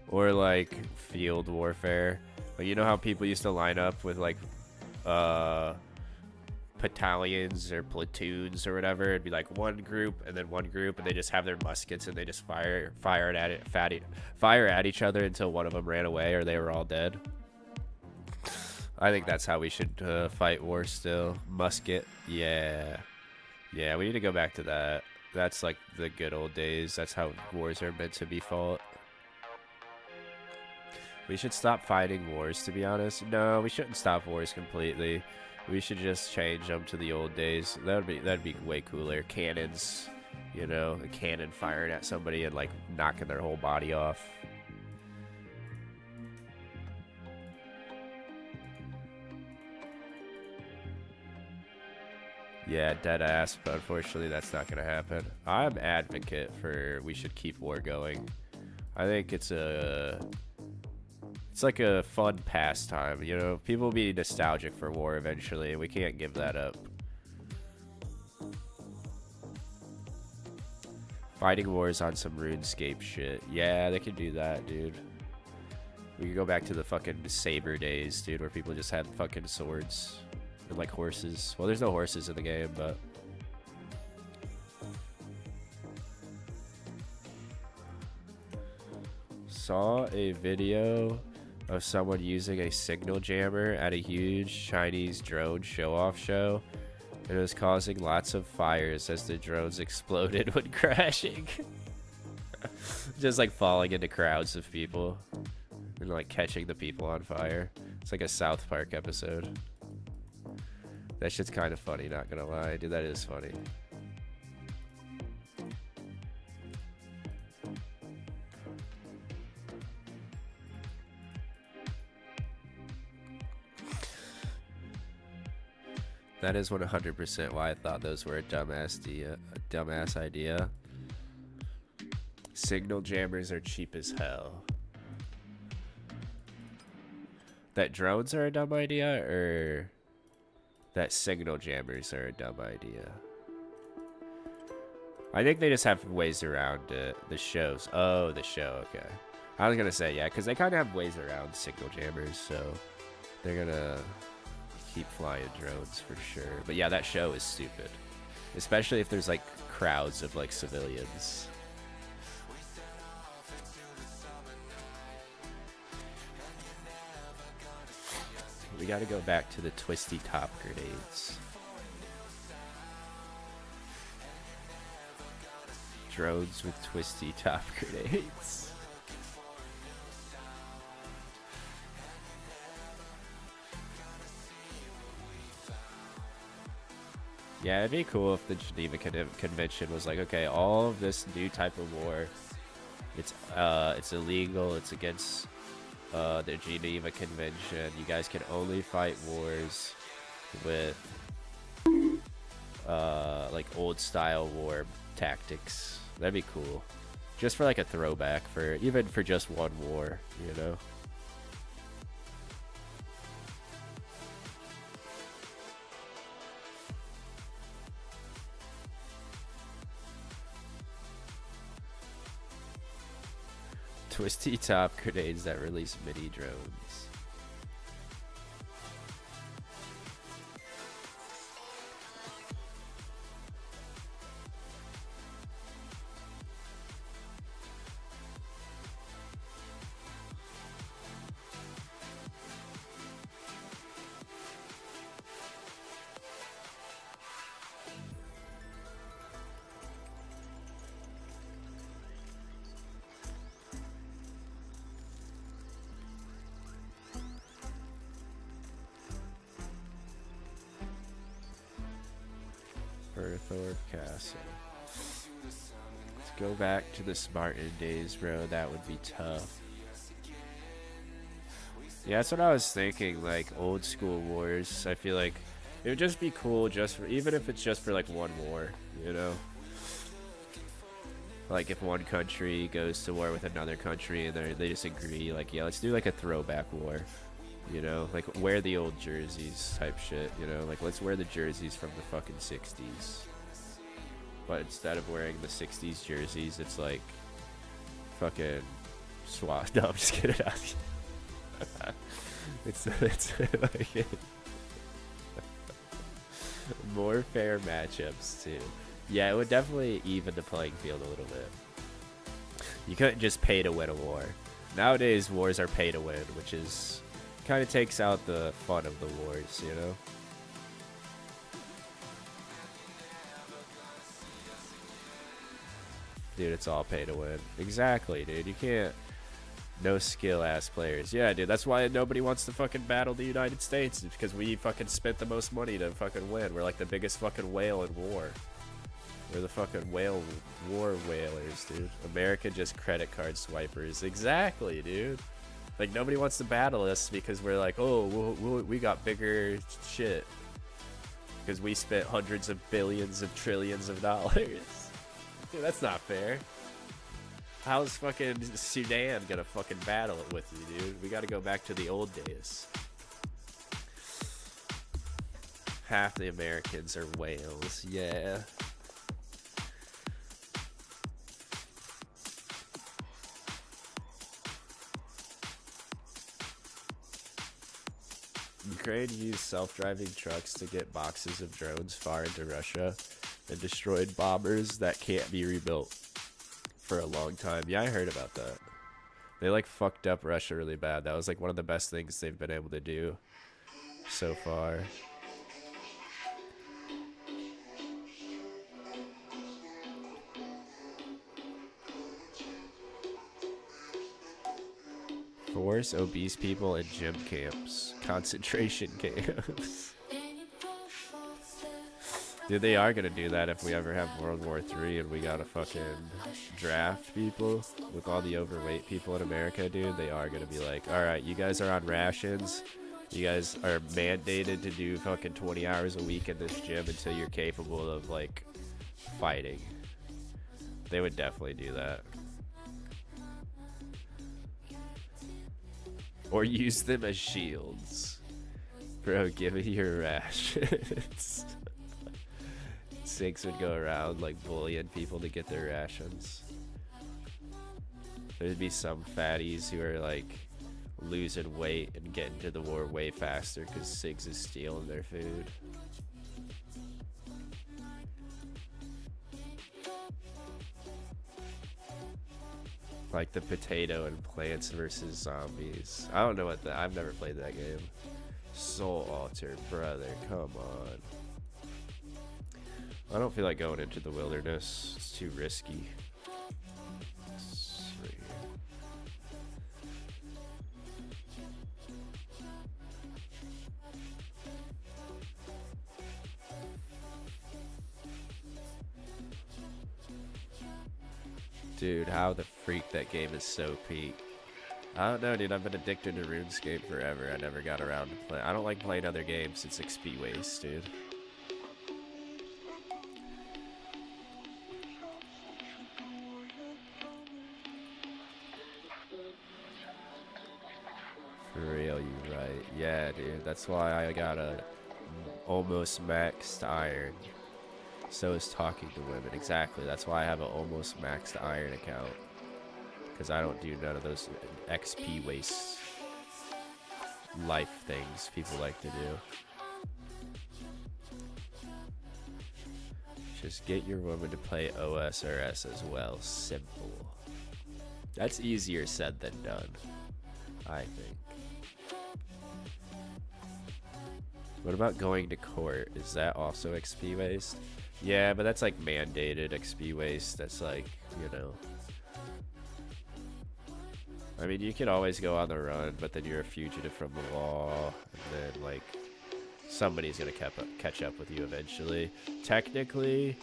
Or like field warfare. Like, you know how people used to line up with like battalions or platoons or whatever? It'd be like one group and then one group, and they just have their muskets and they just fire at each other until one of them ran away or they were all dead. I think that's how we should fight war still. Musket, yeah. Yeah, we need to go back to that. That's like the good old days. That's how wars are meant to be fought. We should stop fighting wars, to be honest. No, we shouldn't stop wars completely. We should just change them to the old days. That'd be way cooler. Cannons, you know, a cannon firing at somebody and like knocking their whole body off. Yeah, dead ass, but unfortunately that's not gonna happen. I'm advocate for we should keep war going. I think it's like a fun pastime, you know? People will be nostalgic for war eventually, and we can't give that up. Fighting wars on some Runescape shit. Yeah, they can do that, dude. We can go back to the fucking saber days, dude, where people just had fucking swords. And like horses. Well, there's no horses in the game, but saw a video of someone using a signal jammer at a huge Chinese drone show-off show, and it was causing lots of fires as the drones exploded when crashing. Just like falling into crowds of people and like catching the people on fire. It's like a South Park episode. That shit's kind of funny, not gonna lie. Dude, that is funny. That is 100% why I thought those were a dumbass idea. Signal jammers are cheap as hell. That drones are a dumb idea, or that signal jammers are a dumb idea? I think they just have ways around the shows. Oh, the show, okay. I was gonna say, yeah, because they kind of have ways around signal jammers, so they're gonna keep flying drones for sure. But yeah, that show is stupid. Especially if there's like crowds of like civilians. We gotta go back to the twisty top grenades. Drones with twisty top grenades. Yeah, it'd be cool if the Geneva Convention was like, okay, all of this new type of war, it's illegal, it's against the Geneva Convention. You guys can only fight wars with like old style war tactics. That'd be cool. Just for like a throwback, for even for just one war, you know? Twisty top grenades that release mini drones. Berthorpe Castle. Let's go back to the Spartan days, bro. That would be tough. Yeah, that's what I was thinking. Like old school wars. I feel like it would just be cool, just for, even if it's just for like one war, you know. Like if one country goes to war with another country and they just agree, like, yeah, let's do like a throwback war. You know, like wear the old jerseys type shit, you know, like let's wear the jerseys from the fucking 60s. But instead of wearing the 60s jerseys, it's like fucking swat. No, I'm just kidding. it's like more fair matchups too. Yeah, it would definitely even the playing field a little bit. You couldn't just pay to win a war. Nowadays, wars are pay to win, which is kind of takes out the fun of the wars, you know? Dude, it's all pay to win. Exactly, dude. You can't... No skill-ass players. Yeah, dude, that's why nobody wants to fucking battle the United States. It's because we fucking spent the most money to fucking win. We're like the biggest fucking whale in war. We're the fucking war whalers, dude. America just credit card swipers. Exactly, dude. Like, nobody wants to battle us because we're like, oh, we got bigger shit. Because we spent hundreds of billions of trillions of dollars. Dude, that's not fair. How's fucking Sudan gonna fucking battle it with you, dude? We gotta go back to the old days. Half the Americans are whales, yeah. Ukraine used self-driving trucks to get boxes of drones far into Russia and destroyed bombers that can't be rebuilt for a long time. Yeah, I heard about that. They like fucked up Russia really bad. That was like one of the best things they've been able to do so far. Force obese people in gym camps, concentration camps. Dude, they are gonna do that if we ever have World War III and we gotta fucking draft people with all the overweight people in America, dude. They are gonna be like, alright, you guys are on rations. You guys are mandated to do fucking 20 hours a week in this gym until you're capable of, like, fighting. They would definitely do that. Or use them as shields. Bro, give me your rations. Sigs would go around like bullying people to get their rations. There'd be some fatties who are like losing weight and getting to the war way faster because Sigs is stealing their food. Like the potato and Plants versus Zombies. I don't know what that. I've never played that game. Soul Altar, brother, come on. I don't feel like going into the wilderness. It's too risky. It's right here. Dude, how the freak that game is so peak. I don't know, dude. I've been addicted to RuneScape forever. I never got around to play. I don't like playing other games. It's XP waste, dude. For real, you right. Yeah, dude. That's why I got a almost maxed iron. So is talking to women. Exactly. That's why I have an almost maxed iron account. Because I don't do none of those XP waste life things people like to do. Just get your woman to play OSRS as well. Simple. That's easier said than done, I think. What about going to court? Is that also XP waste? Yeah, but that's like mandated XP waste. That's like, you know. I mean, you can always go on the run, but then you're a fugitive from the law, and then like somebody's gonna catch up with you eventually. Technically,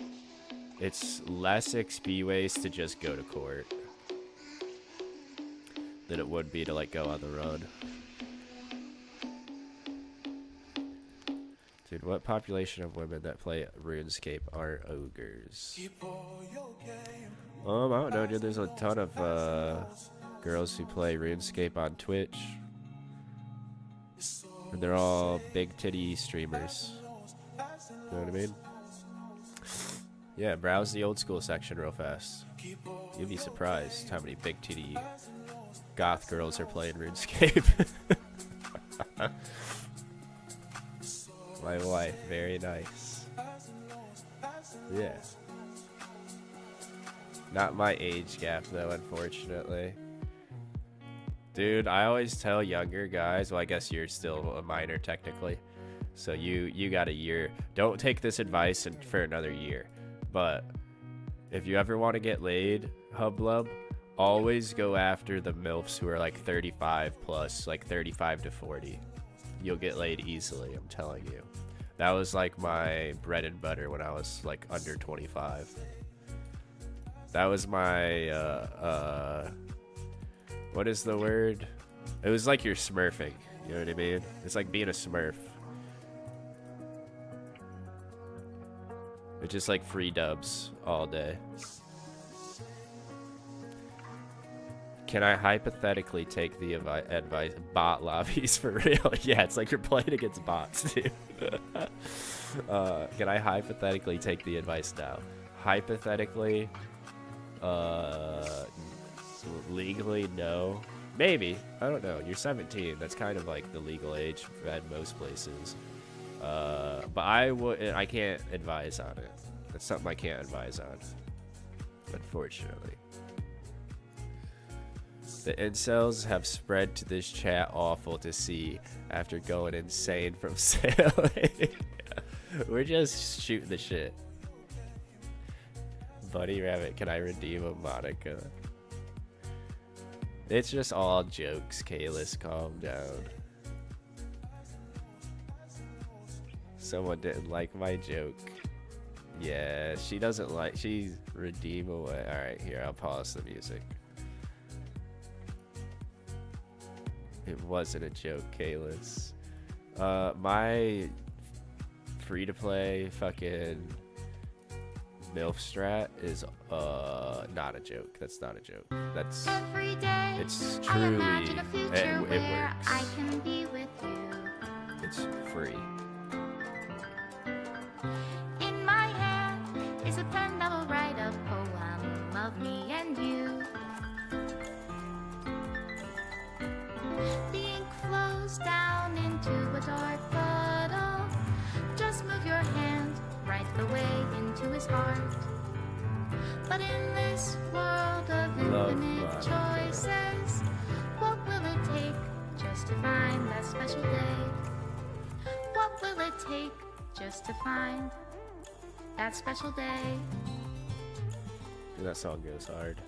it's less XP waste to just go to court than it would be to like go on the run. Dude, Dude, what population of women that play RuneScape are ogres? I don't know, dude. There's a ton of girls who play RuneScape on Twitch. And they're all big titty streamers. You know what I mean? Yeah, browse the old school section real fast. You'd be surprised how many big titty goth girls are playing RuneScape. My wife, very nice. Yeah. Not my age gap though, unfortunately. Dude, I always tell younger guys, well, I guess you're still a minor technically, so you got a year. Don't take this advice for another year, but if you ever want to get laid, hublub, always go after the MILFs who are like 35 plus, like 35 to 40. You'll get laid easily, I'm telling you. That was like my bread and butter when I was like under 25. That was my, what is the word? It was like you're smurfing, you know what I mean? It's like being a smurf. It's just like free dubs all day. Can I hypothetically take the advice? Bot lobbies for real? Yeah, it's like you're playing against bots, dude. Can I hypothetically take the advice now? Hypothetically, legally, no. Maybe. I don't know. You're 17. That's kind of like the legal age at most places. But I can't advise on it. That's something I can't advise on, unfortunately. The incels have spread to this chat awful to see after going insane from sailing. We're just shooting the shit. Buddy Rabbit, can I redeem a Monica? It's just all jokes, Kalis, calm down. Someone didn't like my joke. Yeah, she doesn't like, she's redeem away. Alright, here, I'll pause the music. It wasn't a joke, Kalis. My free-to-play fucking MILF strat is not a joke. That's not a joke. That's Every day, it's I truly imagine a future it where works. I can be with you. It's free. In my hand is a pen that will write a poem of me and you. The ink flows down into a dark puddle. Just move your hand right the way into his heart. But in this world of infinite choices, what will it take just to find that special day? What will it take just to find that special day? Dude, that song goes hard.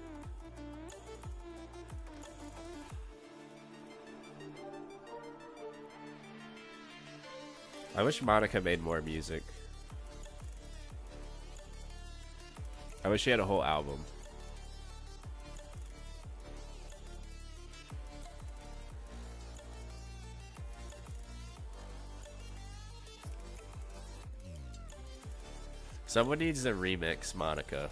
I wish Monica made more music. I wish she had a whole album. Someone needs to remix Monica.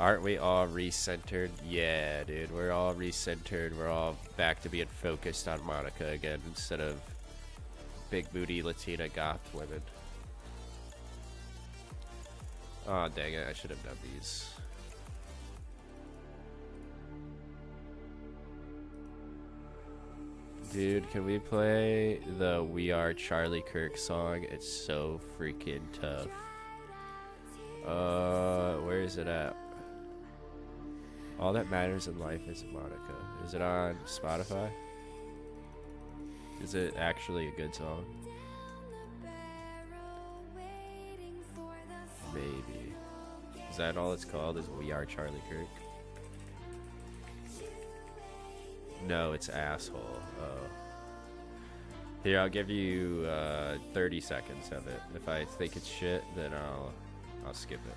Aren't we all recentered? Yeah, dude, we're all recentered. We're all back to being focused on Monica again instead of big booty Latina goth women. Oh, dang it, I should have done these. Dude, can we play the We Are Charlie Kirk song? It's so freaking tough. Where is it at? All That Matters in Life is Monica. Is it on Spotify? Is it actually a good song? Maybe. Is that all it's called? Is We Are Charlie Kirk? No, it's Asshole. Oh. Here, I'll give you 30 seconds of it. If I think it's shit, then I'll skip it.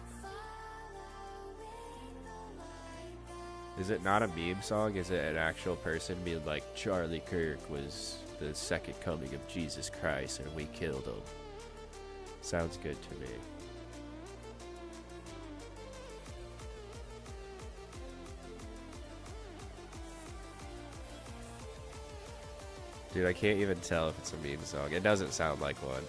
Is it not a meme song? Is it an actual person being like, Charlie Kirk was the second coming of Jesus Christ and we killed him? Sounds good to me. Dude, I can't even tell if it's a meme song. It doesn't sound like one.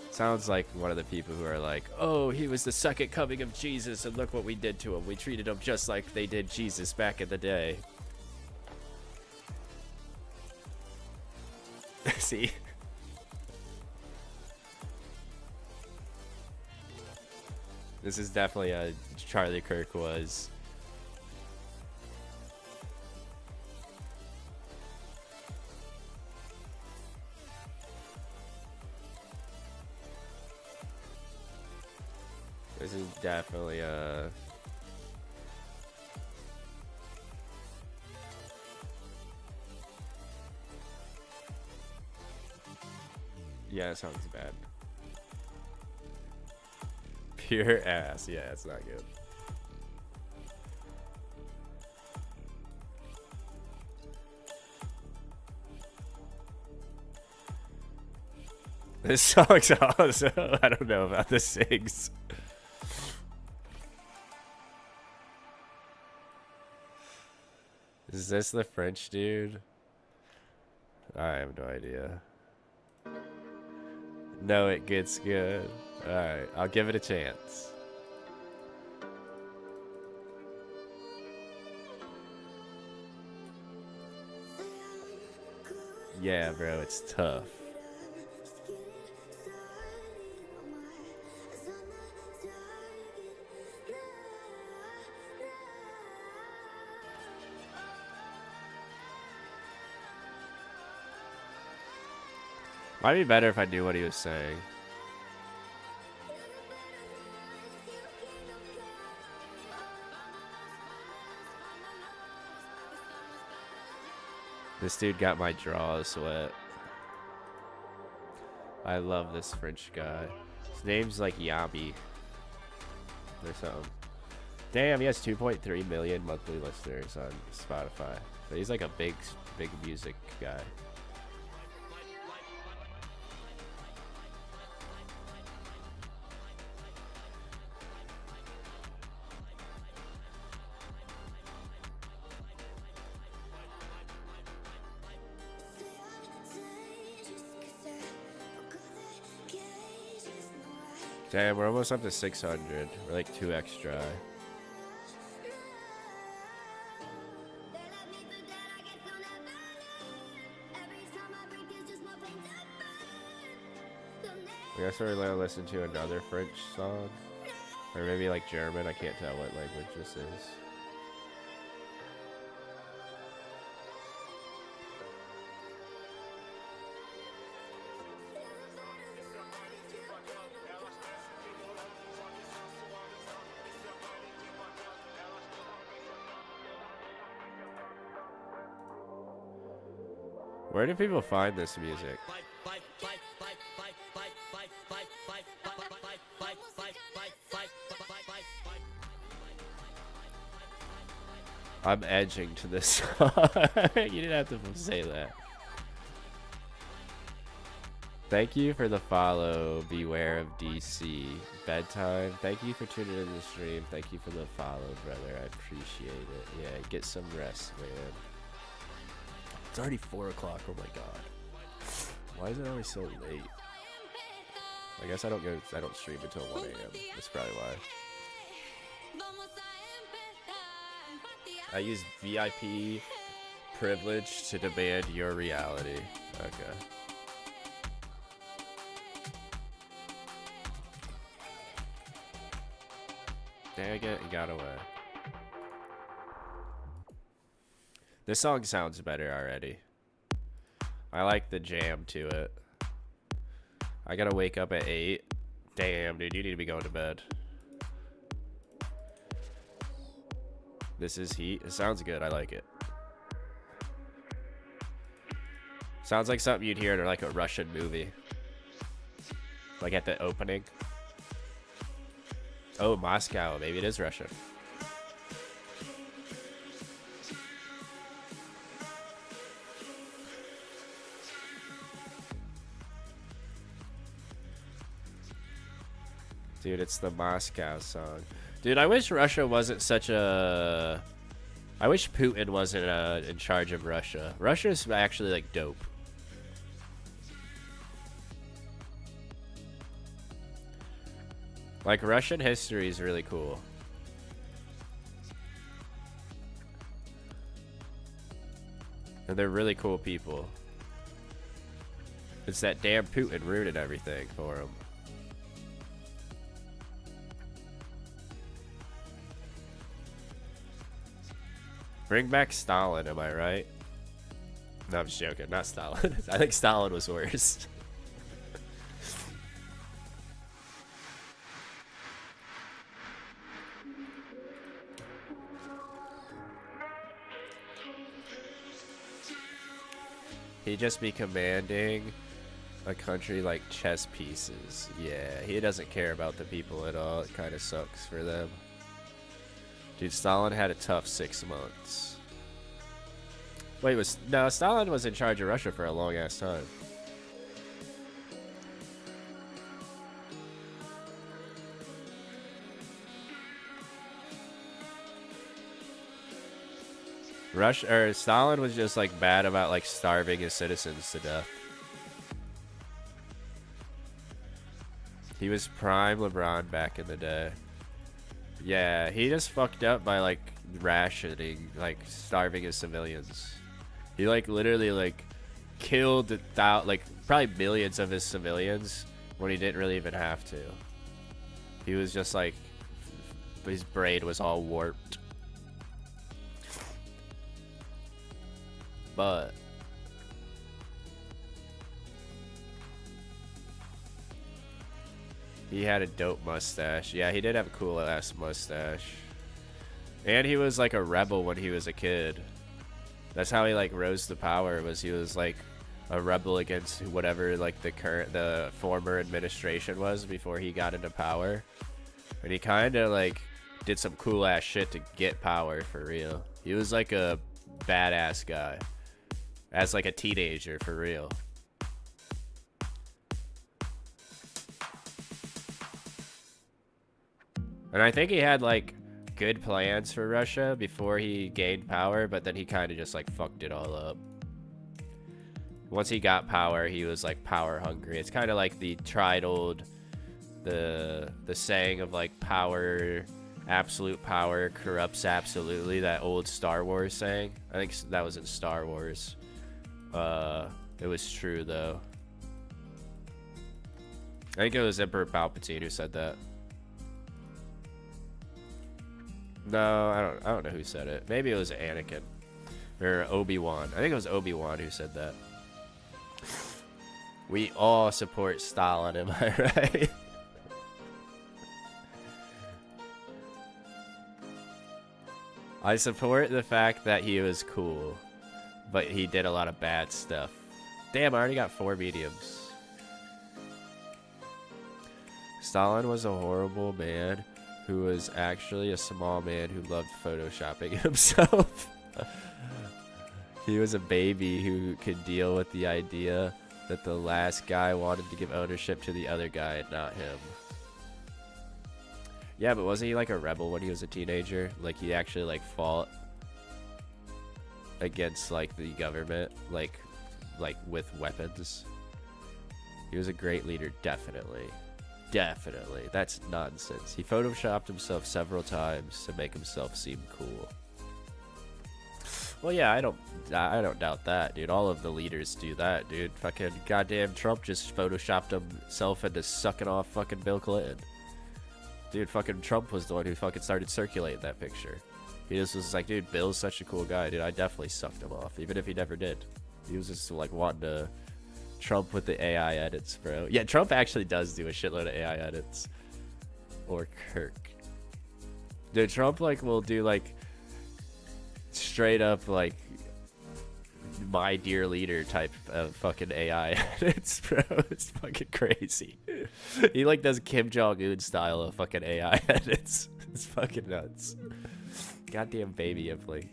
It sounds like one of the people who are like, oh, he was the second coming of Jesus and look what we did to him. We treated him just like they did Jesus back in the day. See? This is definitely a Charlie Kirk was. This is definitely a... Yeah, it sounds bad. Pure ass. Yeah, it's not good. This song's awesome. I don't know about the sings. Is this the French dude? I have no idea. No, it gets good. Alright, I'll give it a chance. Yeah, bro, it's tough. Might be better if I knew what he was saying. This dude got my draws wet. I love this French guy. His name's like Yabi or something. Damn, he has 2.3 million monthly listeners on Spotify. So he's like a big music guy. Damn, we're almost up to 600. We're like 2x dry. I guess we're gonna listen to another French song. Or maybe like German. I can't tell what language this is. Where do people find this music? I'm edging to this song. You didn't have to say that. Thank you for the follow. Beware of DC. Bedtime. Thank you for tuning in the stream. Thank you for the follow, brother. I appreciate it. Yeah, get some rest, man. It's already 4 o'clock. Oh my god. Why is it always so late? I guess I don't stream until 1 a.m. That's probably why. I use VIP privilege to demand your reality. Okay. Dang it, he got away. This song sounds better already. I like the jam to it. I gotta wake up at 8. Damn, dude, you need to be going to bed. This is Heat. It sounds good. I like it. Sounds like something you'd hear in like a Russian movie. Like at the opening. Oh, Moscow. Maybe it is Russian. Dude, it's the Moscow song. Dude, I wish Russia wasn't such a... I wish Putin wasn't in charge of Russia. Russia's actually, like, dope. Like, Russian history is really cool. And they're really cool people. It's that damn Putin ruining everything for them. Bring back Stalin, am I right? No, I'm just joking. Not Stalin. I think Stalin was worse. He'd just be commanding a country like chess pieces. Yeah, he doesn't care about the people at all. It kind of sucks for them. Dude, Stalin had a tough 6 months. Wait, no, Stalin was in charge of Russia for a long ass time. Stalin was just like bad about like starving his citizens to death. He was prime LeBron back in the day. Yeah, he just fucked up by like rationing, like starving his civilians. He like literally like killed like probably millions of his civilians when he didn't really even have to. He was just like, his brain was all warped. But he had a dope mustache. Yeah, he did have a cool ass mustache. And he was like a rebel when he was a kid. That's how he like rose to power, was he was like a rebel against whatever like the former administration was before he got into power. And he kind of like did some cool ass shit to get power for real. He was like a badass guy as like a teenager for real. And I think he had like good plans for Russia before he gained power, but then he kind of just like fucked it all up. Once he got power, he was like power hungry. It's kind of like the tried old the saying of like power, absolute power corrupts absolutely, that old Star Wars saying. I think that was in Star Wars. It was true though. I think it was Emperor Palpatine who said that. No, I don't know who said it. Maybe it was Anakin or Obi-Wan. I think it was Obi-Wan who said that. We all support Stalin, am I right? I support the fact that he was cool, but he did a lot of bad stuff. Damn, I already got 4 mediums. Stalin was a horrible man who was actually a small man who loved photoshopping himself. He was a baby who could deal with the idea that the last guy wanted to give ownership to the other guy and not him. Yeah, but wasn't he like a rebel when he was a teenager? Like he actually like fought against like the government, like with weapons. He was a great leader, definitely. Definitely. That's nonsense. He photoshopped himself several times to make himself seem cool. Well, yeah, I don't doubt that, dude. All of the leaders do that, dude. Fucking goddamn Trump just photoshopped himself into sucking off fucking Bill Clinton. Dude, fucking Trump was the one who fucking started circulating that picture. He just was like, dude, Bill's such a cool guy, dude. I definitely sucked him off, even if he never did. He was just like wanting to Trump with the AI edits, bro. Yeah, Trump actually does do a shitload of AI edits. Or Kirk. Dude, Trump like will do like straight up like my dear leader type of fucking AI edits, bro. It's fucking crazy. He like does Kim Jong-un style of fucking AI edits. It's fucking nuts. Goddamn baby Impling.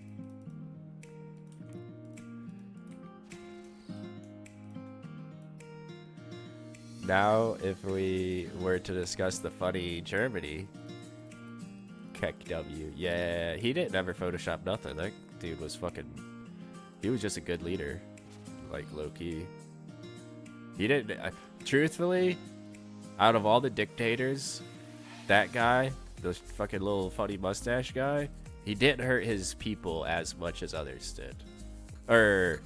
now if we were to discuss the funny Germany, Keck W. Yeah, he didn't ever Photoshop nothing. That dude was fucking, he was just a good leader. Like, low-key. He didn't, truthfully, out of all the dictators, that guy, the fucking little funny mustache guy, he didn't hurt his people as much as others did. Or,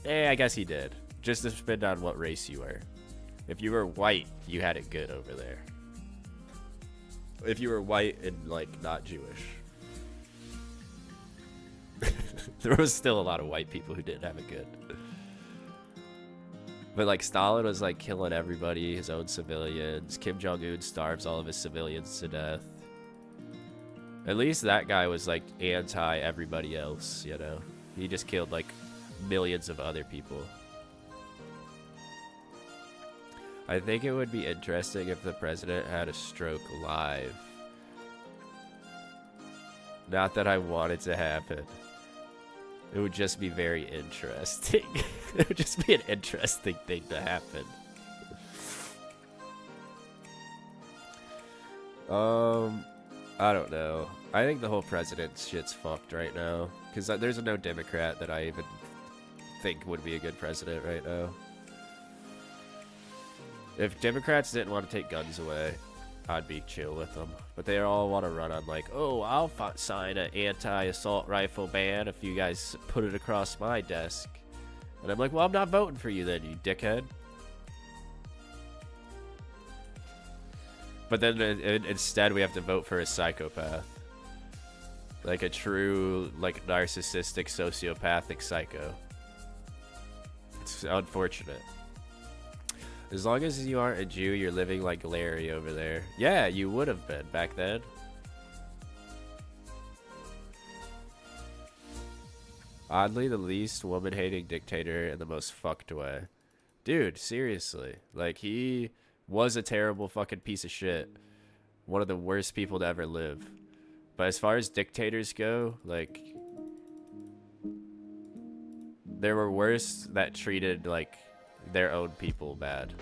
I guess he did. Just to depend on what race you were. If you were white, you had it good over there. If you were white and, like, not Jewish. There was still a lot of white people who didn't have it good. But, like, Stalin was, like, killing everybody, his own civilians. Kim Jong-un starves all of his civilians to death. At least that guy was, like, anti-everybody else, you know? He just killed, like, millions of other people. I think it would be interesting if the president had a stroke live. Not that I want it to happen. It would just be very interesting. It would just be an interesting thing to happen. I don't know. I think the whole president shit's fucked right now. Because there's no Democrat that I even think would be a good president right now. If Democrats didn't want to take guns away, I'd be chill with them. But they all want to run on like, oh, I'll sign an anti-assault rifle ban if you guys put it across my desk. And I'm like, well, I'm not voting for you then, you dickhead. But then instead we have to vote for a psychopath. Like a true, like, narcissistic, sociopathic psycho. It's unfortunate. As long as you aren't a Jew, you're living like Larry over there. Yeah, you would have been back then. Oddly, the least woman-hating dictator in the most fucked way. Dude, seriously. Like, he was a terrible fucking piece of shit. One of the worst people to ever live. But as far as dictators go, like, there were worse that treated, like, their own people bad,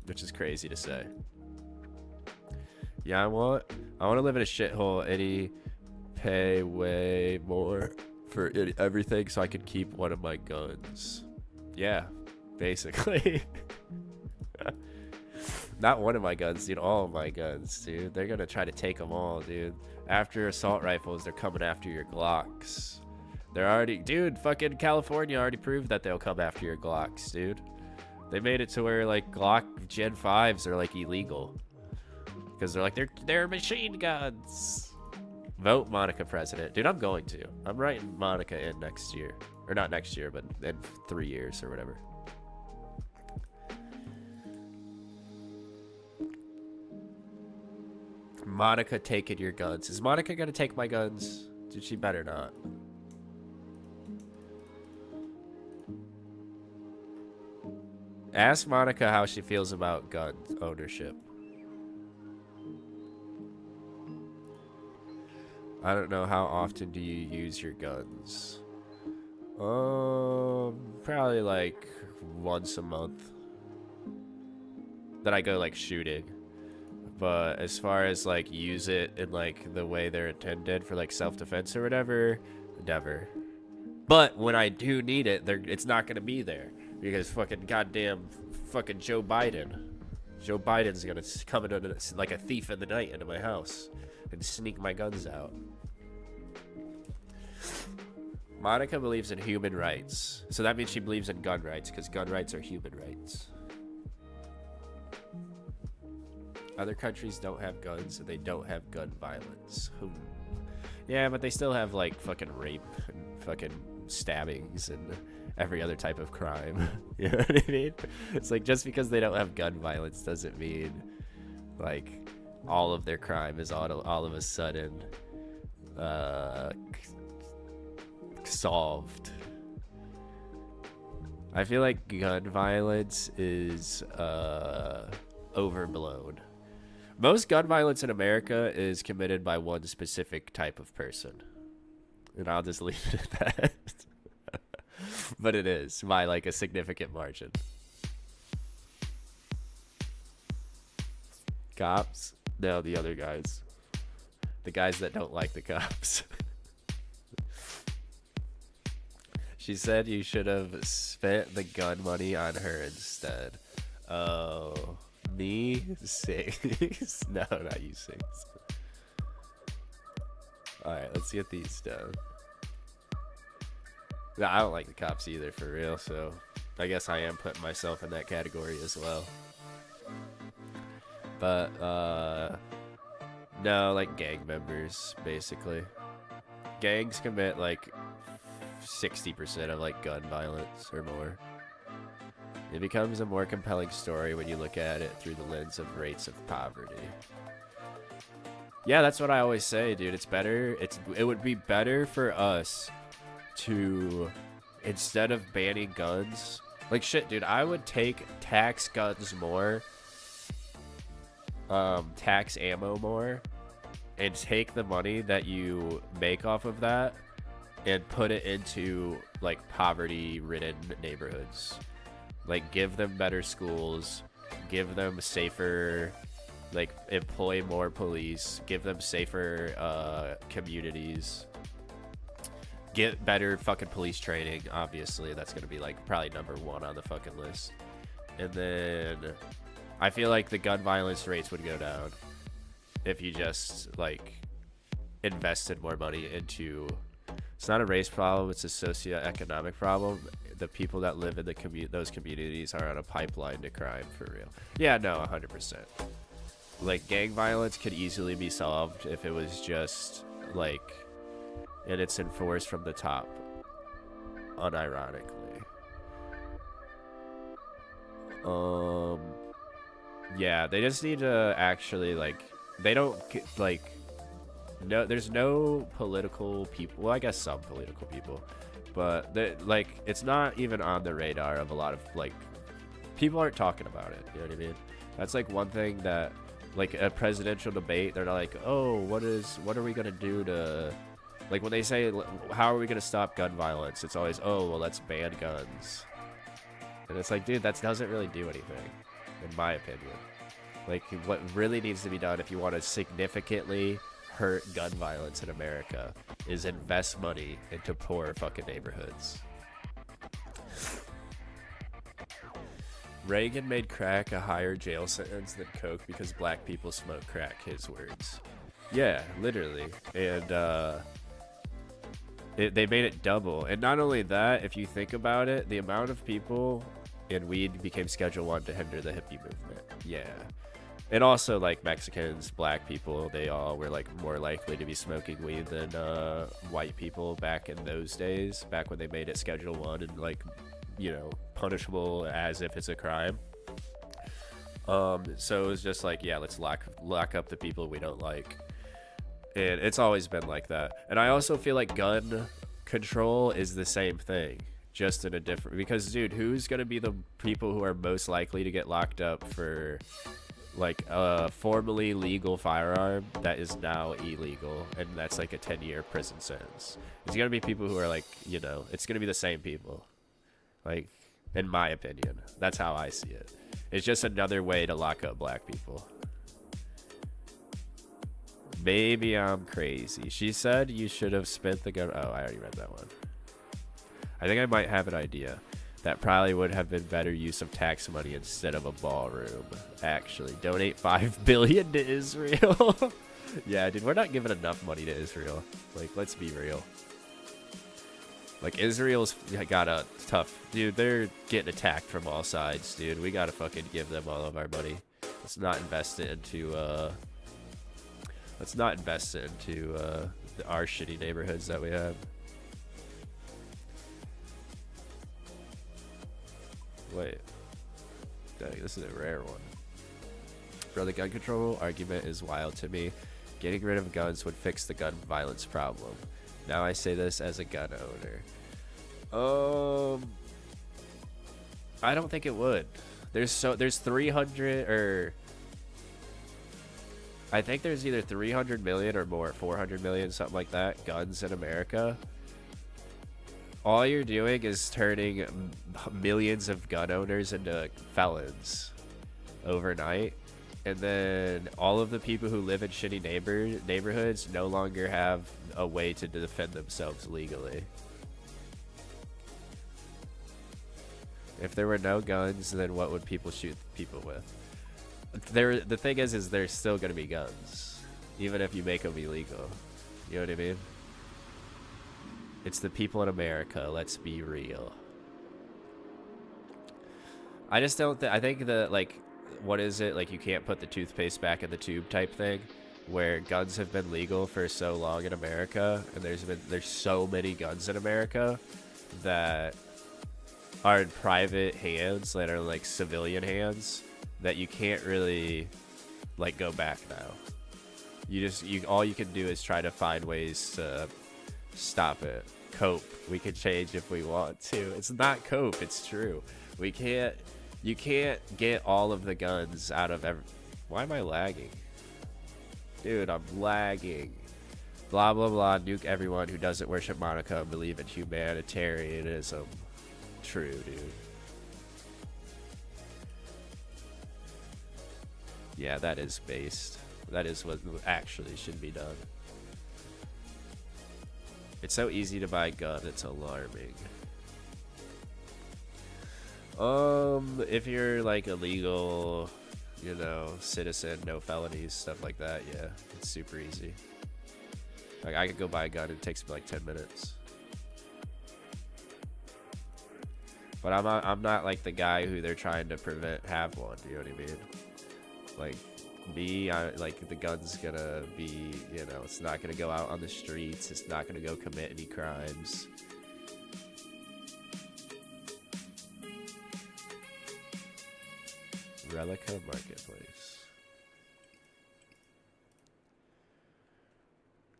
which is crazy to say. Yeah, I want to live in a shithole. Eddie, pay way more for everything so I could keep one of my guns. Yeah, basically. Not one of my guns, dude. All of my guns, dude. They're gonna try to take them all, dude. After assault rifles, they're coming after your Glocks. They're already, dude. Fucking California already proved that they'll come after your Glocks, dude. They made it to where, like, Glock Gen 5s are, like, illegal. Because they're like, they're machine guns. Vote Monica president. Dude, I'm going to. I'm writing Monica in next year. Or not next year, but in 3 years or whatever. Monica taking your guns. Is Monica going to take my guns? Dude, she better not. Ask Monica how she feels about gun ownership. I don't know, how often do you use your guns? Probably like once a month. Then I go like shooting. But as far as like use it in like the way they're intended for like self-defense or whatever, never. But when I do need it, it's not gonna be there. Because fucking goddamn fucking Joe Biden's gonna come into like a thief in the night into my house and sneak my guns out. Monica believes in human rights. So that means she believes in gun rights, because gun rights are human rights. Other countries don't have guns, and they don't have gun violence. Yeah, but they still have like fucking rape and fucking stabbings and every other type of crime. You know what I mean? It's like, just because they don't have gun violence doesn't mean like all of their crime is all of a sudden solved. I feel like gun violence is overblown. Most gun violence in America is committed by one specific type of person, and I'll just leave it at that. But it is by like a significant margin. Cops? No, the other guys. The guys that don't like the cops. She said you should have spent the gun money on her instead. Oh, me? Six? No, not you, six. Alright, let's get these done. No, I don't like the cops either, for real, so I guess I am putting myself in that category as well. But, no, like gang members, basically. Gangs commit like 60% of like gun violence or more. It becomes a more compelling story when you look at it through the lens of rates of poverty. Yeah, that's what I always say, dude. It's better. It would be better for us to, instead of banning guns, like shit, dude, I would tax guns more, tax ammo more, and take the money that you make off of that and put it into like poverty-ridden neighborhoods. Like, give them better schools, give them safer, like, employ more police, give them safer communities, get better fucking police training. Obviously, that's gonna be like probably #1 on the fucking list. And then I feel like the gun violence rates would go down if you just like invested more money into. It's not a race problem, it's a socioeconomic problem. The people that live in those communities are on a pipeline to crime, for real. Yeah, no, 100%. Like, gang violence could easily be solved if it was just like, and it's enforced from the top, unironically. Yeah, they just need to actually, like, they don't, like, no, there's no political people, well, I guess some political people, but, like, it's not even on the radar of a lot of, like, people aren't talking about it, you know what I mean? That's, like, one thing that, like, a presidential debate, they're not like, oh, what are we gonna do to, like, when they say, how are we gonna stop gun violence, it's always, oh, well, let's ban guns. And it's like, dude, that doesn't really do anything, in my opinion. Like, what really needs to be done if you want to significantly hurt gun violence in America is invest money into poor fucking neighborhoods. Reagan made crack a higher jail sentence than coke because black people smoke crack, his words. Yeah, literally. And they made it double. And not only that, if you think about it, the amount of people in weed became Schedule 1 to hinder the hippie movement. Yeah. And also, like, Mexicans, black people, they all were, like, more likely to be smoking weed than white people back in those days, back when they made it Schedule 1 and, like, you know, punishable as if it's a crime. So it was just like, yeah, let's lock up the people we don't like. And it's always been like that. And I also feel like gun control is the same thing, just in a different, because, dude, who's going to be the people who are most likely to get locked up for, like, a formerly legal firearm that is now illegal, and that's like a 10-year prison sentence? It's going to be people who are, like, you know, it's going to be the same people. Like, in my opinion, that's how I see it. It's just another way to lock up black people. Maybe I'm crazy. She said you should have spent the gun. Oh, I already read that one. I think I might have an idea. That probably would have been better use of tax money instead of a ballroom. Actually, donate $5 billion to Israel. Yeah, dude, we're not giving enough money to Israel. Like, let's be real. Like, Israel's got a tough, dude. They're getting attacked from all sides, dude. We gotta fucking give them all of our money. Let's not invest it into our shitty neighborhoods that we have. Wait, dang, this is a rare one. Bro, the gun control argument is wild to me. Getting rid of guns would fix the gun violence problem. Now I say this as a gun owner. I don't think it would. There's 300, or I think there's either 300 million or more, 400 million, something like that, guns in America. All you're doing is turning millions of gun owners into felons overnight. and then all of the people who live in shitty neighborhoods no longer have a way to defend themselves legally. If there were no guns, then what would people shoot people with? The thing is there's still gonna be guns, even if you make them illegal. You know what I mean? It's the people in America. Let's be real. I just don't. I think that, like, what is it, like, you can't put the toothpaste back in the tube type thing, where guns have been legal for so long in America, and there's so many guns in America that are in private hands, that are like civilian hands, that you can't really like go back now. All you can do is try to find ways to stop it. Cope. We can change if we want to. It's not cope, it's true. You can't get all of the guns out of Why am I lagging? Dude, I'm lagging. Blah blah blah, nuke everyone who doesn't worship Monica and believe in humanitarianism. True, dude. Yeah, that is based. That is what actually should be done. It's so easy to buy a gun, it's alarming. If you're like a legal, you know, citizen, no felonies, stuff like that, yeah, it's super easy. Like, I could go buy a gun and it takes me like 10 minutes. But I'm not like the guy who they're trying to have one, you know what I mean? Like, like, the gun's gonna be, you know, it's not gonna go out on the streets, it's not gonna go commit any crimes. Relica Marketplace.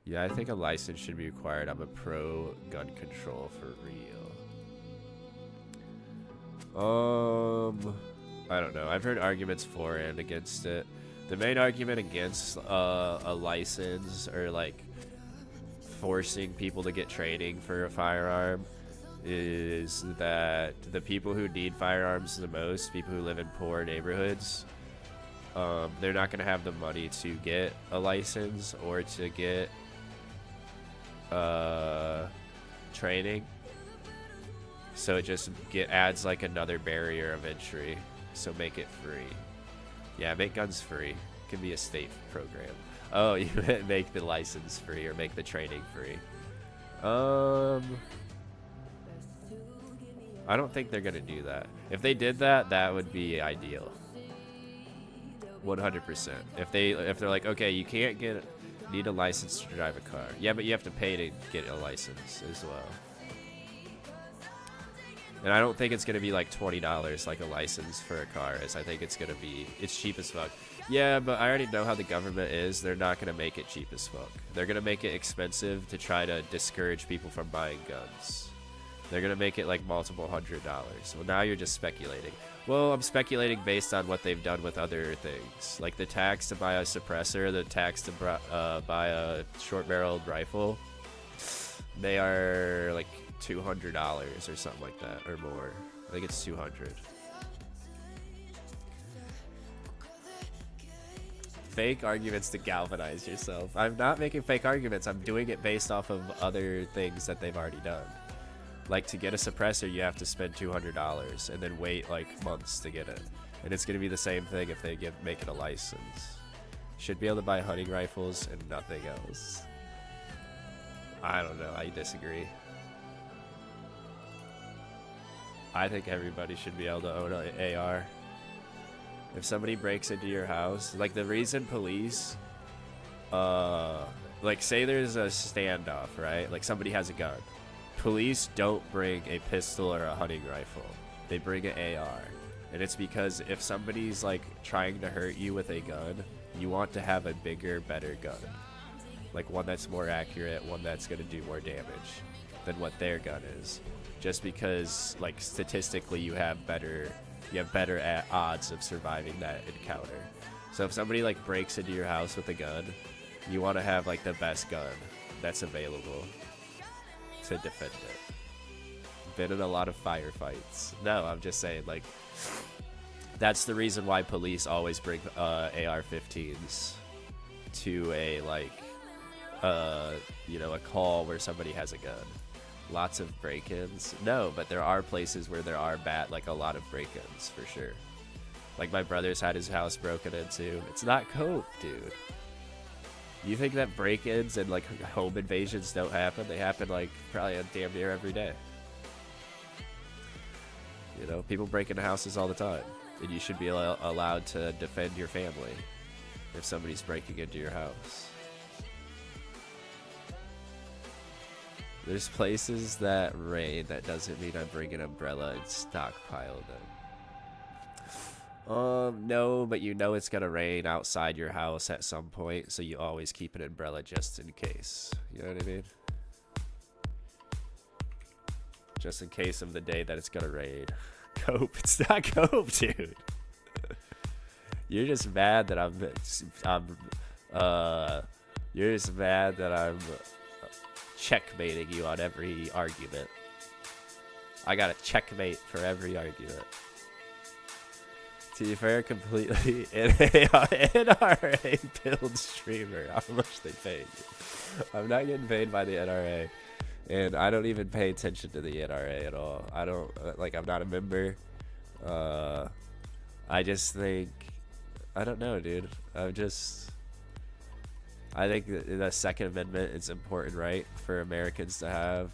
Yeah, I think a license should be required. I'm a pro gun control for real. I don't know. I've heard arguments for and against it. The main argument against a license, or like forcing people to get training for a firearm, is that the people who need firearms the most, people who live in poor neighborhoods, they're not going to have the money to get a license or to get training. So it just adds like another barrier of entry. So make it free. Yeah, make guns free. It can be a state program. Oh, you make the license free or make the training free. I don't think they're gonna do that. If they did that, that would be ideal. 100%. If they're like, okay, you can't need a license to drive a car. Yeah, but you have to pay to get a license as well. And I don't think it's gonna be like $20 like a license for a car is. I think it's cheap as fuck. Yeah, but I already know how the government is. They're not gonna make it cheap as fuck. They're gonna make it expensive to try to discourage people from buying guns. They're gonna make it like multiple $100s. Well, now you're just speculating. Well, I'm speculating based on what they've done with other things, like the tax to buy a suppressor, the tax to buy a short-barreled rifle. They are like $200 or something like that, or more. I think it's 200. Fake arguments to galvanize yourself. I'm not making fake arguments. I'm doing it based off of other things that they've already done. Like, to get a suppressor, you have to spend $200 and then wait like months to get it. And it's going to be the same thing if they make it a license. Should be able to buy hunting rifles and nothing else. I don't know. I disagree. I think everybody should be able to own an AR. If somebody breaks into your house, like the reason police, like say there's a standoff, right? Like somebody has a gun. Police don't bring a pistol or a hunting rifle. They bring an AR. And it's because if somebody's like trying to hurt you with a gun, you want to have a bigger, better gun. Like one that's more accurate, one that's going to do more damage than what their gun is. Just because like statistically you have better odds of surviving that encounter. So if somebody like breaks into your house with a gun, you want to have like the best gun that's available to defend it. Been in a lot of firefights. No, I'm just saying, like, That's the reason why police always bring AR-15s to a, like, you know, a call where somebody has a gun. Lots of break-ins. No, but there are places where there are like a lot of break-ins for sure. Like my brother's had his house broken into. It's not cope, dude. You think that break-ins and like home invasions don't happen? They happen like probably damn near every day. You know, people break into houses all the time, and you should be allowed to defend your family if somebody's breaking into your house. There's places that rain. That doesn't mean I bring an umbrella and stockpile them. No, but you know it's gonna rain outside your house at some point, so you always keep an umbrella just in case. You know what I mean? Just in case of the day that it's gonna rain. Cope. It's not cope, dude. You're just mad that you're just mad that I'm checkmating you on every argument. I got a checkmate for every argument. To be fair, completely NRA build streamer. How much they pay you? I'm not getting paid by the NRA, and I don't even pay attention to the NRA at all. I don't like. I'm not a member. I just think, I don't know, dude. I think the Second Amendment is important, right, for Americans to have.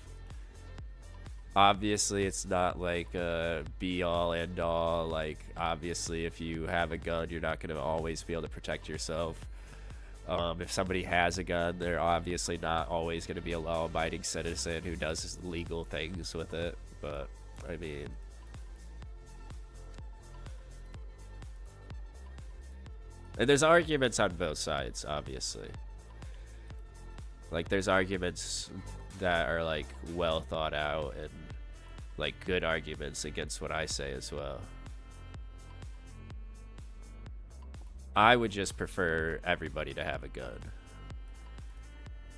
Obviously, it's not like a be-all, end-all. Like, obviously, if you have a gun, you're not going to always be able to protect yourself. If somebody has a gun, they're obviously not always going to be a law-abiding citizen who does legal things with it. But, I mean... And there's arguments on both sides, obviously. Like, there's arguments that are, like, well thought out and, like, good arguments against what I say as well. I would just prefer everybody to have a gun.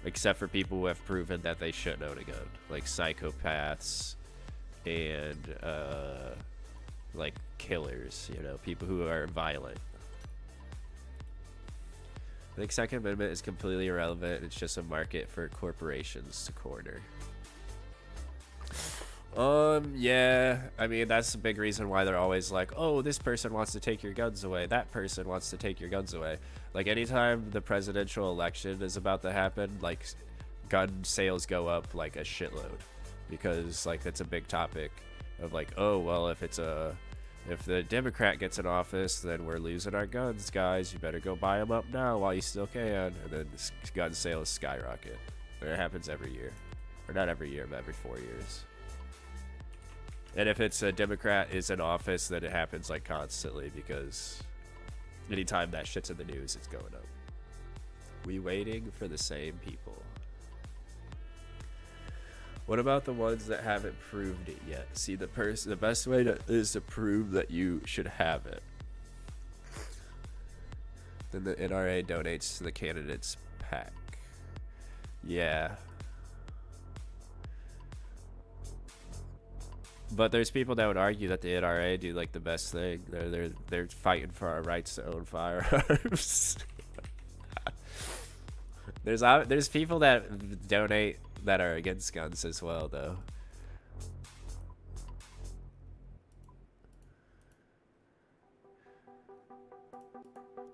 Except for people who have proven that they shouldn't own a gun. Like, psychopaths and, like, killers, you know, people who are violent. I think Second Amendment is completely irrelevant. It's just a market for corporations to corner. Yeah. I mean, that's a big reason why they're always like, oh, this person wants to take your guns away. That person wants to take your guns away. Like, anytime the presidential election is about to happen, like, gun sales go up, like, a shitload. Because, like, that's a big topic of, like, oh, well, if the Democrat gets in office, then we're losing our guns, guys. You better go buy them up now while you still can. And then gun sales skyrocket. It happens every year. Or not every year, but every 4 years. And if it's a Democrat is in office, then it happens, like, constantly, because anytime that shit's in the news, it's going up. We waiting for the same people. What about the ones that haven't proved it yet? See, the best way is to prove that you should have it. Then the NRA donates to the candidates PAC. Yeah. But there's people that would argue that the NRA do, like, the best thing. They're fighting for our rights to own firearms. There's people that donate that are against guns as well, though.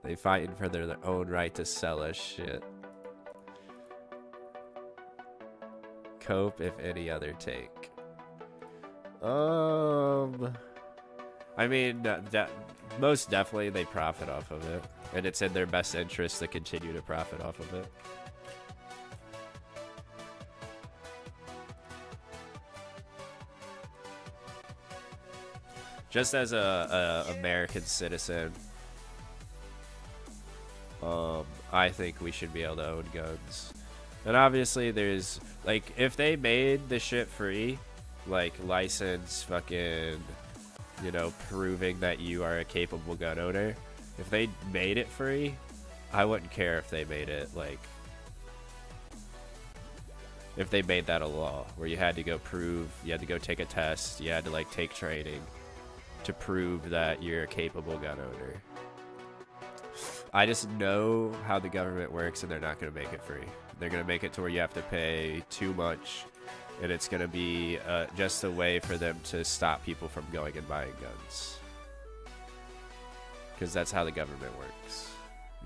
They fighting for their own right to sell us shit. Cope if any other take. I mean, most definitely they profit off of it, and it's in their best interest to continue to profit off of it. Just as a American citizen, I think we should be able to own guns. And obviously there's, like, if they made the shit free, like, license, fucking, you know, proving that you are a capable gun owner, if they made it free, I wouldn't care if they made it, like, if they made that a law, where you had to go prove, you had to go take a test, you had to, like, take training. to prove that you're a capable gun owner. I just know how the government works, and they're not going to make it free. They're going to make it to where you have to pay too much, and it's going to be just a way for them to stop people from going and buying guns. Because that's how the government works.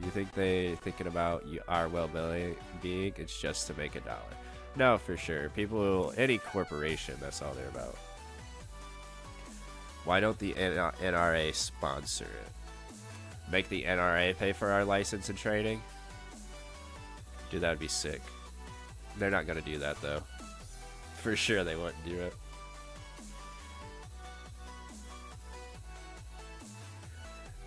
You think they thinking about our well-being? It's just to make $1. No, for sure. People, any corporation, that's all they're about. Why don't the NRA sponsor it? Make the NRA pay for our license and training? Dude, that would be sick. They're not going to do that, though. For sure they wouldn't do it.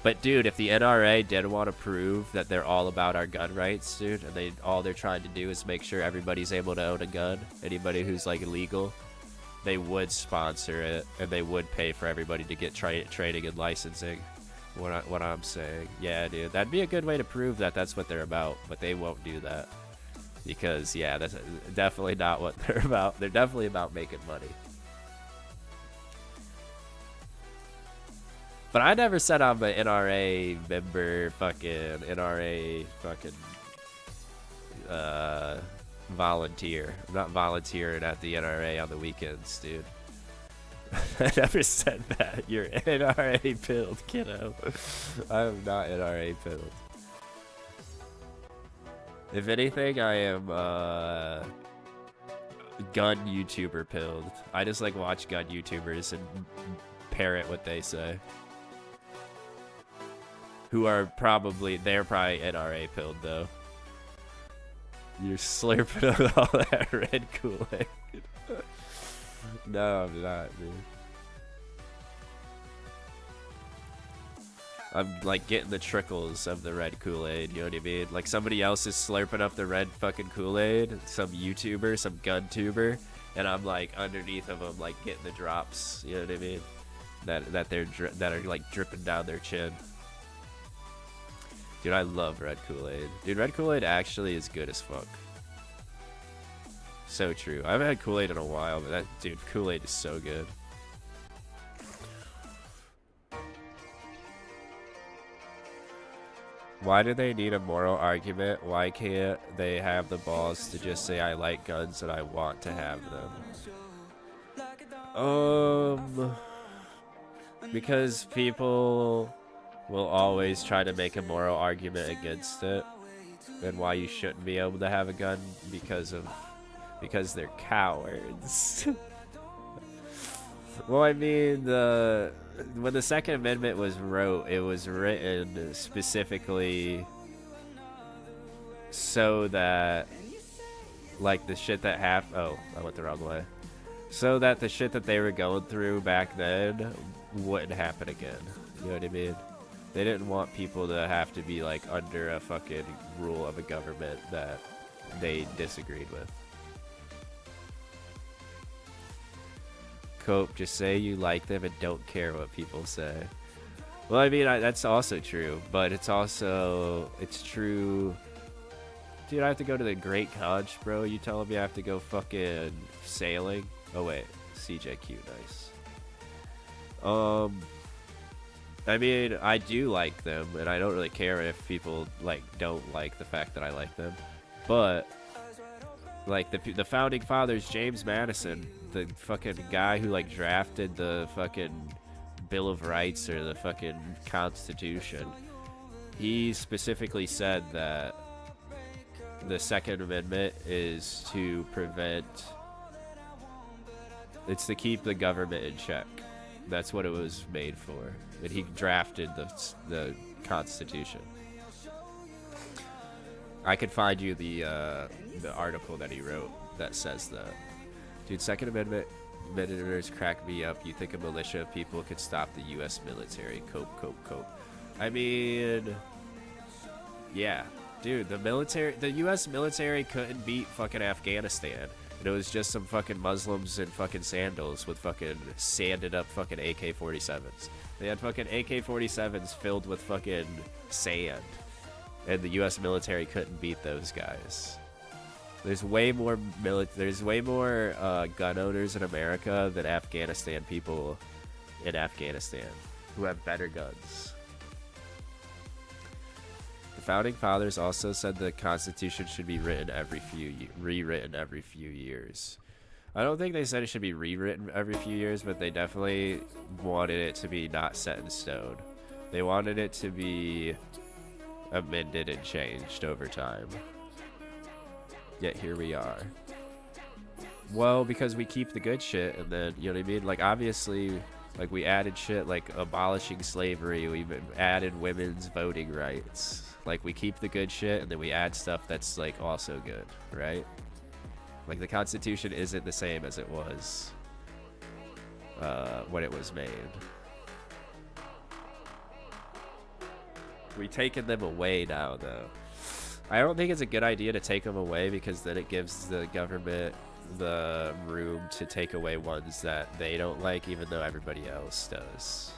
But dude, if the NRA did want to prove that they're all about our gun rights, dude, and all they're trying to do is make sure everybody's able to own a gun, anybody who's like illegal, they would sponsor it, and they would pay for everybody to get training and licensing. What I'm saying, yeah, dude, that'd be a good way to prove that that's what they're about. But they won't do that because, yeah, that's definitely not what they're about. They're definitely about making money. But I never said I'm an NRA member, fucking NRA fucking volunteer. I'm not volunteering at the NRA on the weekends, dude. I never said that. You're NRA pilled, kiddo. I am not NRA pilled. If anything, I am gun YouTuber pilled. I just like watch gun YouTubers and parrot what they say. They're probably NRA pilled though. You're slurping up all that red Kool-Aid. No, I'm not, dude. I'm like getting the trickles of the red Kool-Aid, you know what I mean? Like somebody else is slurping up the red fucking Kool-Aid, some YouTuber, some gun tuber, and I'm like underneath of them, like getting the drops, you know what I mean? That are like dripping down their chin. Dude, I love red Kool-Aid. Dude, red Kool-Aid actually is good as fuck. So true. I haven't had Kool-Aid in a while, but dude, Kool-Aid is so good. Why do they need a moral argument? Why can't they have the balls to just say I like guns and I want to have them? Because people will always try to make a moral argument against it, and why you shouldn't be able to have a gun because they're cowards. Well, I mean, when the Second Amendment was wrote, it was written specifically so that, like, the shit that happened. Oh, I went the wrong way. So that the shit that they were going through back then wouldn't happen again. You know what I mean? They didn't want people to have to be, like, under a fucking rule of a government that they disagreed with. Cope, just say you like them and don't care what people say. Well, I mean, that's also true, but it's true. Dude, I have to go to the Great Conch, bro. You telling me I have to go fucking sailing? Oh, wait. CJQ, nice. I mean, I do like them, and I don't really care if people, like, don't like the fact that I like them. But, like, the founding fathers, James Madison, the fucking guy who, like, drafted the fucking Bill of Rights or the fucking Constitution, he specifically said that the Second Amendment is to it's to keep the government in check. That's what it was made for. And he drafted the Constitution. I could find you the article that he wrote that says that. Dude, Second Amendment Amendmenters crack me up. You think a militia of people could stop the U.S. military? Cope. I mean, yeah, dude, the U.S. military couldn't beat fucking Afghanistan. And it was just some fucking Muslims in fucking sandals with fucking sanded up fucking AK-47s. They had fucking AK-47s filled with fucking sand. And the U.S. military couldn't beat those guys. There's way more gun owners in America than Afghanistan people in Afghanistan who have better guns. The founding fathers also said the Constitution should be rewritten every few years. I don't think they said it should be rewritten every few years, but they definitely wanted it to be not set in stone. They wanted it to be amended and changed over time. Yet here we are. Well, because we keep the good shit, and then, you know what I mean? Like, obviously, like, we added shit like abolishing slavery, we added women's voting rights. Like, we keep the good shit, and then we add stuff that's, like, also good, right? Like, the Constitution isn't the same as it was when it was made. We've taken them away now, though. I don't think it's a good idea to take them away, because then it gives the government the room to take away ones that they don't like, even though everybody else does.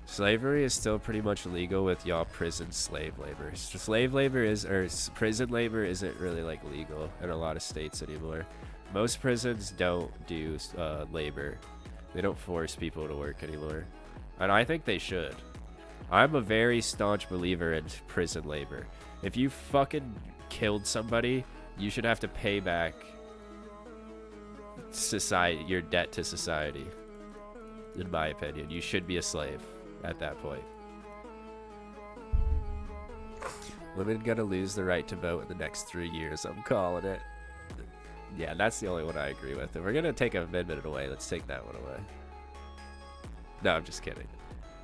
Slavery is still pretty much legal with y'all prison slave labor. Slave labor is, or prison labor isn't really like legal in a lot of states anymore. Most prisons don't do labor. They don't force people to work anymore. And I think they should. I'm a very staunch believer in prison labor. If you fucking killed somebody, you should have to pay back society, your debt to society. In my opinion, you should be a slave at that point. Women gonna lose the right to vote in the next 3 years. I'm calling it. Yeah, that's the only one I agree with. If we're gonna take an amendment away, let's take that one away. No, I'm just kidding.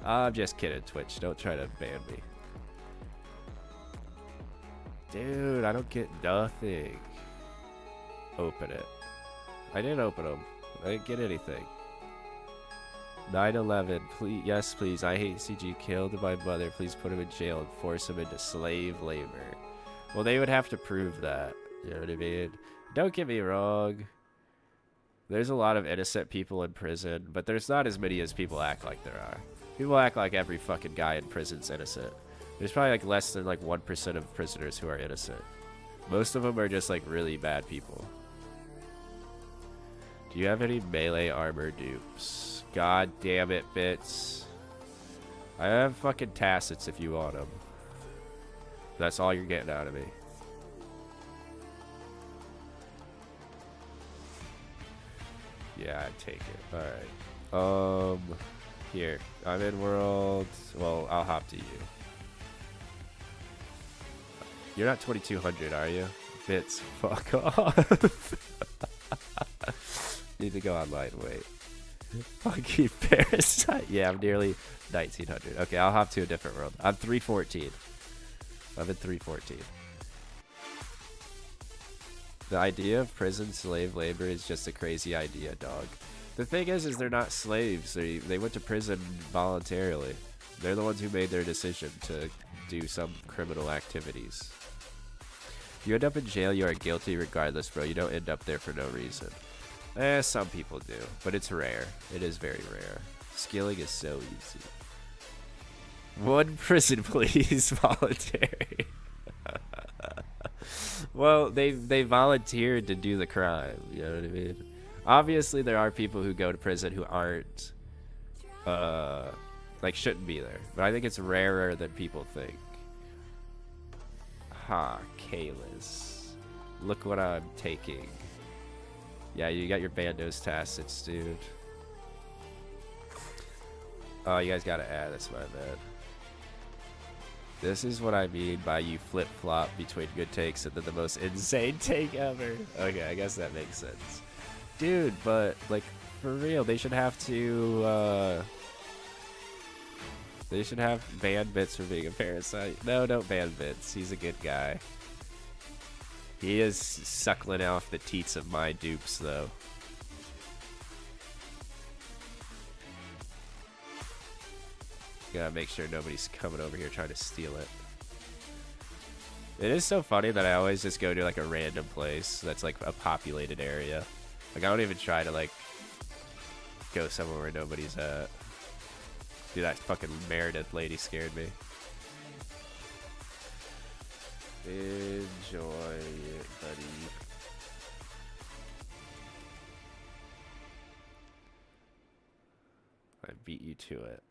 I'm just kidding, Twitch. Don't try to ban me. Dude, I don't get nothing. Open it. I didn't open them. I didn't get anything. 9/11, please, yes, please. ih8cg killed my mother. Please put him in jail and force him into slave labor. Well, they would have to prove that. You know what I mean? Don't get me wrong. There's a lot of innocent people in prison, but there's not as many as people act like there are. People act like every fucking guy in prison's innocent. There's probably like less than like 1% of prisoners who are innocent. Most of them are just like really bad people. Do you have any melee armor dupes? God damn it, Bits. I have fucking tacits if you want them. That's all you're getting out of me. Yeah, I'd take it. Alright. Here. I'm in world. Well, I'll hop to you. You're not 2200, are you? Bits, fuck off. Need to go online, wait. Funky parasite. Yeah, I'm nearly 1900. Okay, I'll hop to a different world. I'm 314. I'm in 314. The idea of prison slave labor is just a crazy idea, dog. The thing is they're not slaves. They went to prison voluntarily. They're the ones who made their decision to do some criminal activities. If you end up in jail, you are guilty regardless, bro. You don't end up there for no reason. Some people do, but it's rare. It is very rare. Skilling is so easy. One prison, please. Voluntary. Well, they volunteered to do the crime. You know what I mean? Obviously, there are people who go to prison who aren't, like, shouldn't be there. But I think it's rarer than people think. Ha, Kalis. Look what I'm taking. Yeah, you got your Bandos tacits, dude. Oh, you guys gotta add. That's my bad. This is what I mean by you flip-flop between good takes and then the most insane take ever. Okay, I guess that makes sense. Dude, but, like, for real, they should have to, they should have ban Bits for being a parasite. No, don't ban Bits. He's a good guy. He is suckling off the teats of my dupes, though. Gotta make sure nobody's coming over here trying to steal it. It is so funny that I always just go to, like, a random place that's, like, a populated area. Like, I don't even try to, like, go somewhere where nobody's at. Dude, that fucking Meredith lady scared me. Enjoy it, buddy. beat you to it.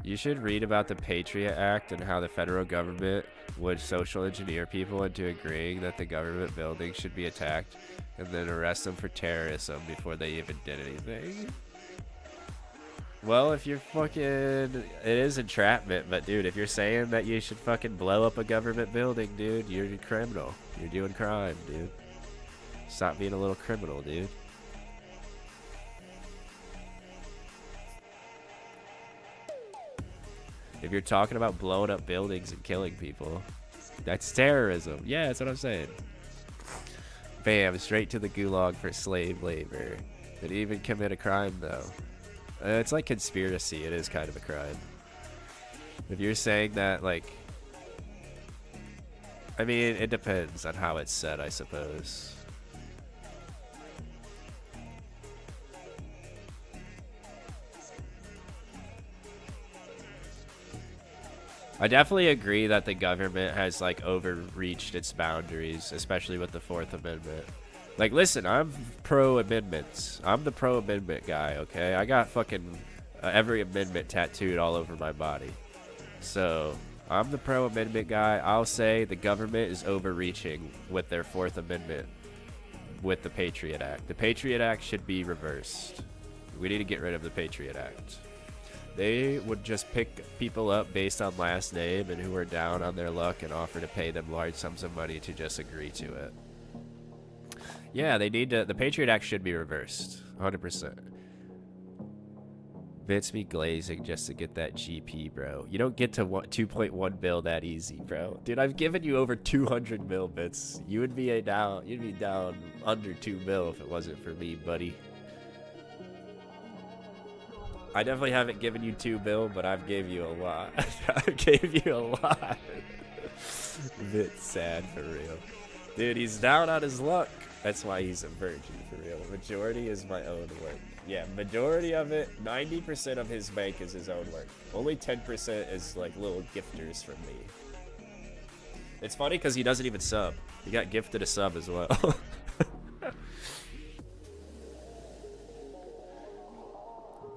You should read about the Patriot Act and how the federal government would social engineer people into agreeing that the government building should be attacked and then arrest them for terrorism before they even did anything. Well, if you're fucking... It is entrapment, but dude, if you're saying that you should fucking blow up a government building, dude, you're a criminal. You're doing crime, dude. Stop being a little criminal, dude. If you're talking about blowing up buildings and killing people, that's terrorism. Yeah, that's what I'm saying. Bam, straight to the gulag for slave labor. Didn't even commit a crime, though. It's like conspiracy. It is kind of a crime. If you're saying that, like... I mean, it depends on how it's said, I suppose. I definitely agree that the government has, like, overreached its boundaries, especially with the Fourth Amendment. Like, listen, I'm pro-amendments. I'm the pro-amendment guy, okay? I got fucking every amendment tattooed all over my body. So, I'm the pro-amendment guy. I'll say the government is overreaching with their Fourth Amendment with the Patriot Act. The Patriot Act should be reversed. We need to get rid of the Patriot Act. They would just pick people up based on last name and who are down on their luck and offer to pay them large sums of money to just agree to it. Yeah, they need to. The Patriot Act should be reversed. 100%. Bits me glazing just to get that GP, bro. You don't get to 2.1 mil that easy, bro. Dude, I've given you over 200 mil bits. You would be down. You'd be down under 2 mil if it wasn't for me, buddy. I definitely haven't given you 2 mil, but I've gave you a lot. I gave you a lot. Bit sad for real. Dude, he's down on his luck. That's why he's a virgin for real. Majority is my own work. Yeah, majority of it, 90% of his bank is his own work. Only 10% is like little gifters from me. It's funny because he doesn't even sub. He got gifted a sub as well.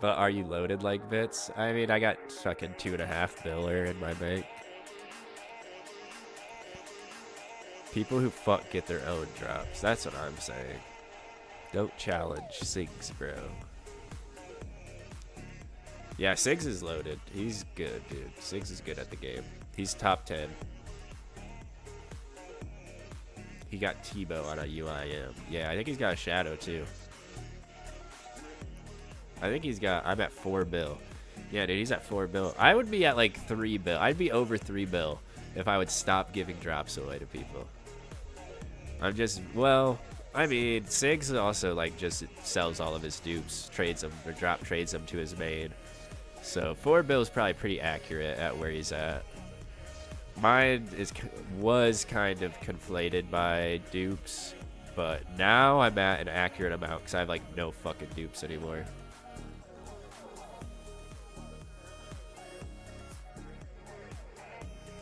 But are you loaded like bits? I mean, I got fucking 2.5 biller in my bank. People who fuck get their own drops. That's what I'm saying. Don't challenge Sigs, bro. Yeah, Sigs is loaded. He's good, dude. Sigs is good at the game. He's top 10. He got Tebow on a UIM. Yeah, I think he's got a shadow too. I think he's got, I'm at 4 bill. Yeah, dude, he's at 4 bill. I would be at like 3 bill. I'd be over 3 bill if I would stop giving drops away to people. I'm just, well, I mean, Sigs also like just sells all of his dupes, trades them, or drop trades them to his main. So 4 bill is probably pretty accurate at where he's at. Mine was kind of conflated by dupes, but now I'm at an accurate amount because I have like no fucking dupes anymore.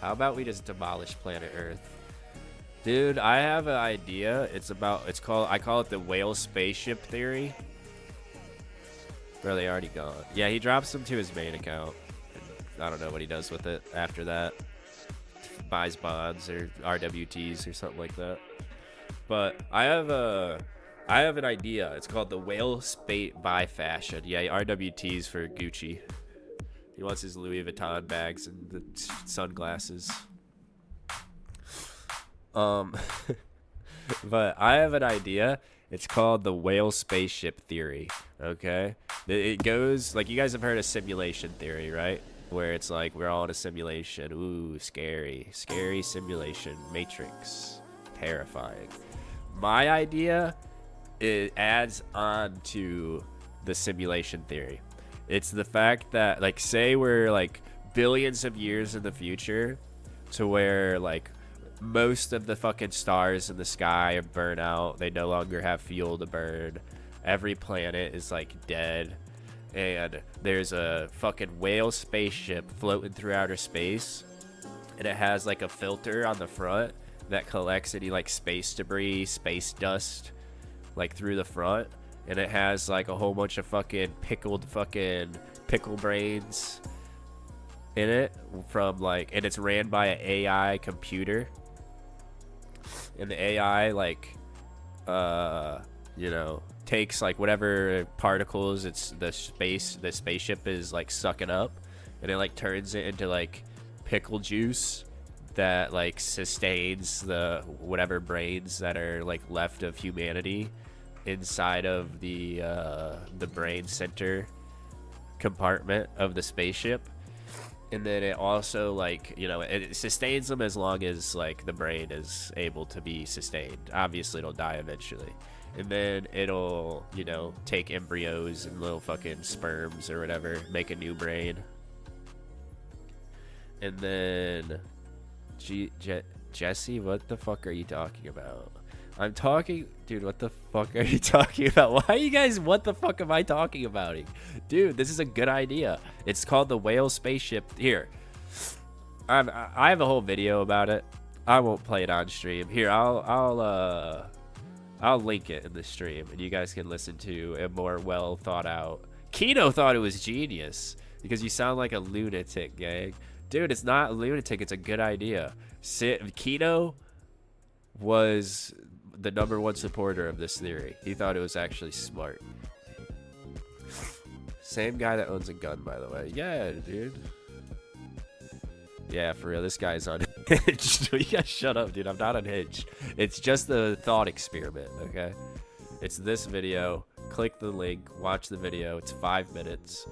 How about we just demolish planet Earth? Dude, I have an idea. I call it the whale spaceship theory. Bro, they already gone. Yeah, he drops them to his main account. I don't know what he does with it after that. Buys bonds or RWTs or something like that. But I have an idea. It's called the whale space by fashion. Yeah, RWTs for Gucci. He wants his Louis Vuitton bags and the sunglasses. But I have an idea. It's called the whale spaceship theory. Okay, it goes like, you guys have heard of simulation theory, right? Where it's like we're all in a simulation. Ooh, scary simulation, Matrix, terrifying. My idea, it adds on to the simulation theory. It's the fact that, like, say we're like billions of years in the future to where like most of the fucking stars in the sky are burnt out. They no longer have fuel to burn. Every planet is like dead. And there's a fucking whale spaceship floating through outer space. And it has like a filter on the front that collects any like space debris, space dust, like through the front. and it has like a whole bunch of fucking pickled fucking pickle brains in it from like, and it's ran by an AI computer, and the AI like you know, takes like whatever particles the spaceship is like sucking up, and it like turns it into like pickle juice that like sustains the whatever brains that are like left of humanity inside of the brain center compartment of the spaceship. And then it also like, you know, it sustains them as long as like the brain is able to be sustained. Obviously it'll die eventually, and then it'll, you know, take embryos and little fucking sperms or whatever, make a new brain. And then Jesse, what the fuck are you talking about? I'm talking, dude, what the fuck are you talking about? Why are you guys, what the fuck am I talking about? Dude, this is a good idea. It's called the whale spaceship. Here, I have a whole video about it. I won't play it on stream. Here, I'll link it in the stream, and you guys can listen to a more well thought out. Kino thought it was genius because you sound like a lunatic, gang. Dude, it's not a lunatic. It's a good idea. Kino was the #1 supporter of this theory. He thought it was actually smart. Same guy that owns a gun, by the way. Yeah, dude. Yeah, for real. This guy's unhinged. You guys shut up, dude. I'm not unhinged. It's just a thought experiment, okay? It's this video. Click the link. Watch the video. It's 5 minutes.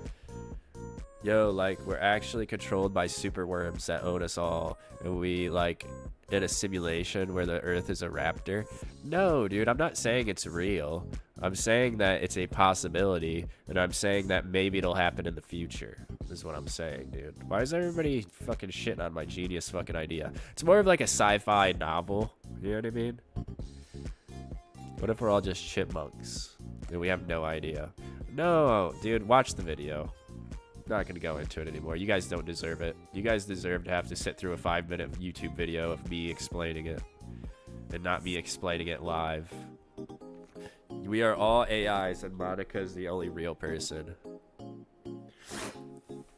Yo, like, we're actually controlled by super worms that own us all, and we like in a simulation where the earth is a raptor. No, dude, I'm not saying it's real. I'm saying that it's a possibility, and I'm saying that maybe it'll happen in the future, is what I'm saying, dude. Why is everybody fucking shitting on my genius fucking idea? It's more of like a sci-fi novel, you know what I mean? What if we're all just chipmunks and we have no idea? No, dude, watch the video. Not gonna go into it anymore. You guys don't deserve it. You guys deserve to have to sit through a 5-minute YouTube video of me explaining it, and not me explaining it live. We are all AIs, and Monica's the only real person.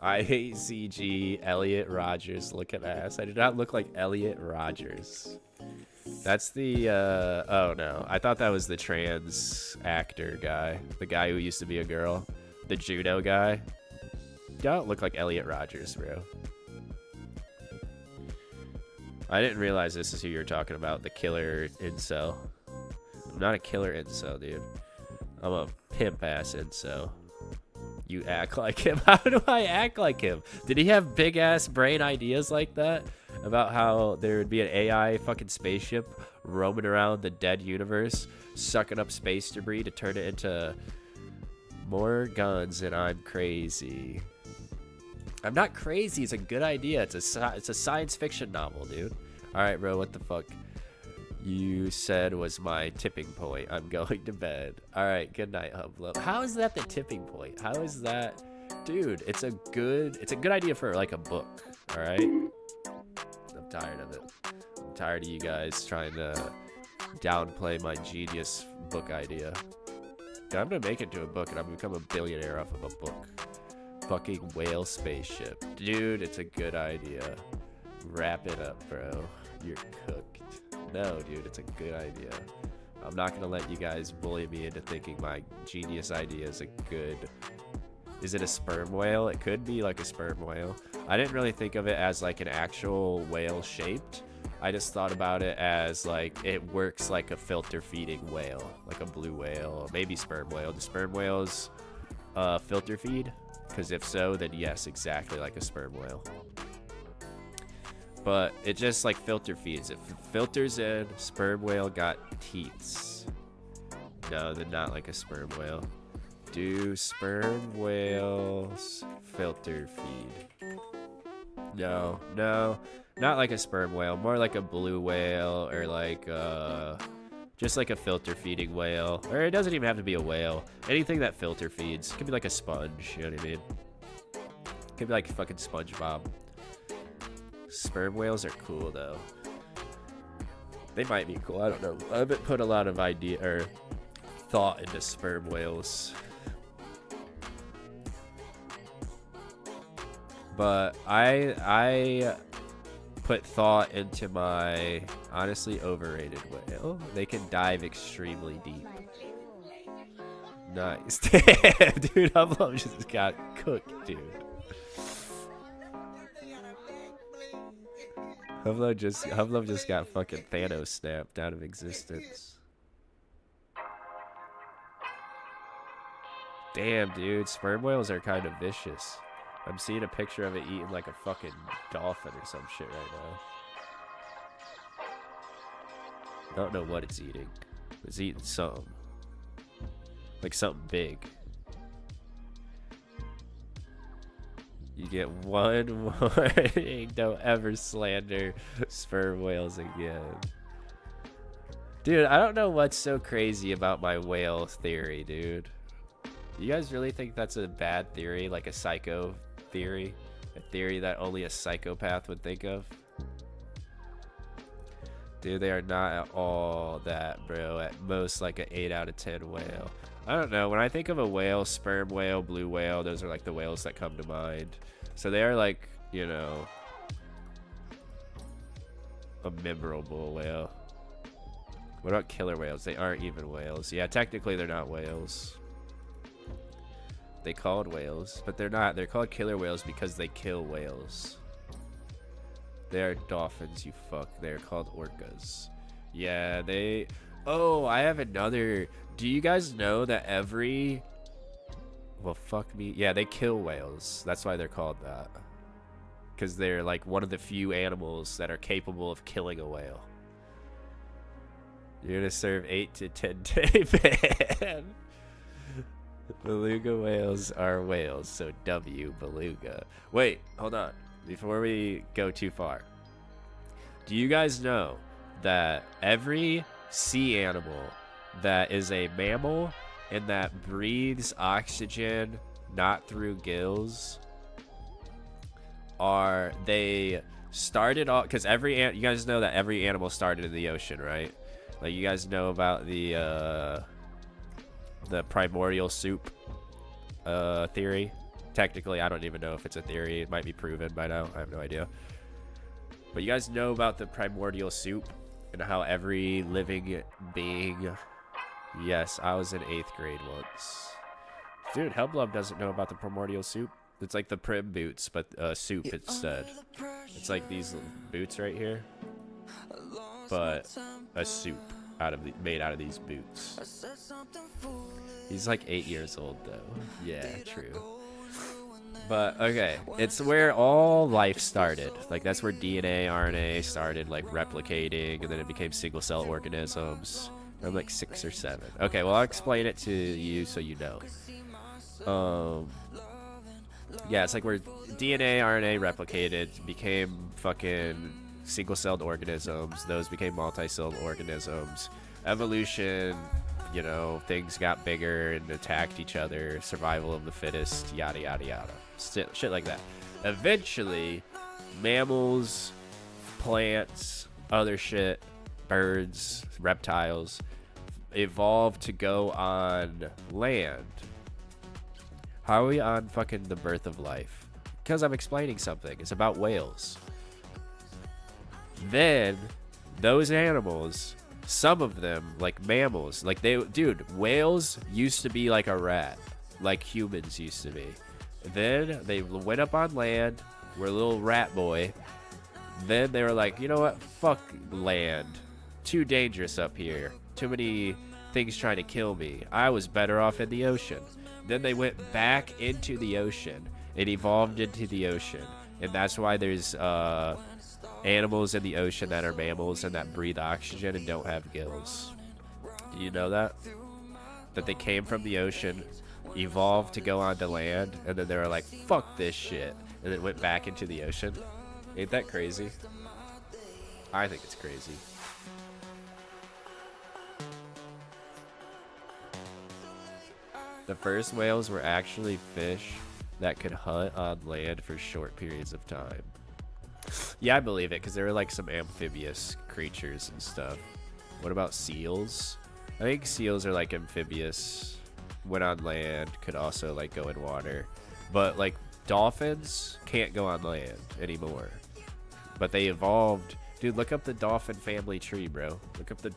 ih8cg, Elliot Rogers, look at ass. I do not look like Elliot Rogers. That's the oh no, I thought that was the trans actor guy, the guy who used to be a girl, the judo guy. You don't look like Elliot Rogers, bro. I didn't realize this is who you're talking about, the killer incel. I'm not a killer incel, dude. I'm a pimp-ass incel. You act like him? How do I act like him? Did he have big-ass brain ideas like that? About how there would be an AI fucking spaceship roaming around the dead universe, sucking up space debris to turn it into more guns, and I'm crazy. I'm not crazy. It's a good idea. It's a science fiction novel, dude. All right, bro. What the fuck? You said was my tipping point. I'm going to bed. All right. Good night, Hublo. How is that the tipping point? How is that, dude? It's a good idea for like a book. All right. I'm tired of it. I'm tired of you guys trying to downplay my genius book idea. I'm gonna make it to a book, and I'm gonna become a billionaire off of a book. Fucking whale spaceship, dude. It's a good idea. Wrap it up, bro. You're cooked. No, dude, it's a good idea. I'm not gonna let you guys bully me into thinking my genius idea is a good. Is it a sperm whale? It could be like a sperm whale. I didn't really think of it as like an actual whale shaped. I just thought about it as like it works like a filter feeding whale, like a blue whale, or maybe sperm whale. Do sperm whales filter feed? Because if so, then yes, exactly like a sperm whale. But it just like filter feeds. It filters in. Sperm whale got teats. No, they're not like a sperm whale. Do sperm whales filter feed? No, no, not like a sperm whale. More like a blue whale, or like just like a filter feeding whale. Or it doesn't even have to be a whale. Anything that filter feeds. It could be like a sponge, you know what I mean? It could be like fucking SpongeBob. Sperm whales are cool though. They might be cool, I don't know. I haven't put a lot of thought into sperm whales. But I put thought into my honestly overrated whale. They can dive extremely deep. Nice. Damn, dude, Hublum just got cooked, dude. Hublum just got fucking Thanos snapped out of existence. Damn, dude, sperm whales are kind of vicious. I'm seeing a picture of it eating like a fucking dolphin or some shit right now. I don't know what it's eating. It's eating something. Like something big. You get one warning. Don't ever slander sperm whales again. Dude, I don't know what's so crazy about my whale theory, dude. You guys really think that's a bad theory? Like a psycho theory? A theory that only a psychopath would think of? Dude, they are not at all that, bro. At most, like an 8 out of 10 whale. I don't know. When I think of a whale, sperm whale, blue whale, those are like the whales that come to mind. So they are like, you know, a memorable whale. What about killer whales? They aren't even whales. Yeah, technically they're not whales. They called whales, but they're not. They're called killer whales because they kill whales. They are dolphins, you fuck. They're called orcas. Yeah, they... Oh, I have another... Do you guys know that every... Well, fuck me. Yeah, they kill whales. That's why they're called that. Because they're like one of the few animals that are capable of killing a whale. You're gonna serve 8 to 10 day ban. Beluga whales are whales, so W beluga. Wait, hold on. Before we go too far, do you guys know that every sea animal that is a mammal and that breathes oxygen not through gills they started off, because you guys know that every animal started in the ocean, right? Like, you guys know about the primordial soup theory. Technically, I don't even know if it's a theory. It might be proven by now. I have no idea. But you guys know about the primordial soup and how every living being... Yes, I was in 8th grade once. Dude, Hellblum doesn't know about the primordial soup. It's like the prim boots, but soup instead. It's like these boots right here, but a soup made out of these boots. He's like 8 years old though. Yeah, true. But okay, it's where all life started. Like, that's where DNA, RNA started like replicating, and then it became single cell organisms. I'm like 6 or 7. Okay, well, I'll explain it to you so you know. Yeah, it's like where DNA, RNA replicated, became fucking single-celled organisms. Those became multi-celled organisms. Evolution, you know, things got bigger and attacked each other. Survival of the fittest, yada, yada, yada. Shit like that. Eventually, mammals, plants, other shit, birds, reptiles, evolved to go on land. How are we on fucking the birth of life? Because I'm explaining something. It's about whales. Then, those animals, some of them, like mammals, like dude, whales used to be like a rat, like humans used to be. Then they went up on land, were a little rat boy. Then they were like, you know what? Fuck land. Too dangerous up here. Too many things trying to kill me. I was better off in the ocean. Then they went back into the ocean. It evolved into the ocean. And that's why there's animals in the ocean that are mammals and that breathe oxygen and don't have gills. Do you know that? That they came from the ocean, evolved to go onto land, and then they were like, fuck this shit. And then went back into the ocean. Ain't that crazy? I think it's crazy. The first whales were actually fish that could hunt on land for short periods of time. Yeah, I believe it, because there were like some amphibious creatures and stuff. What about seals? I think seals are like amphibious, went on land, could also like go in water. But like dolphins can't go on land anymore. But they evolved. Dude, look up the dolphin family tree, bro. Look up the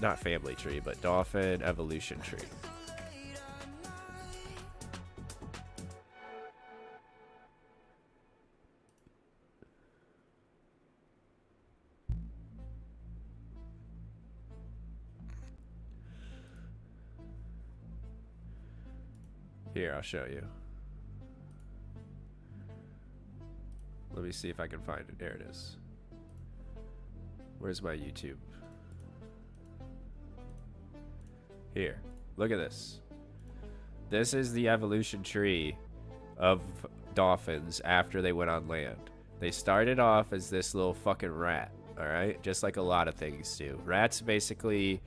not family tree, but dolphin evolution tree. Here, I'll show you. Let me see if I can find it. There it is. Where's my YouTube? Here. Look at this. This is the evolution tree of dolphins after they went on land. They started off as this little fucking rat, alright? Just like a lot of things do. Rats basically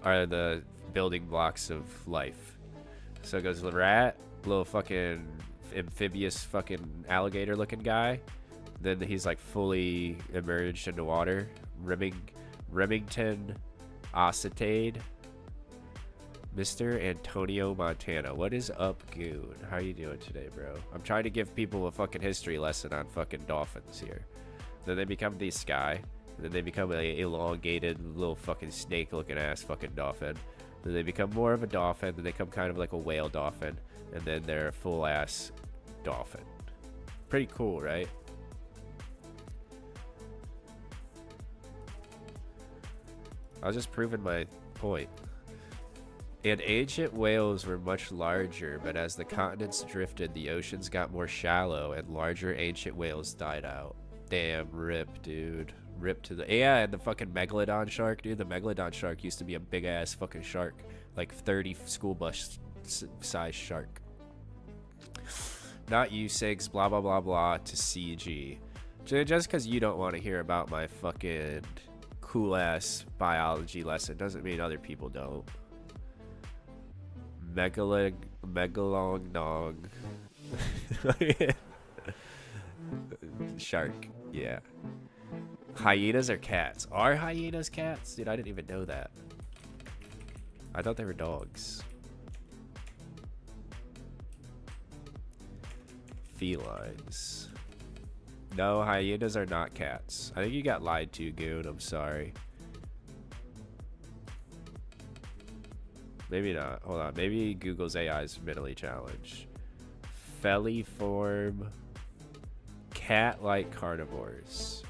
are the building blocks of life. So it goes the rat, little fucking amphibious fucking alligator looking guy. Then he's like fully immersed into water. Remington Ocetade. Mr. Antonio Montana. What is up, Goon? How you doing today, bro? I'm trying to give people a fucking history lesson on fucking dolphins here. Then they become the sky. And then they become a elongated little fucking snake looking ass fucking dolphin. Then they become more of a dolphin. Then they become kind of like a whale dolphin. And then they're a full ass dolphin. Pretty cool, right? I was just proving my point. And ancient whales were much larger, but as the continents drifted, the oceans got more shallow and larger ancient whales died out. Damn, rip, dude. Rip to the... Yeah, and the fucking megalodon shark, dude. The megalodon shark used to be a big-ass fucking shark. Like 30 school bus size shark. Not ih8cg, blah, blah, blah, blah, to CG. Just because you don't want to hear about my fucking cool-ass biology lesson doesn't mean other people don't. Megalong shark, yeah. Hyenas are cats. Are hyenas cats? Dude, I didn't even know that. I thought they were dogs. Felines. No, hyenas are not cats. I think you got lied to, Goon. I'm sorry. Maybe not. Hold on. Maybe Google's AI is mentally challenged. Feliform cat-like carnivores.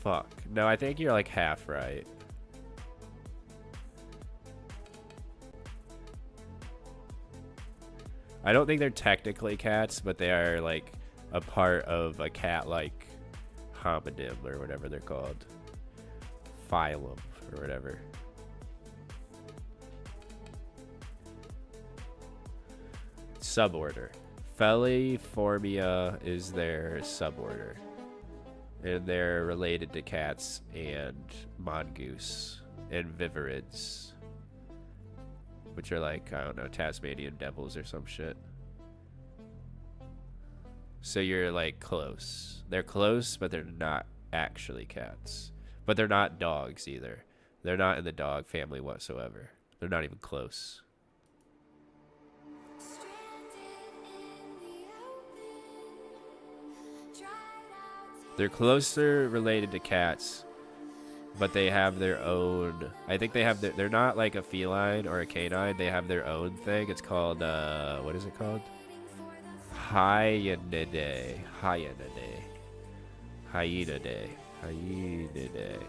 Fuck. No, I think you're like half right. I don't think they're technically cats, but they are like a part of a cat-like hominid or whatever they're called. Phylum or whatever. Suborder. Feliformia is their suborder. And they're related to cats and mongoose and viverids. Which are like, I don't know, Tasmanian devils or some shit. So you're like close. They're close, but they're not actually cats. But they're not dogs either. They're not in the dog family whatsoever. They're not even close. They're closer related to cats, but they have their own. I think they have. They're not like a feline or a canine. They have their own thing. It's called. What is it called? Hyenidae. Hyenidae. Hyenidae. Hyenidae.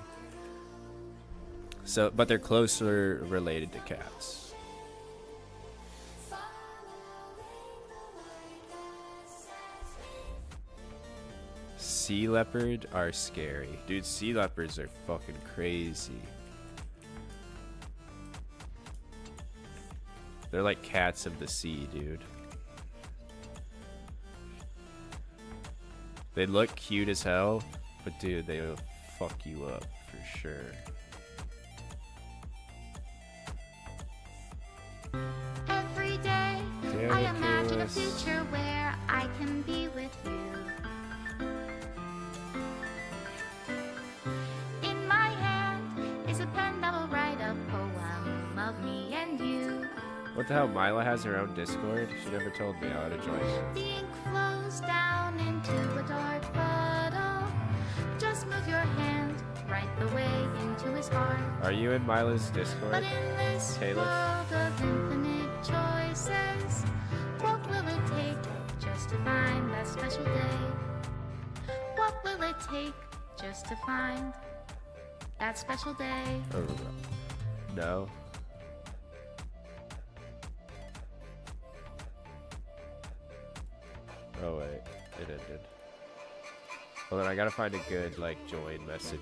So, but they're closer related to cats. Sea leopard are scary. Dude, sea leopards are fucking crazy. They're like cats of the sea, dude. They look cute as hell, but dude, they will fuck you up for sure. Every day, Damn I it, imagine a Kaylis. future where I can be with you. In my hand is a pen that will write What the hell? Mila has her own Discord? She never told me. I would have joined it. The ink flows down into a dark puddle. Just move your hand right the way into his heart. Are you in Mila's Discord? But in this Taylor? world of infinite choices, what will it take just to find that special day? What will it take just to find that special day? No. Oh wait, it ended. Well then I gotta find a good like join message.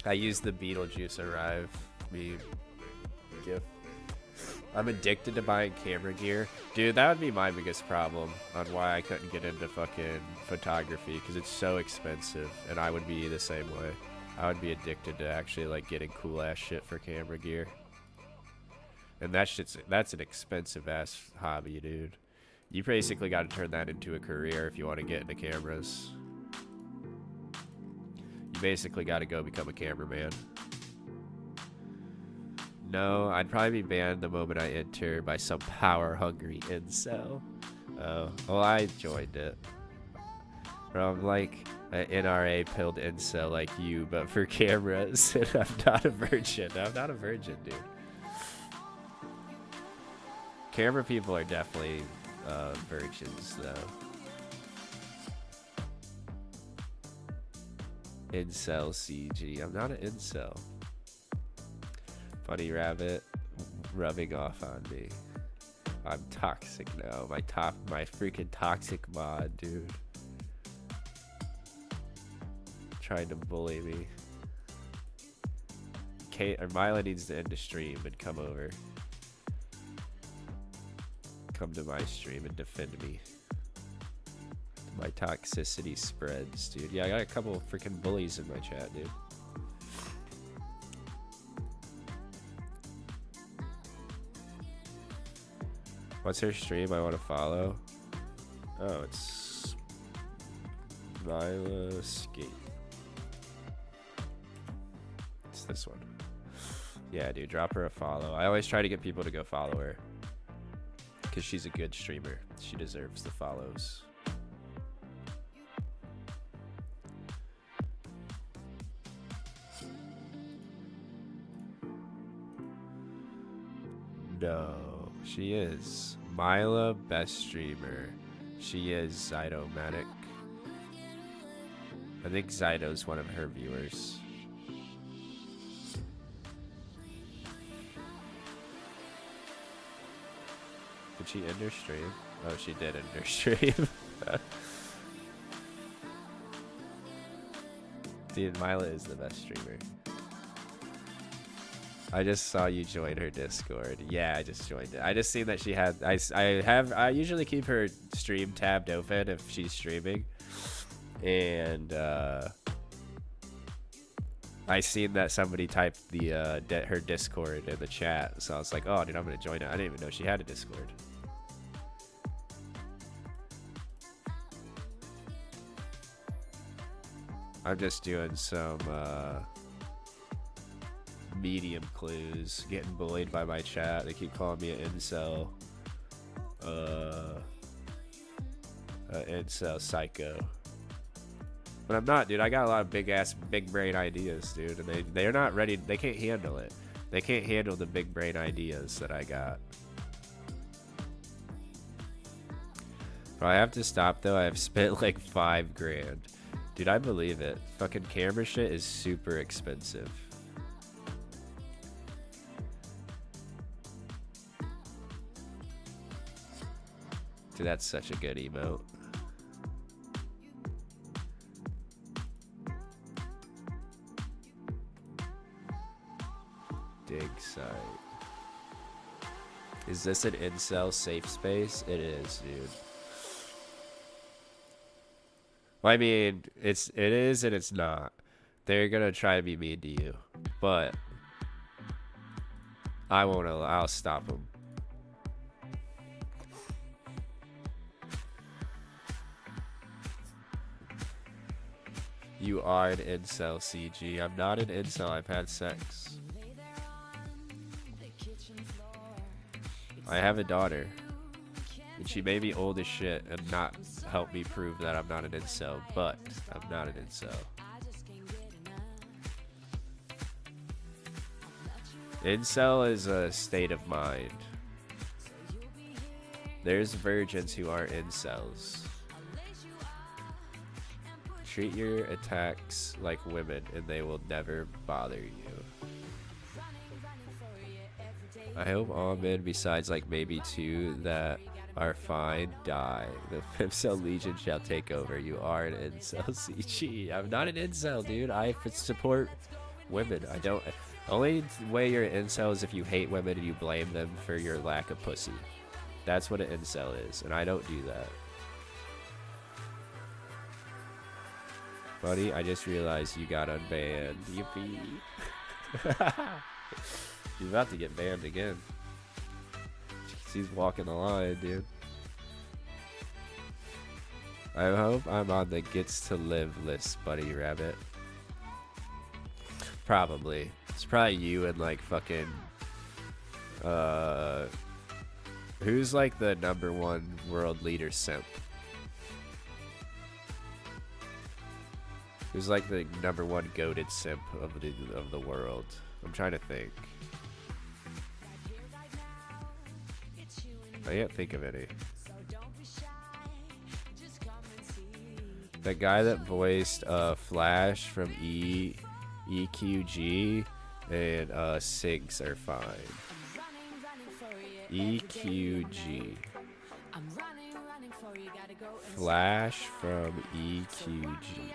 I used the Beetlejuice Arrive meme gif. I'm addicted to buying camera gear. Dude, that would be my biggest problem on why I couldn't get into fucking photography, because it's so expensive, and I would be the same way. I would be addicted to actually like getting cool ass shit for camera gear. And that's an expensive ass hobby, dude. You basically got to turn that into a career if you want to get into cameras. You basically got to go become a cameraman. No, I'd probably be banned the moment I enter by some power-hungry incel. Oh, well, I joined it. From like an NRA-pilled incel like you, but for cameras. And I'm not a virgin. I'm not a virgin, dude. Camera people are definitely virgins, though. Incel CG. I'm not an incel. Bunny rabbit rubbing off on me. I'm toxic now. My freaking toxic mod, dude. Trying to bully me. Kate or Mila needs to end the stream and come over. Come to my stream and defend me. My toxicity spreads, dude. Yeah, I got a couple of freaking bullies in my chat, dude. What's her stream I want to follow? Oh, it's Mila Skate. It's this one. Yeah, dude, drop her a follow. I always try to get people to go follow her, because she's a good streamer. She deserves the follows. No, she is. Mila, best streamer. She is Zytomatic. I think Zyto's one of her viewers. Did she end her stream? Oh, she did end her stream. Dude, Mila is the best streamer. I just saw you join her Discord. Yeah, I just joined it. I just seen that she had. I usually keep her stream tabbed open if she's streaming, and I seen that somebody typed the her Discord in the chat, so I was like, oh, dude, I'm gonna join it. I didn't even know she had a Discord. I'm just doing some medium clues, getting bullied by my chat. They keep calling me an incel. Incel psycho. But I'm not, dude. I got a lot of big brain ideas, dude, and they're not ready. They can't handle it. They can't handle the big brain ideas that I got. But I have to stop though. I've spent like $5 grand. Dude, I believe it. Fucking camera shit is super expensive. Dude, that's such a good emote. Dig site. Is this an incel safe space? It is, dude. Well, I mean, it is and it's not. They're gonna try to be mean to you, but I won't allow. I'll stop them. You are an incel, CG. I'm not an incel. I've had sex. I have a daughter. And she may be old as shit and not help me prove that I'm not an incel, but I'm not an incel. Incel is a state of mind. There's virgins who are incels. Treat your attacks like women and they will never bother you. I hope all men besides like maybe two that are fine die. The Femcel Legion shall take over. You are an incel, CG. I'm not an incel, dude. I support women. I don't. Only way you're an incel is if you hate women and you blame them for your lack of pussy. That's what an incel is, and I don't do that. Buddy, I just realized you got unbanned. Yippee. He's about to get banned again. He's walking the line, dude. I hope I'm on the gets to live list, buddy rabbit. Probably. It's probably you and like fucking who's like the #1 world leader simp? Who's like the #1 goated simp of the world? I'm trying to think. I can't think of any. The guy that voiced Flash from ih8cg and ih8cg are fine. ih8cg. Flash from ih8cg.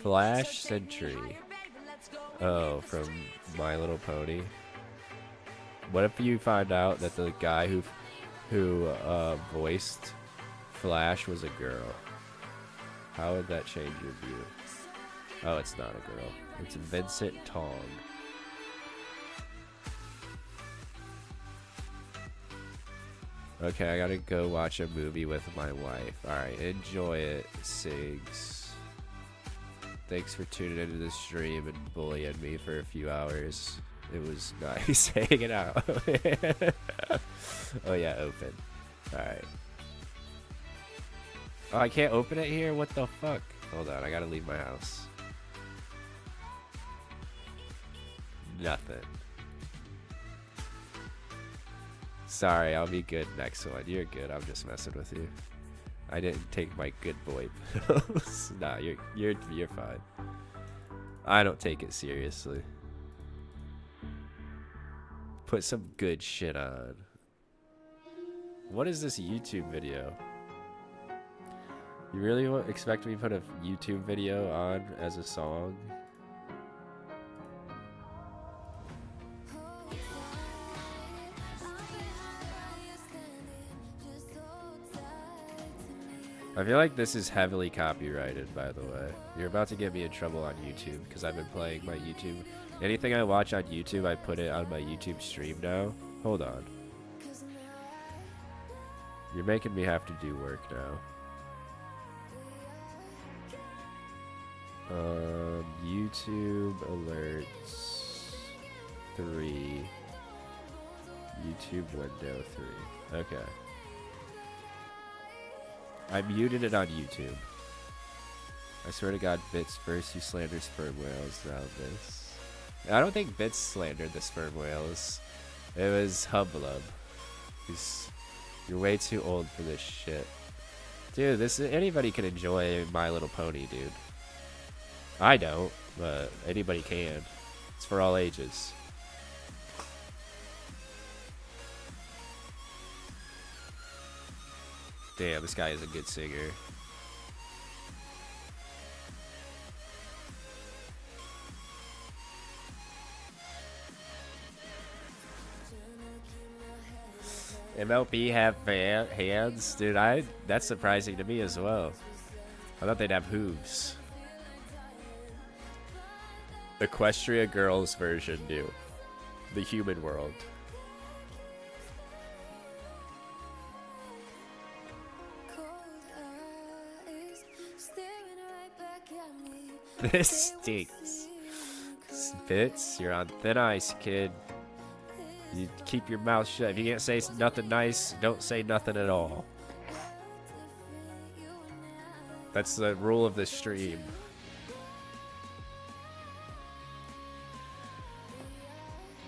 Flash Sentry. Oh, from My Little Pony. What if you find out that the guy who voiced Flash was a girl? How would that change your view? Oh, it's not a girl. It's Vincent Tong. Okay, I gotta go watch a movie with my wife. Alright, enjoy it, Sigs. Thanks for tuning into the stream and bullying me for a few hours. It was nice hanging out. Oh yeah, open. Alright. Oh, I can't open it here? What the fuck? Hold on, I gotta leave my house. Nothing. Sorry, I'll be good next one. You're good, I'm just messing with you. I didn't take my good boy pills. Nah, you're fine. I don't take it seriously. Put some good shit on. What is this YouTube video? You really expect me to put a YouTube video on as a song? I feel like this is heavily copyrighted, by the way. You're about to get me in trouble on YouTube because I've been playing my YouTube. Anything I watch on YouTube, I put it on my YouTube stream now. Hold on. You're making me have to do work now. YouTube alerts 3. YouTube window 3. Okay. I muted it on YouTube. I swear to God, Bits first you slander sperm whales. Now this. I don't think Bits slandered the sperm whales. It was Hublub. You're way too old for this shit. Dude, anybody can enjoy My Little Pony, dude. I don't, but anybody can. It's for all ages. Damn, this guy is a good singer. MLB have hands? Dude, that's surprising to me as well. I thought they'd have hooves. Equestria Girls version new. The human world. Cold eyes stare This stinks. Spitz, you're on thin ice, kid. You keep your mouth shut. If you can't say nothing nice, don't say nothing at all. That's the rule of the stream.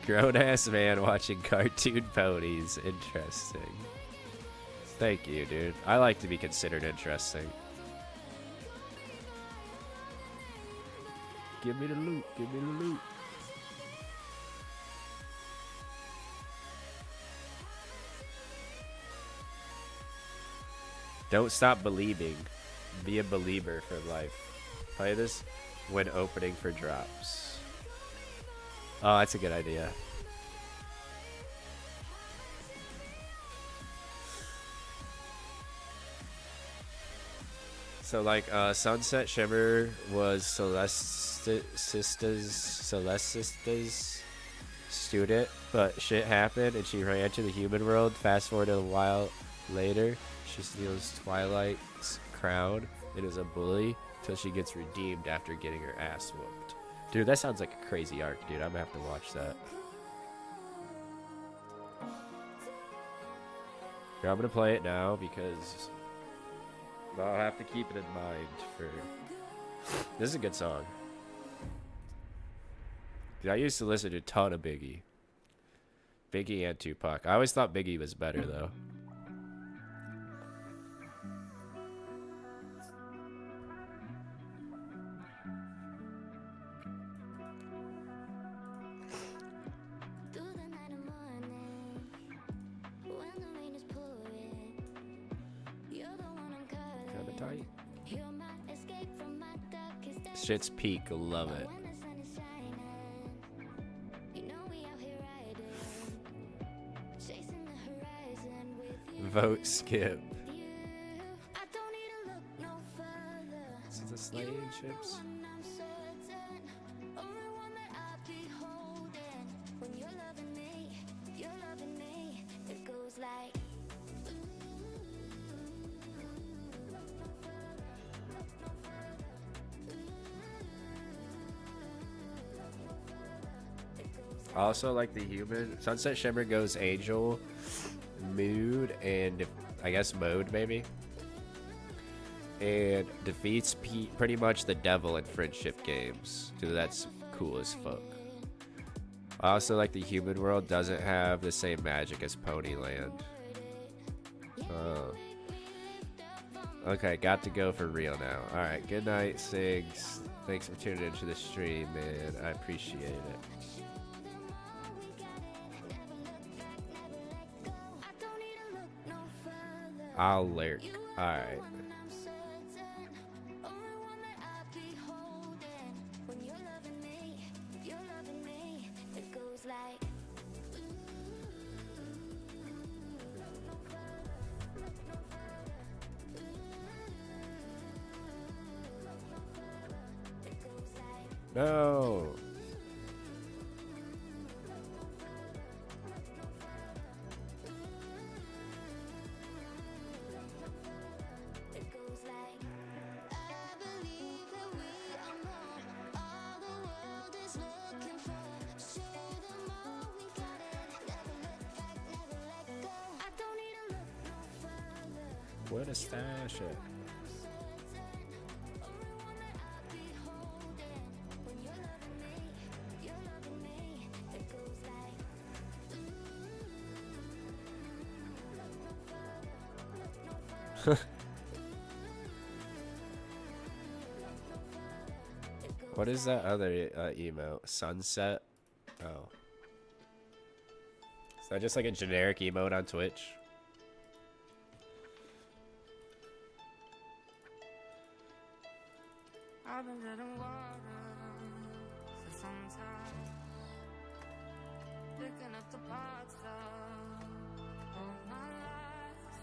Grown-ass man watching cartoon ponies. Interesting. Thank you, dude. I like to be considered interesting. Give me the loot. Give me the loot. Don't stop believing. Be a believer for life. Play this when opening for drops. Oh, that's a good idea. So like Sunset Shimmer was Celestista's student, but shit happened and she ran to the human world. Fast forward a while later, she steals Twilight's crown and is a bully till she gets redeemed after getting her ass whooped. Dude, that sounds like a crazy arc, dude. I'm gonna have to watch that. Yeah, I'm gonna play it now because I'll have to keep it in mind for... This is a good song. Dude, I used to listen to a ton of Biggie. Biggie and Tupac. I always thought Biggie was better, though. Kinda tight. Shit's peak. Love it. Vote skip. This is the slaying chips. I also like the human. Sunset Shimmer goes angel mood and I guess mode maybe, and defeats pretty much the devil in friendship games. Dude, that's cool as fuck. I also like the human world doesn't have the same magic as Ponyland. Okay, got to go for real now. Alright, good night, Sigs. Thanks for tuning into the stream, man. I appreciate it. I'll lurk. Alright. No. Where to stash it? What is that other emote? Sunset? Oh. Is that just like a generic emote on Twitch? I've been getting water for some time, picking up the parts of my life.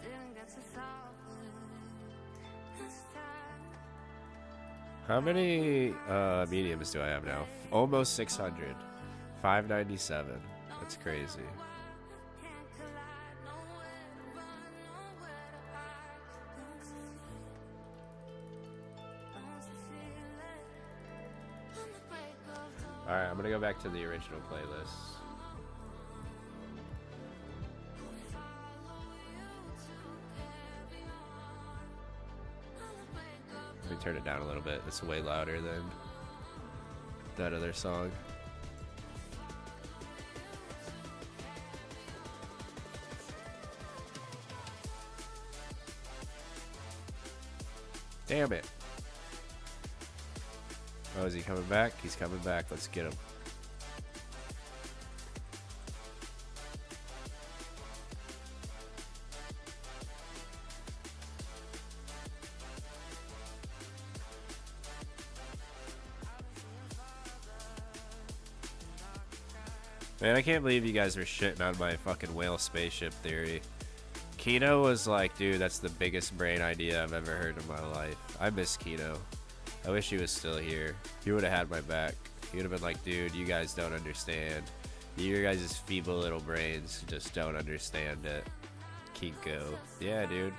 Didn't get to solve it this time. How many mediums do I have now? Almost 600. 597. That's crazy. Alright, I'm gonna go back to the original playlist. Let me turn it down a little bit. It's way louder than that other song. Damn it. Oh, is he coming back? He's coming back. Let's get him. Man, I can't believe you guys were shitting on my fucking whale spaceship theory. Kino was like, dude, that's the biggest brain idea I've ever heard in my life. I miss Kino. I wish he was still here. He would have had my back. He would have been like, dude, you guys don't understand. Your guys' feeble little brains just don't understand it. Kinko. Yeah, dude.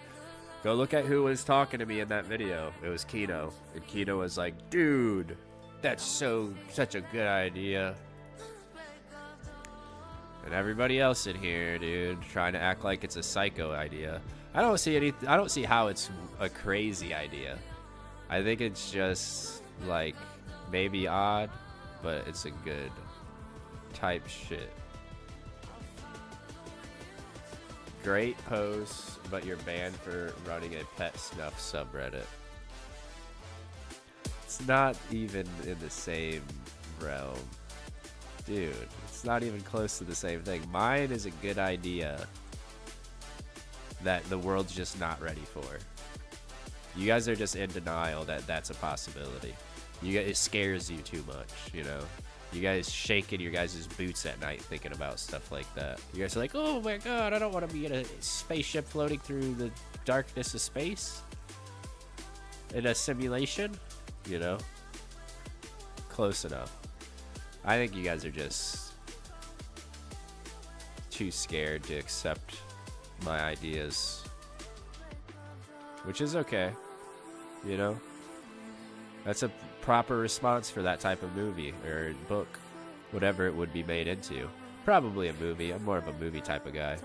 Go look at who was talking to me in that video. It was Kino. And Kino was like, dude, that's such a good idea. And everybody else in here, dude, trying to act like it's a psycho idea. I don't see how it's a crazy idea. I think it's just like maybe odd, but it's a good type shit. Great post, but you're banned for running a pet snuff subreddit. It's not even in the same realm. Dude, it's not even close to the same thing. Mine is a good idea that the world's just not ready for. You guys are just in denial that that's a possibility. It scares you too much, you know? You guys shaking your guys' boots at night thinking about stuff like that. You guys are like, oh my god, I don't want to be in a spaceship floating through the darkness of space. In a simulation, you know? Close enough. I think you guys are just too scared to accept my ideas. Which is okay, you know? That's a proper response for that type of movie or book, whatever it would be made into. Probably a movie. I'm more of a movie type of guy.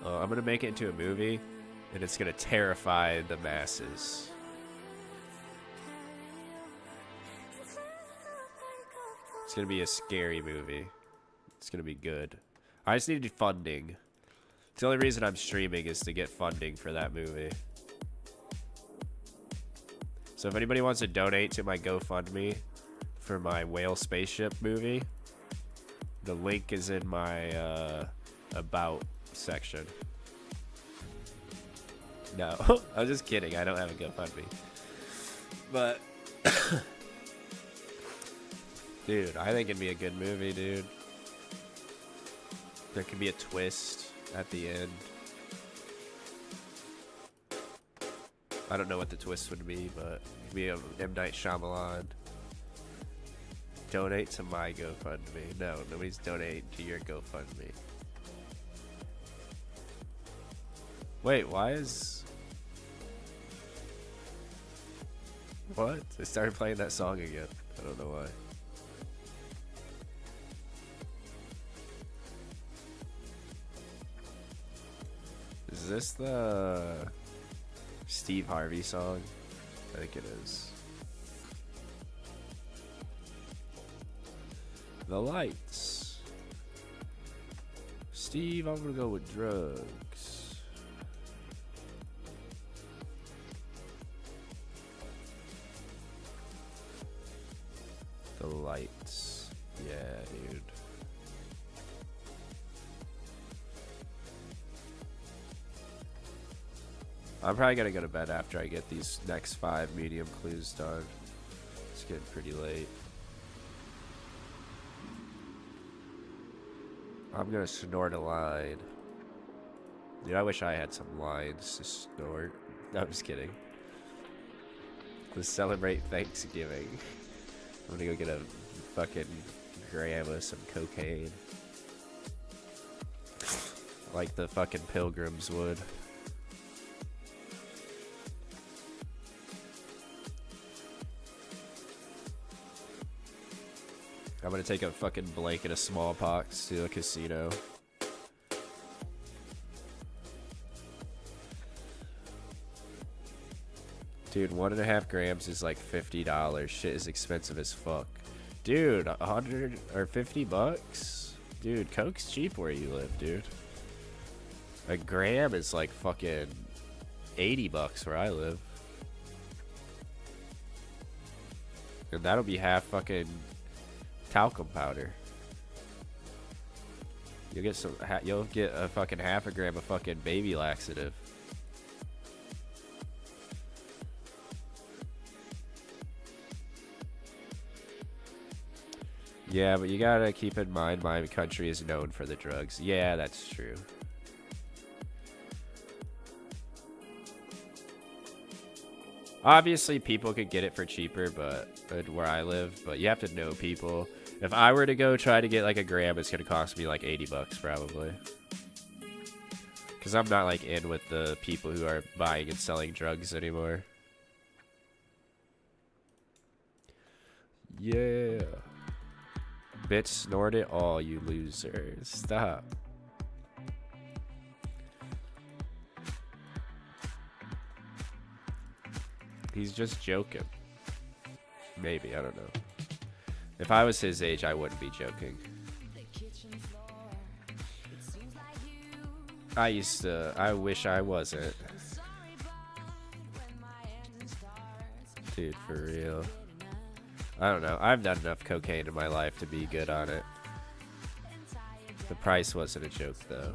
I'm gonna make it into a movie, and it's gonna terrify the masses. It's gonna be a scary movie. It's gonna be good. I just need funding. The only reason I'm streaming is to get funding for that movie. So if anybody wants to donate to my GoFundMe for my whale spaceship movie, the link is in my about section. No, I'm just kidding. I don't have a GoFundMe. But dude, I think it'd be a good movie, dude. There could be a twist at the end. I don't know what the twist would be, but it could be a M. Night Shyamalan. Donate to my GoFundMe. No, nobody's donating to your GoFundMe. Wait, why is... What? They started playing that song again. I don't know why. Is this the Steve Harvey song? I think it is. The lights. Steve, I'm gonna go with drugs. The lights. Yeah, dude. I'm probably gonna go to bed after I get these next 5 medium clues done. It's getting pretty late. I'm gonna snort a line. Dude, I wish I had some lines to snort. No, I'm just kidding. To celebrate Thanksgiving. I'm gonna go get a fucking gram of some cocaine. Like the fucking pilgrims would. I'm gonna take a fucking blanket of smallpox to a casino. Dude, 1.5 grams is like $50. Shit is expensive as fuck. Dude, 100 or 50 bucks? Dude, Coke's cheap where you live, dude. A gram is like fucking 80 bucks where I live. And that'll be half fucking talcum powder. You'll get some. You'll get a fucking half a gram of fucking baby laxative. Yeah, but you gotta keep in mind my country is known for the drugs. Yeah, that's true. Obviously, people could get it for cheaper, but where I live, but you have to know people. If I were to go try to get like a gram, it's gonna cost me like 80 bucks probably. Cause I'm not like in with the people who are buying and selling drugs anymore. Yeah. Bitch, snort it all, you losers. Stop. He's just joking. Maybe, I don't know. If I was his age, I wouldn't be joking. I wish I wasn't. Dude, for real. I don't know. I've done enough cocaine in my life to be good on it. The price wasn't a joke, though.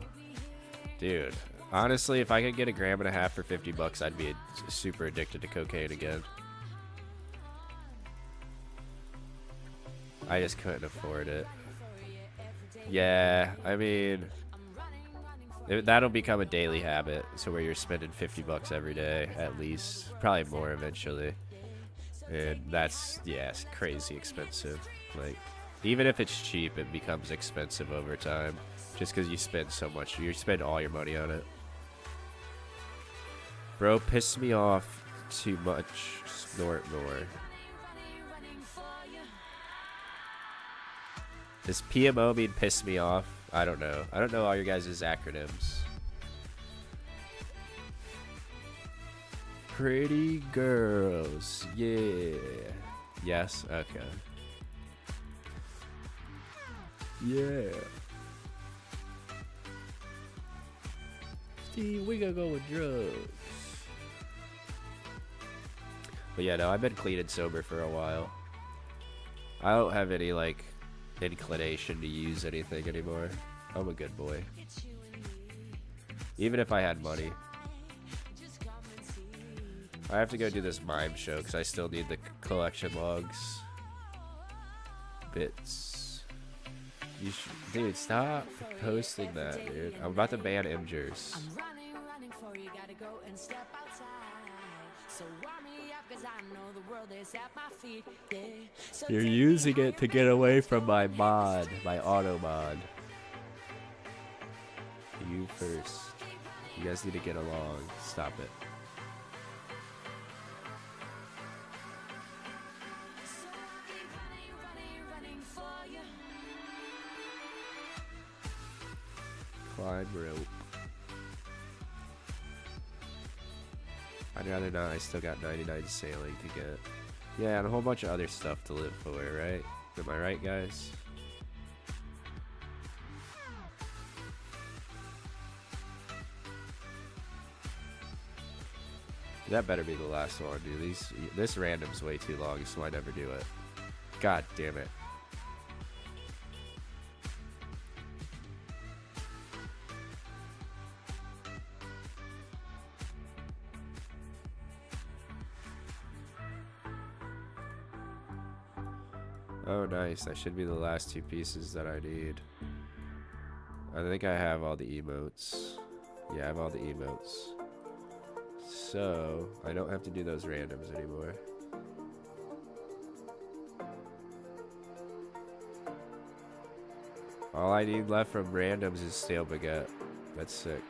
Dude, honestly, if I could get 1.5 grams for 50 bucks, I'd be super addicted to cocaine again. I just couldn't afford it. Yeah, I mean, that'll become a daily habit. So where you're spending 50 bucks every day, at least. Probably more eventually. And that's, yeah, it's crazy expensive. Like, even if it's cheap, it becomes expensive over time. Just because you spend so much. You spend all your money on it. Bro, piss me off too much. Snort more. Does PMO mean piss me off? I don't know. I don't know all your guys' acronyms. Pretty girls. Yeah. Yes? Okay. Yeah. Steve, we gonna go with drugs. But yeah, no, I've been clean and sober for a while. I don't have any, like, inclination to use anything anymore. I'm a good boy. Even if I had money. I have to go do this mime show because I still need the collection logs. Bits. You should, dude, stop posting that, dude. I'm about to ban Imgers. You're using it to get away from my mod, my auto mod. You first. You guys need to get along. Stop it. Climb rope. I'd rather not. I still got 99 sailing to get. Yeah, and a whole bunch of other stuff to live for, right? Am I right, guys? That better be the last one, dude. This random's way too long, so I never do it. God damn it. Oh, nice. That should be the last two pieces that I need. I think I have all the emotes. Yeah, I have all the emotes. So, I don't have to do those randoms anymore. All I need left from randoms is stale baguette. That's sick.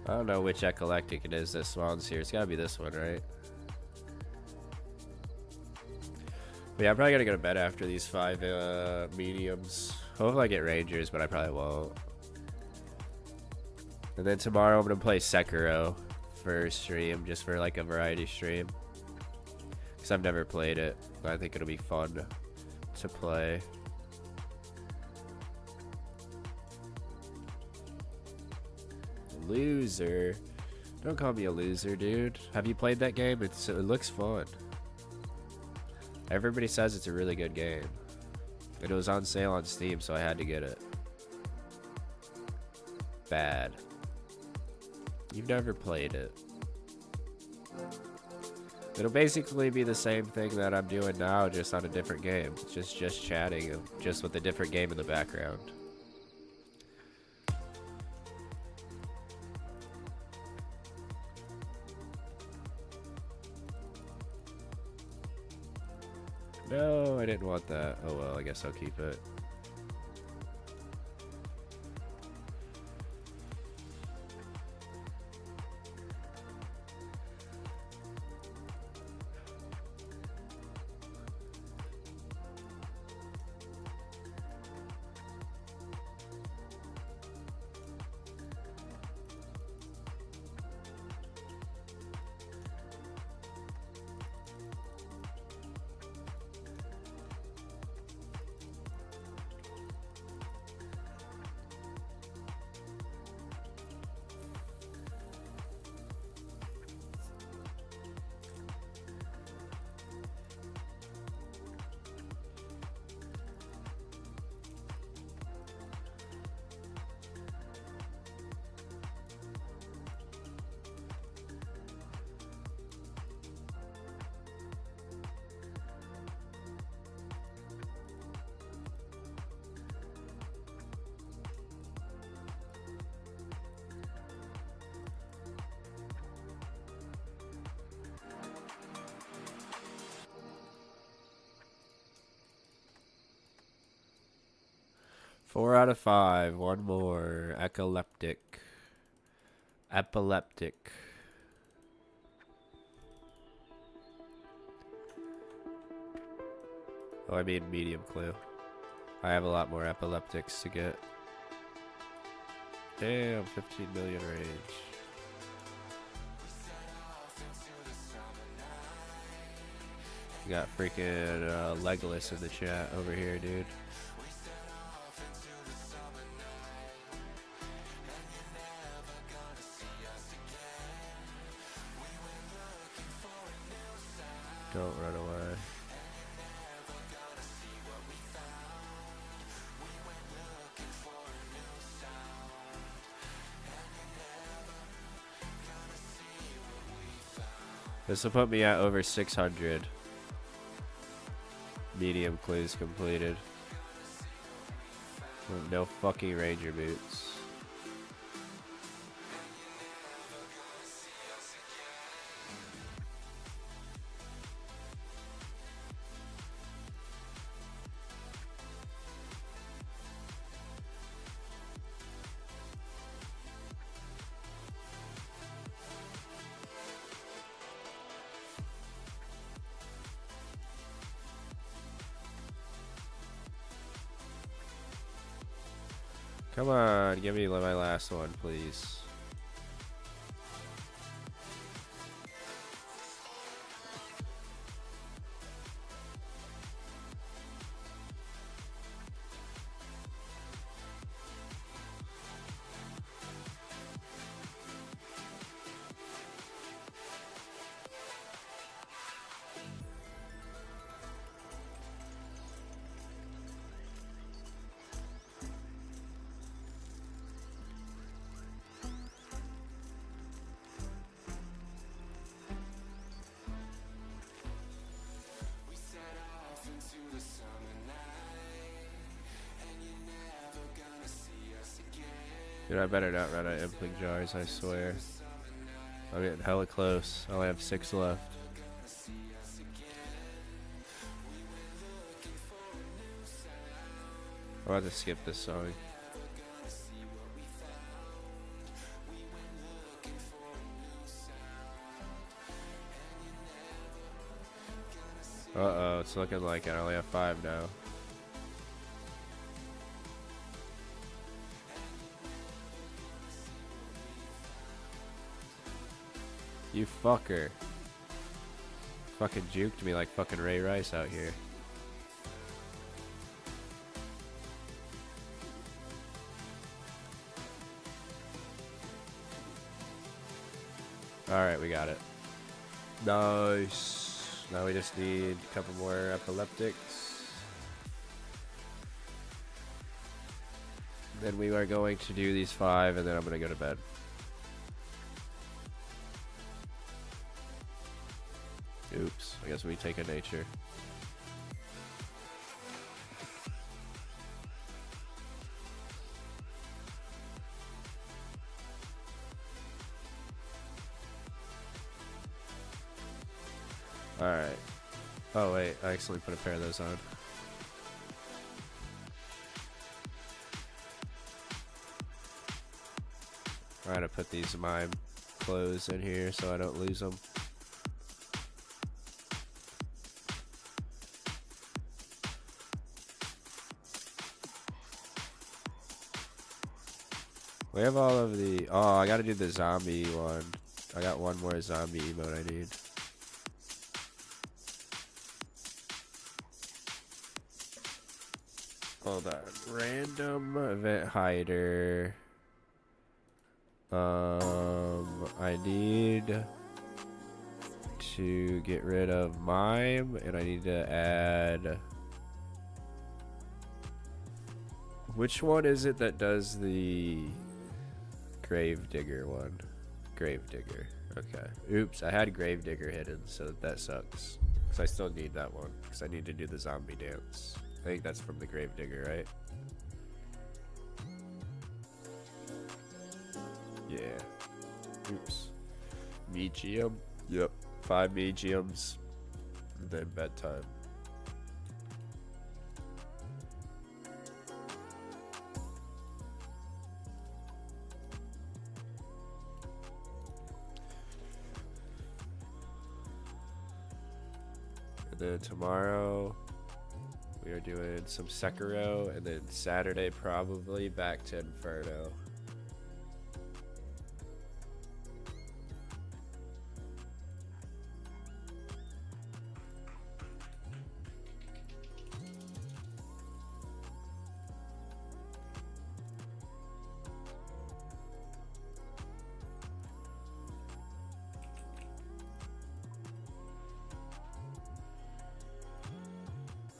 I don't know which eclectic it is that spawns here. It's gotta be this one, right? But yeah, I'm probably gonna go to bed after these 5 mediums. Hopefully I get rangers, but I probably won't. And then tomorrow I'm gonna play Sekiro for stream, just for like a variety stream. Because I've never played it, but I think it'll be fun to play. Loser. Don't call me a loser, dude. Have you played that game? It looks fun. Everybody says it's a really good game. And it was on sale on Steam, so I had to get it. Bad. You've never played it. It'll basically be the same thing that I'm doing now, just on a different game. Just chatting, just with a different game in the background. No, I didn't want that. Oh well, I guess I'll keep it. Four out of 5. One more. Epileptic. Epileptic. Oh, I mean medium clue. I have a lot more epileptics to get. Damn, 15 million range. You got freaking Legolas in the chat over here, dude. Don't run away. This will put me at over 600 medium clues completed. With no fucking ranger boots. Come on, give me my last one, please. Dude, I better not run out of impling jars, I swear. I'm getting hella close. I only have 6 left. I'm about to skip this song. Uh-oh, it's looking like I only have 5 now. You fucker. Fucking juked me like fucking Ray Rice out here. Alright, we got it. Nice. Now we just need a couple more epileptics. Then we are going to do these 5 and then I'm going to go to bed. Oops, I guess we take a nature. Alright. Oh wait, I accidentally put a pair of those on. Alright, I put these mime clothes in here so I don't lose them. We have all of the... Oh, I gotta do the zombie one. I got one more zombie emote I need. Hold on. Random event hider. I need to get rid of mime, and I need to add... Which one is it that does the Gravedigger one? Gravedigger. Okay. Oops, I had Gravedigger hidden, so that sucks. Because I still need that one, because I need to do the zombie dance. I think that's from the Gravedigger, right? Yeah. Oops. Medium. Yep. 5 mediums. And then bedtime. And then tomorrow we are doing some Sekiro, and then Saturday probably back to Inferno.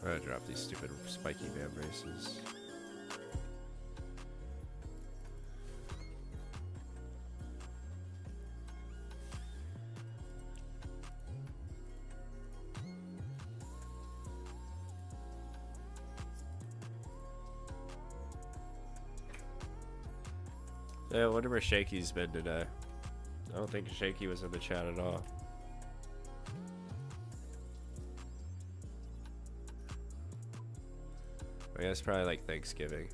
I'm gonna drop these stupid spiky man braces. Yeah, I wonder where Shaky's been today. I don't think Shaky was in the chat at all. I guess probably like Thanksgiving.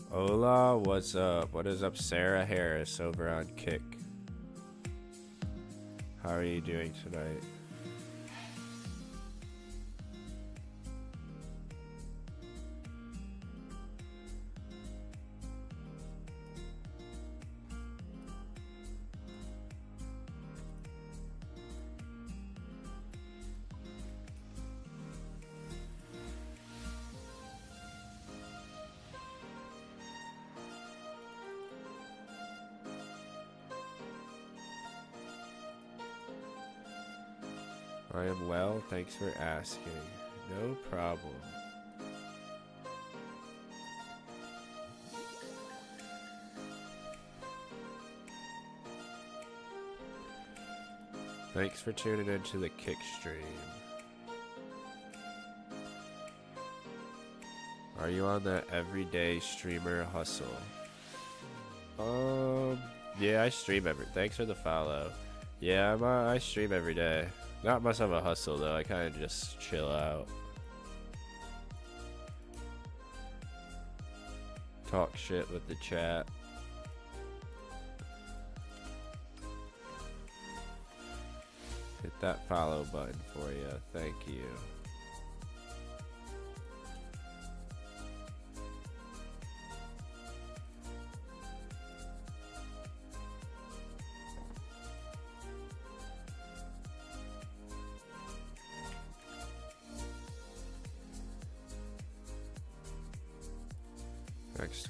Hola, what's up? What is up, Sarah Harris over on Kick? How are you doing tonight? I am well, thanks for asking. No problem. Thanks for tuning into the Kick stream. Are you on that everyday streamer hustle? Yeah, I stream thanks for the follow. Yeah, I stream every day. Not much of a hustle though. I kind of just chill out. Talk shit with the chat. Hit that follow button for you. Thank you.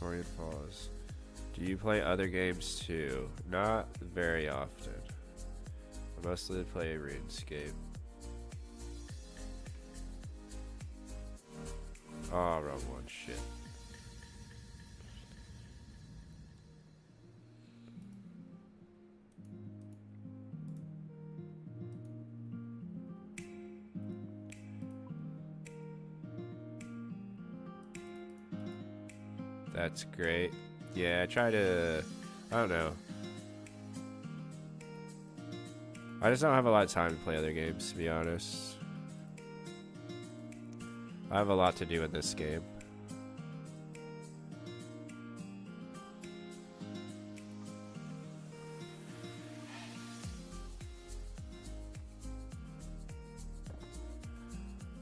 Victorian Falls. Do you play other games too? Not very often. I mostly play RuneScape. Oh, wrong one. Shit. That's great. Yeah, I try to... I don't know. I just don't have a lot of time to play other games, to be honest. I have a lot to do in this game.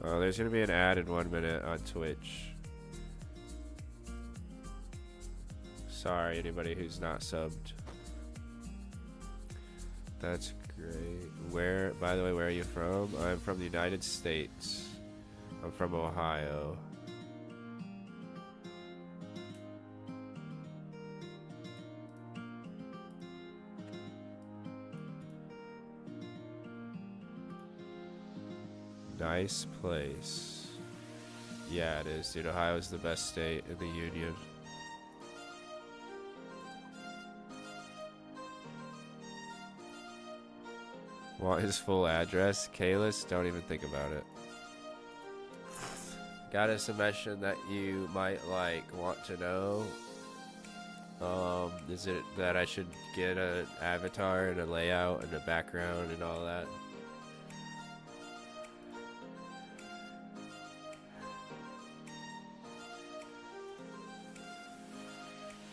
Oh, there's gonna be an ad in 1 minute on Twitch. Sorry, anybody who's not subbed. That's great. Where, by the way, where are you from? I'm from the United States. I'm from Ohio. Nice place. Yeah, it is, dude. Ohio's the best state in the union. Want his full address? Kalis, don't even think about it. Got a submission that you might want to know. Is it that I should get an avatar and a layout and a background and all that?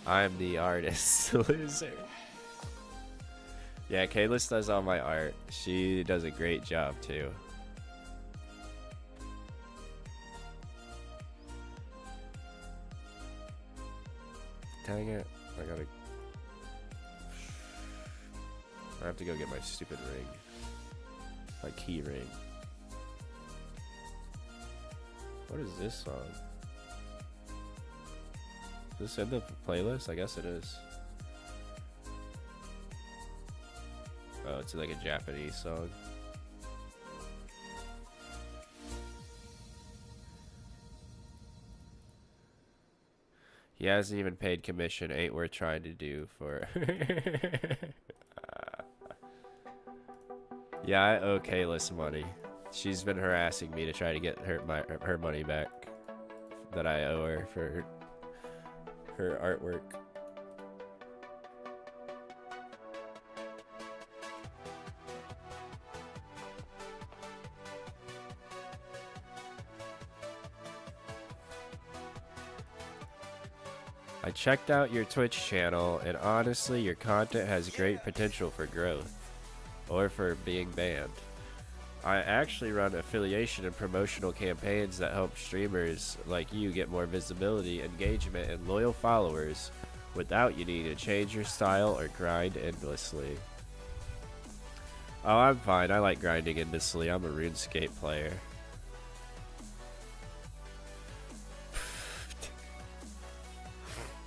I'm the artist, loser. Yeah, Kalis does all my art. She does a great job too. Dang it. I have to go get my stupid ring. My key ring. What is this song? Is this in the playlist? I guess it is. Oh, it's like a Japanese song. He hasn't even paid commission. Ain't worth trying to do for. Yeah, I owe Kalis money. She's been harassing me to try to get her money back that I owe her for her artwork. I checked out your Twitch channel, and honestly, your content has great potential for growth, or for being banned. I actually run affiliation and promotional campaigns that help streamers like you get more visibility, engagement, and loyal followers without you needing to change your style or grind endlessly. Oh, I'm fine. I like grinding endlessly. I'm a RuneScape player.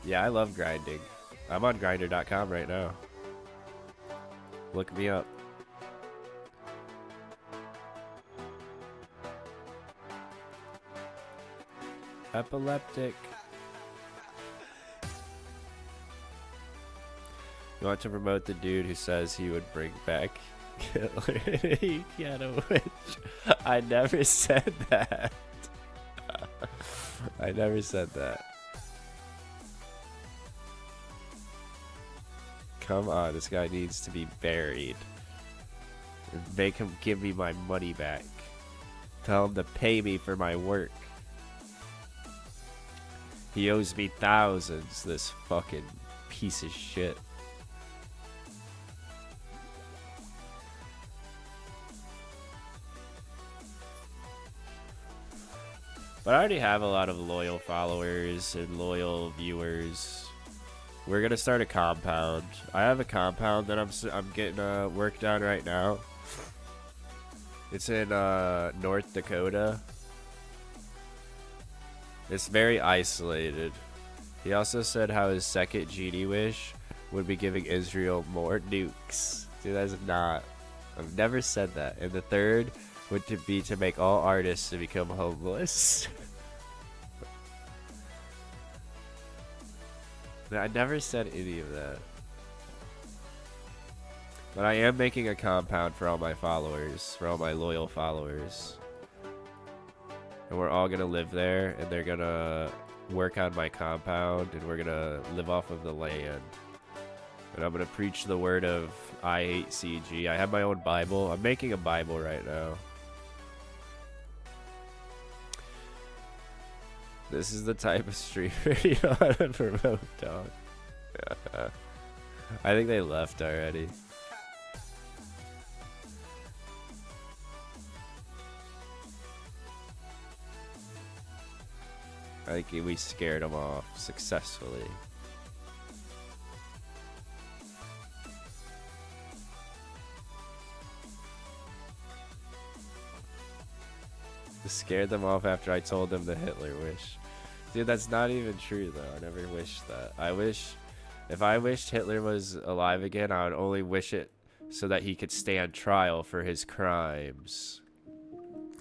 Yeah, I love grinding. I'm on grinder.com right now. Look me up. Epileptic. You want to promote the dude who says he would bring back Hitler? He got a witch. I never said that. I never said that. Come on, this guy needs to be buried. and make him give me my money back. Tell him to pay me for my work. He owes me thousands, this fucking piece of shit. But I already have a lot of loyal followers and loyal viewers. We're gonna start a compound. I have a compound that I'm getting work on right now. It's in North Dakota. It's very isolated. He also said how his second genie wish would be giving Israel more nukes. Dude, that's not. I've never said that. And the third would be to make all artists to become homeless. I never said any of that. But I am making a compound for all my followers, for all my loyal followers. And we're all gonna live there, and they're gonna work on my compound, and we're gonna live off of the land. And I'm gonna preach the word of ih8cg. I have my own Bible. I'm making a Bible right now. This is the type of streamer you know how to promote, dog. I think they left already. I think we scared them off successfully. Scared them off after I told them the Hitler wish. Dude, that's not even true though. I never wished that. If I wished Hitler was alive again, I would only wish it so that he could stand trial for his crimes.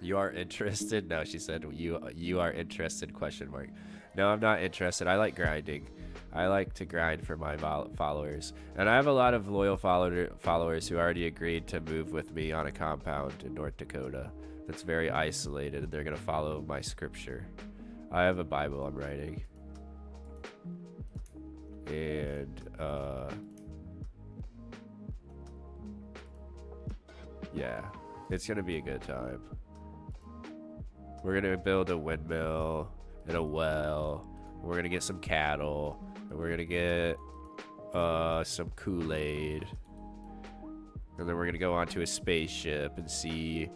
You are interested? No, she said you are interested, question mark. No, I'm not interested. I like grinding. I like to grind for my followers. And I have a lot of loyal followers who already agreed to move with me on a compound in North Dakota that's very isolated, and they're going to follow my scripture. I have a Bible I'm writing. And, yeah, it's going to be a good time. We're going to build a windmill and a well. We're going to get some cattle. And we're going to get some Kool-Aid. And then we're going to go onto a spaceship and see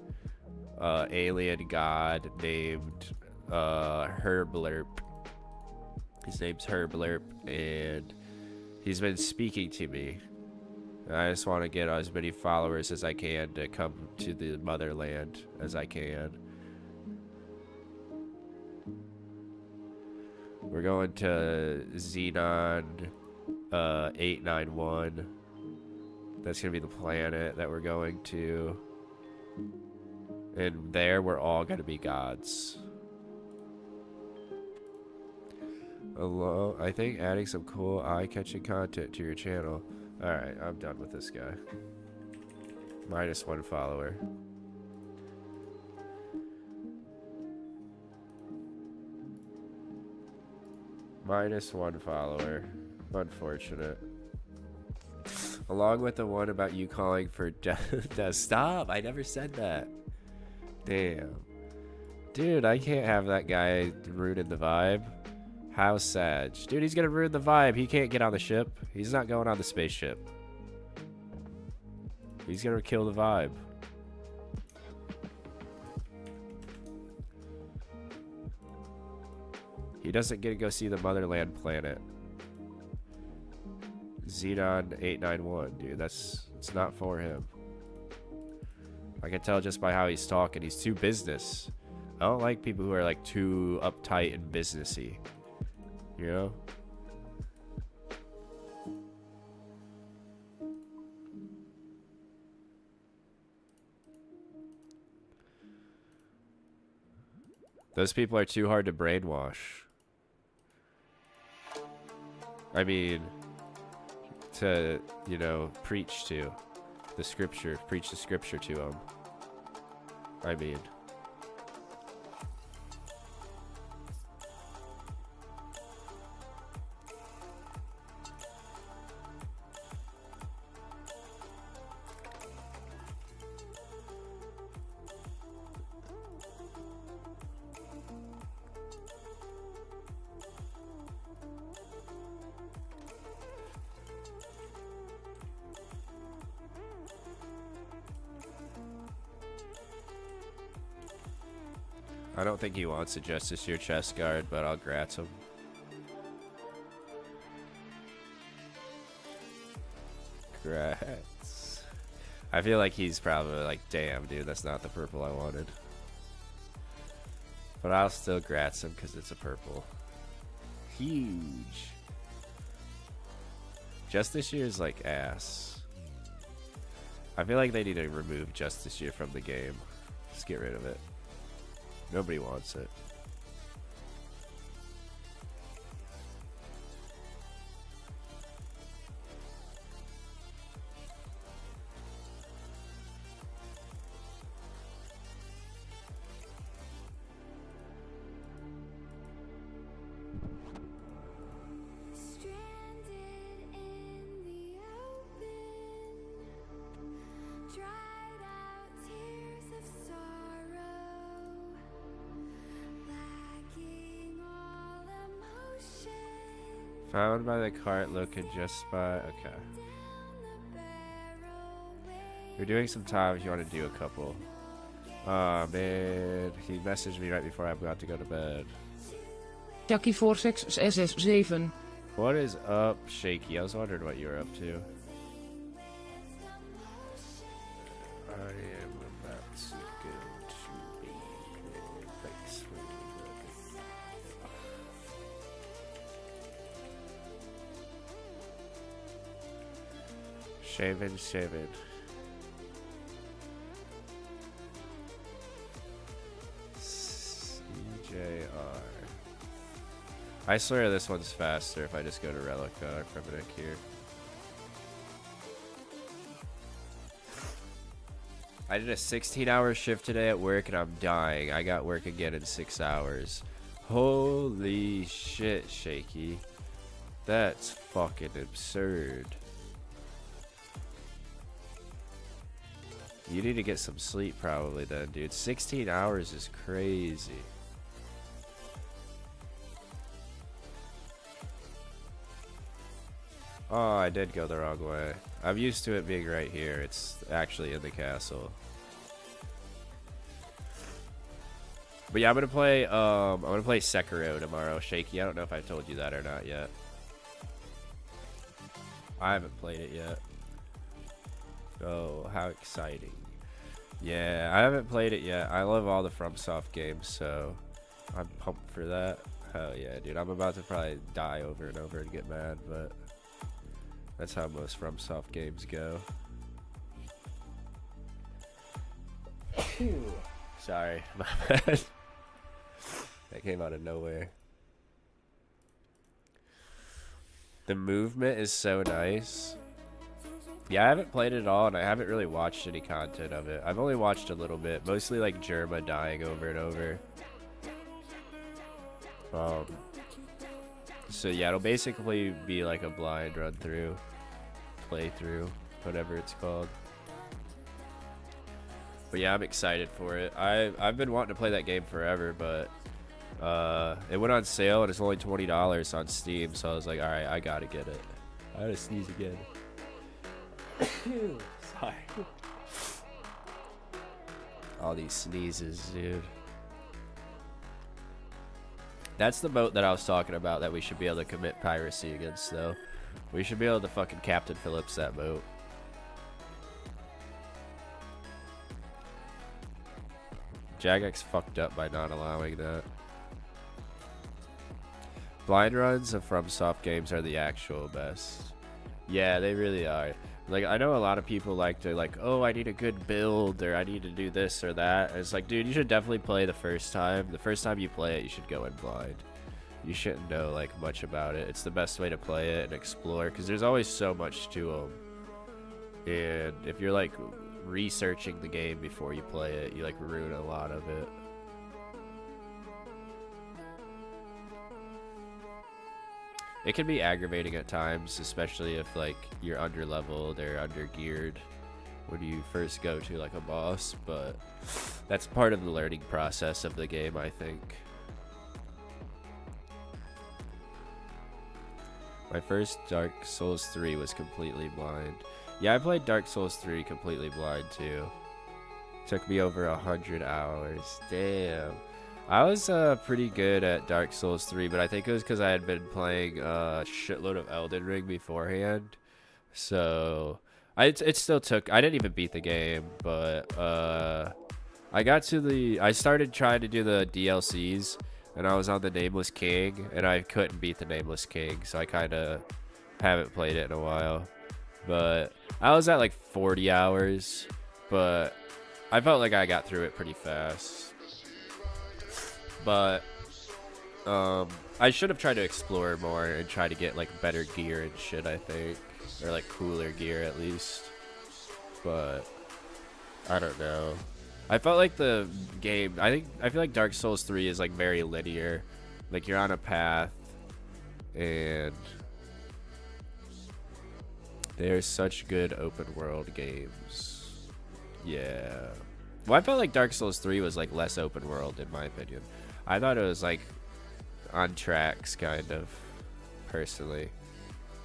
alien god named Herblurp. His name's Herblurp, and he's been speaking to me. And I just want to get as many followers as I can to come to the motherland as I can. We're going to Xenon 891. That's going to be the planet that we're going to. And there we're all going to be gods. Hello? I think adding some cool eye-catching content to your channel. Alright, I'm done with this guy. -1 follower. -1 follower. Unfortunate. Along with the one about you calling for death. Stop! I never said that. Damn. Dude, I can't have that guy ruining the vibe. How sad. Dude, he's gonna ruin the vibe. He can't get on the ship. He's not going on the spaceship. He's gonna kill the vibe. He doesn't get to go see the motherland planet. Xenon 891, dude. It's not for him. I can tell just by how he's talking. He's too business. I don't like people who are like too uptight and businessy. You know? Those people are too hard to brainwash. I mean, to, you know, preach to the scripture, preach the scripture to them. I mean. I don't think he wants a Justice Year chest guard, but I'll grats him. Grats. I feel like he's probably like, damn, dude, that's not the purple I wanted. But I'll still grats him because it's a purple. Huge. Justice Year is like ass. I feel like they need to remove Justice Year from the game. Just get rid of it. Nobody wants it. Stranded in the open, dried out tears of sorrow, lacking all emotion. Found by the cart, looking just by. Okay. Down the barrel, We're doing some time if you want to do a couple. Oh man, he messaged me right before I was about to go to bed. ih8cg. What is up, Shaky? I was wondering what you were up to. I am about to go to a place where Shaven. CJR. I swear this one's faster if I just go to Relica or Primitic here. I did a 16-hour shift today at work and I'm dying. I got work again in 6 hours. Holy shit, Shaky. That's fucking absurd. You need to get some sleep probably then, dude. 16 hours is crazy. Oh, I did go the wrong way. I'm used to it being right here. It's actually in the castle. But yeah, I'm gonna play Sekiro tomorrow, Shaky. I don't know if I told you that or not yet. I haven't played it yet. Oh, how exciting. Yeah, I haven't played it yet. I love all the FromSoft games, so I'm pumped for that. Hell yeah, dude. I'm about to probably die over and over and get mad, but that's how most FromSoft games go. Sorry, my bad. That came out of nowhere. The movement is so nice. Yeah, I haven't played it at all, and I haven't really watched any content of it. I've only watched a little bit, mostly like Germa dying over and over. So yeah, it'll basically be like a blind run through, playthrough, whatever it's called. But yeah, I'm excited for it. I've been wanting to play that game forever, but it went on sale and it's only $20 on Steam, so I was like, all right, I gotta get it. I gotta sneeze again. Sorry. All these sneezes, dude. That's the boat that I was talking about that we should be able to commit piracy against, though. We should be able to fucking Captain Phillips that boat. Jagex fucked up by not allowing that. Blind runs of FromSoft games are the actual best. Yeah, they really are. Like, I know a lot of people like to, like, oh, I need a good build, or I need to do this or that. And it's like, dude, you should definitely play the first time. The first time you play it, you should go in blind. You shouldn't know, like, much about it. It's the best way to play it and explore, because there's always so much to them. And if you're, like, researching the game before you play it, you, like, ruin a lot of it. It can be aggravating at times, especially if like you're under leveled or under geared when you first go to like a boss, but that's part of the learning process of the game, I think. My first Dark Souls 3 was completely blind. Yeah, I played Dark Souls 3 completely blind too. Took me over 100 hours. Damn. I was pretty good at Dark Souls 3, but I think it was because I had been playing a shitload of Elden Ring beforehand. So it still took. I didn't even beat the game, but I started trying to do the DLCs, and I was on the Nameless King, and I couldn't beat the Nameless King, so I kind of haven't played it in a while. But I was at like 40 hours, but I felt like I got through it pretty fast. But I should have tried to explore more and try to get like better gear and shit, I think. Or like cooler gear at least. But I don't know. I felt like the game, I feel like Dark Souls 3 is like very linear. Like you're on a path and there's such good open world games. Yeah. Well, I felt like Dark Souls 3 was like less open world in my opinion. I thought it was like on tracks kind of, personally.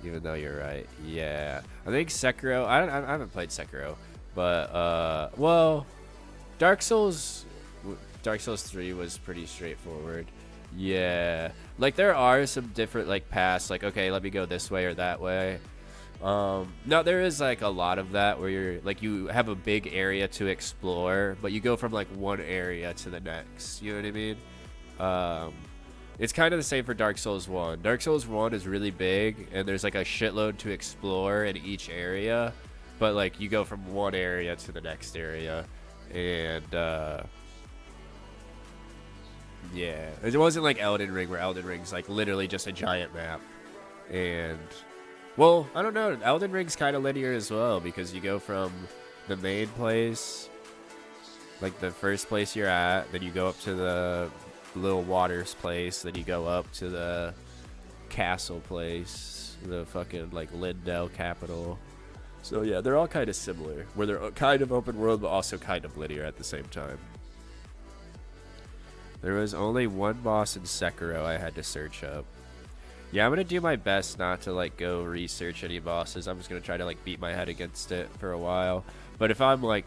Even though you're right. Yeah. I think Sekiro, I haven't played Sekiro, but well, Dark Souls 3 was pretty straightforward. Yeah. Like there are some different like paths, like okay, let me go this way or that way. No, there is like a lot of that where you're like you have a big area to explore, but you go from like one area to the next. You know what I mean? It's kind of the same for Dark Souls 1. Dark Souls 1 is really big, and there's like a shitload to explore in each area, but like you go from one area to the next area, and yeah, it wasn't like Elden Ring, where Elden Ring's like literally just a giant map. And well, I don't know, Elden Ring's kind of linear as well, because you go from the main place, like the first place you're at, then you go up to the little waters place, then you go up to the castle place, the fucking like Lindell capital. So yeah, they're all kind of similar, where they're kind of open world but also kind of linear at the same time. There was only one boss in Sekiro I had to search up. Yeah, I'm gonna do my best not to like go research any bosses. I'm just gonna try to like beat my head against it for a while. But if I'm like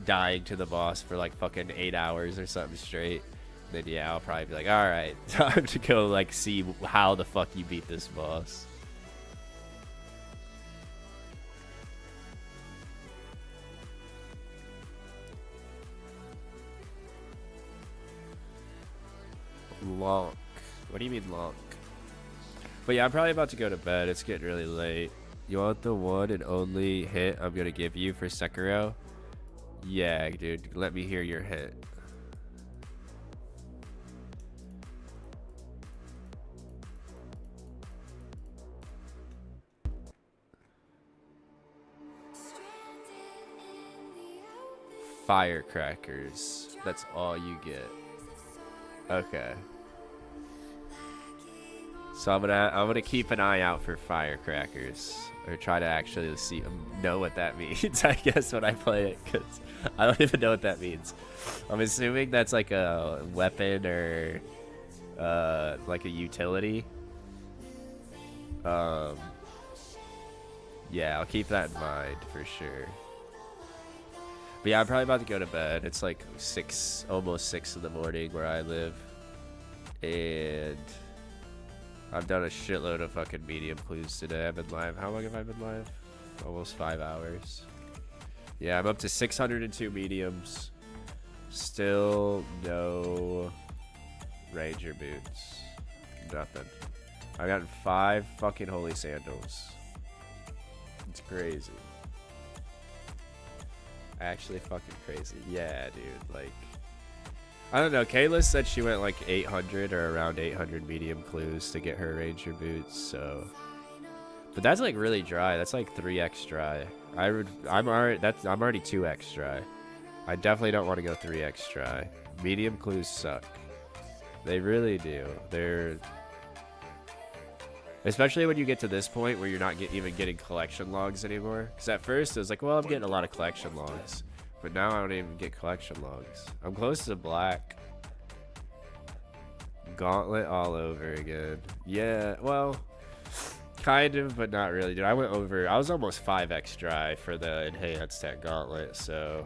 dying to the boss for like fucking 8 hours or something straight, then yeah, I'll probably be like, alright, time to go like see how the fuck you beat this boss. Lonk. What do you mean lonk? But yeah, I'm probably about to go to bed. It's getting really late. You want the one and only hit I'm gonna give you for Sekiro? Yeah, dude, let me hear your hit. Firecrackers. That's all you get. Okay. So I'm gonna keep an eye out for firecrackers, or try to actually know what that means. I guess when I play it, because I don't even know what that means. I'm assuming that's like a weapon or like a utility. Yeah, I'll keep that in mind for sure. But yeah, I'm probably about to go to bed. It's like almost 6 in the morning where I live. And I've done a shitload of fucking medium clues today. I've been live. How long have I been live? Almost 5 hours. Yeah, I'm up to 602 mediums. Still no ranger boots. Nothing. I've gotten 5 fucking holy sandals. It's crazy. Actually fucking crazy. Yeah, dude. Like, I don't know. Kayla said she went like 800 or around 800 medium clues to get her ranger boots. So, but that's like really dry. That's like 3x dry. I'm already 2x dry. I definitely don't want to go 3x dry. Medium clues suck. They really do. Especially when you get to this point where you're not even getting collection logs anymore. Because at first it was like, well, I'm getting a lot of collection logs. But now I don't even get collection logs. I'm close to black. Gauntlet all over again. Yeah, well, kind of, but not really, dude. I was almost 5x dry for the enhanced at Gauntlet, so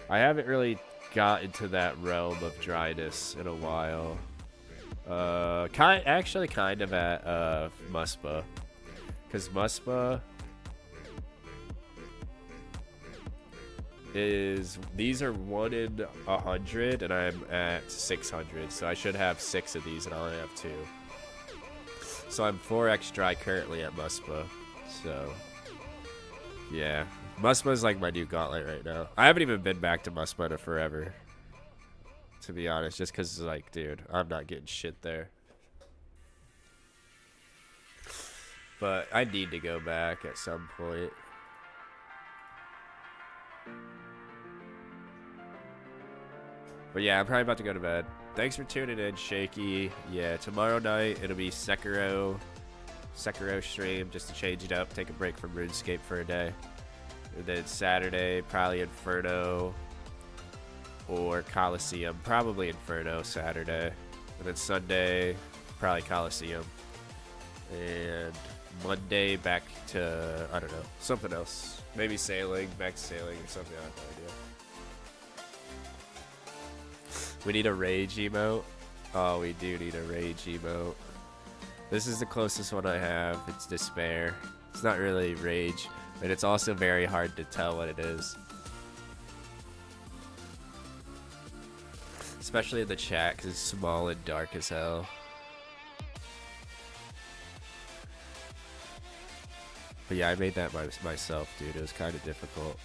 I haven't really got into that realm of dryness in a while. Actually kind of at Muspa, because Muspa is, these are 1 in 100 and I'm at 600, so I should have 6 of these and I only have 2. So I'm 4x dry currently at Muspa. So yeah, Muspa is like my new gauntlet right now. I haven't even been back to Muspa in forever, to be honest, just because, like, dude, I'm not getting shit there. But I need to go back at some point. But yeah, I'm probably about to go to bed. Thanks for tuning in, Shaky. Yeah, tomorrow night it'll be Sekiro stream, just to change it up, take a break from RuneScape for a day. And then Saturday, probably Inferno or Coliseum. Probably Inferno Saturday. And then Sunday, probably Coliseum. And Monday back to, I don't know, something else. Maybe sailing, back to sailing or something, I have no idea. We need a rage emote. Oh, we do need a rage emote. This is the closest one I have. It's despair. It's not really rage, but it's also very hard to tell what it is. Especially in the chat, because it's small and dark as hell. But yeah, I made that myself, dude. It was kind of difficult.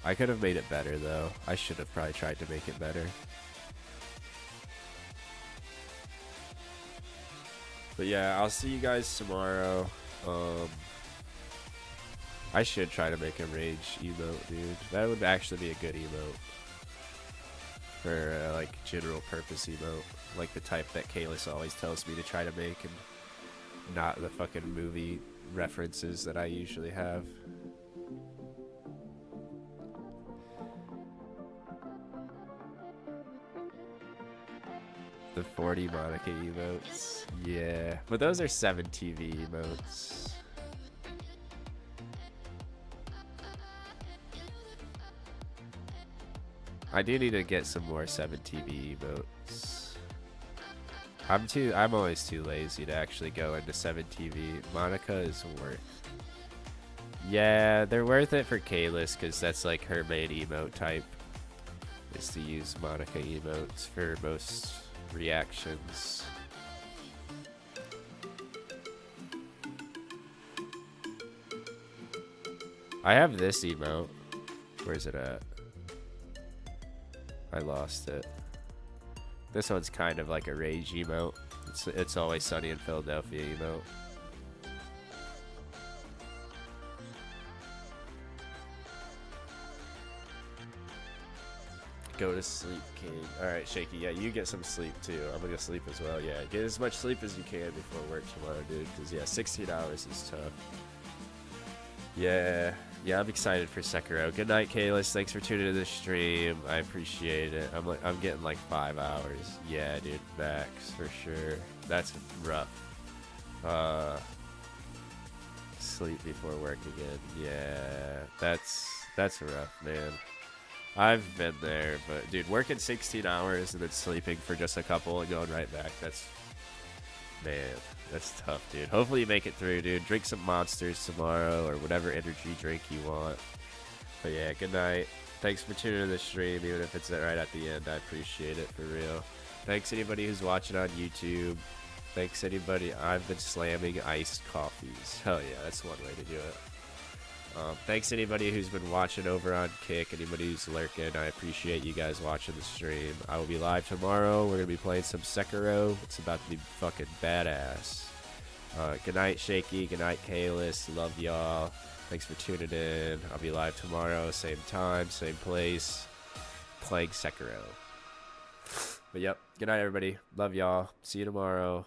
I could have made it better, though. I should have probably tried to make it better. But yeah, I'll see you guys tomorrow. I should try to make a rage emote, dude. That would actually be a good emote. For, like, general purpose emote. Like the type that Kalis always tells me to try to make, and not the fucking movie references that I usually have. The 40 Monica emotes. Yeah. But those are 7TV emotes. I do need to get some more 7TV emotes. I'm always too lazy to actually go into 7TV. Monica is worth. Yeah, they're worth it for Kalis, because that's like her main emote type. Is to use Monica emotes for most reactions. I have this emote. Where's it at? I lost it. This one's kind of like a rage emote. It's always sunny in Philadelphia emote. Go to sleep, King. Alright, Shaky. Yeah, you get some sleep too. I'm gonna sleep as well. Yeah, get as much sleep as you can before work tomorrow, dude. Because, yeah, 16 hours is tough. Yeah, I'm excited for Sekiro. Good night, Kalis. Thanks for tuning in the stream. I appreciate it. I'm getting like 5 hours. Yeah, dude, max for sure. That's rough. Sleep before work again. Yeah, that's rough, man. I've been there, but dude, working 16 hours and then sleeping for just a couple and going right back, that's tough, dude. Hopefully you make it through, dude. Drink some Monsters tomorrow or whatever energy drink you want. But yeah, good night. Thanks for tuning in the stream, even if it's right at the end. I appreciate it, for real. Thanks anybody who's watching on YouTube. Thanks anybody. I've been slamming iced coffees. Hell yeah, that's one way to do it. Thanks anybody who's been watching over on Kick, anybody who's lurking. I appreciate you guys watching the stream. I will be live tomorrow. We're going to be playing some Sekiro. It's about to be fucking badass. Good night, Shaky. Good night, Kalis. Love y'all. Thanks for tuning in. I'll be live tomorrow, same time, same place, playing Sekiro. But yep, good night, everybody. Love y'all. See you tomorrow.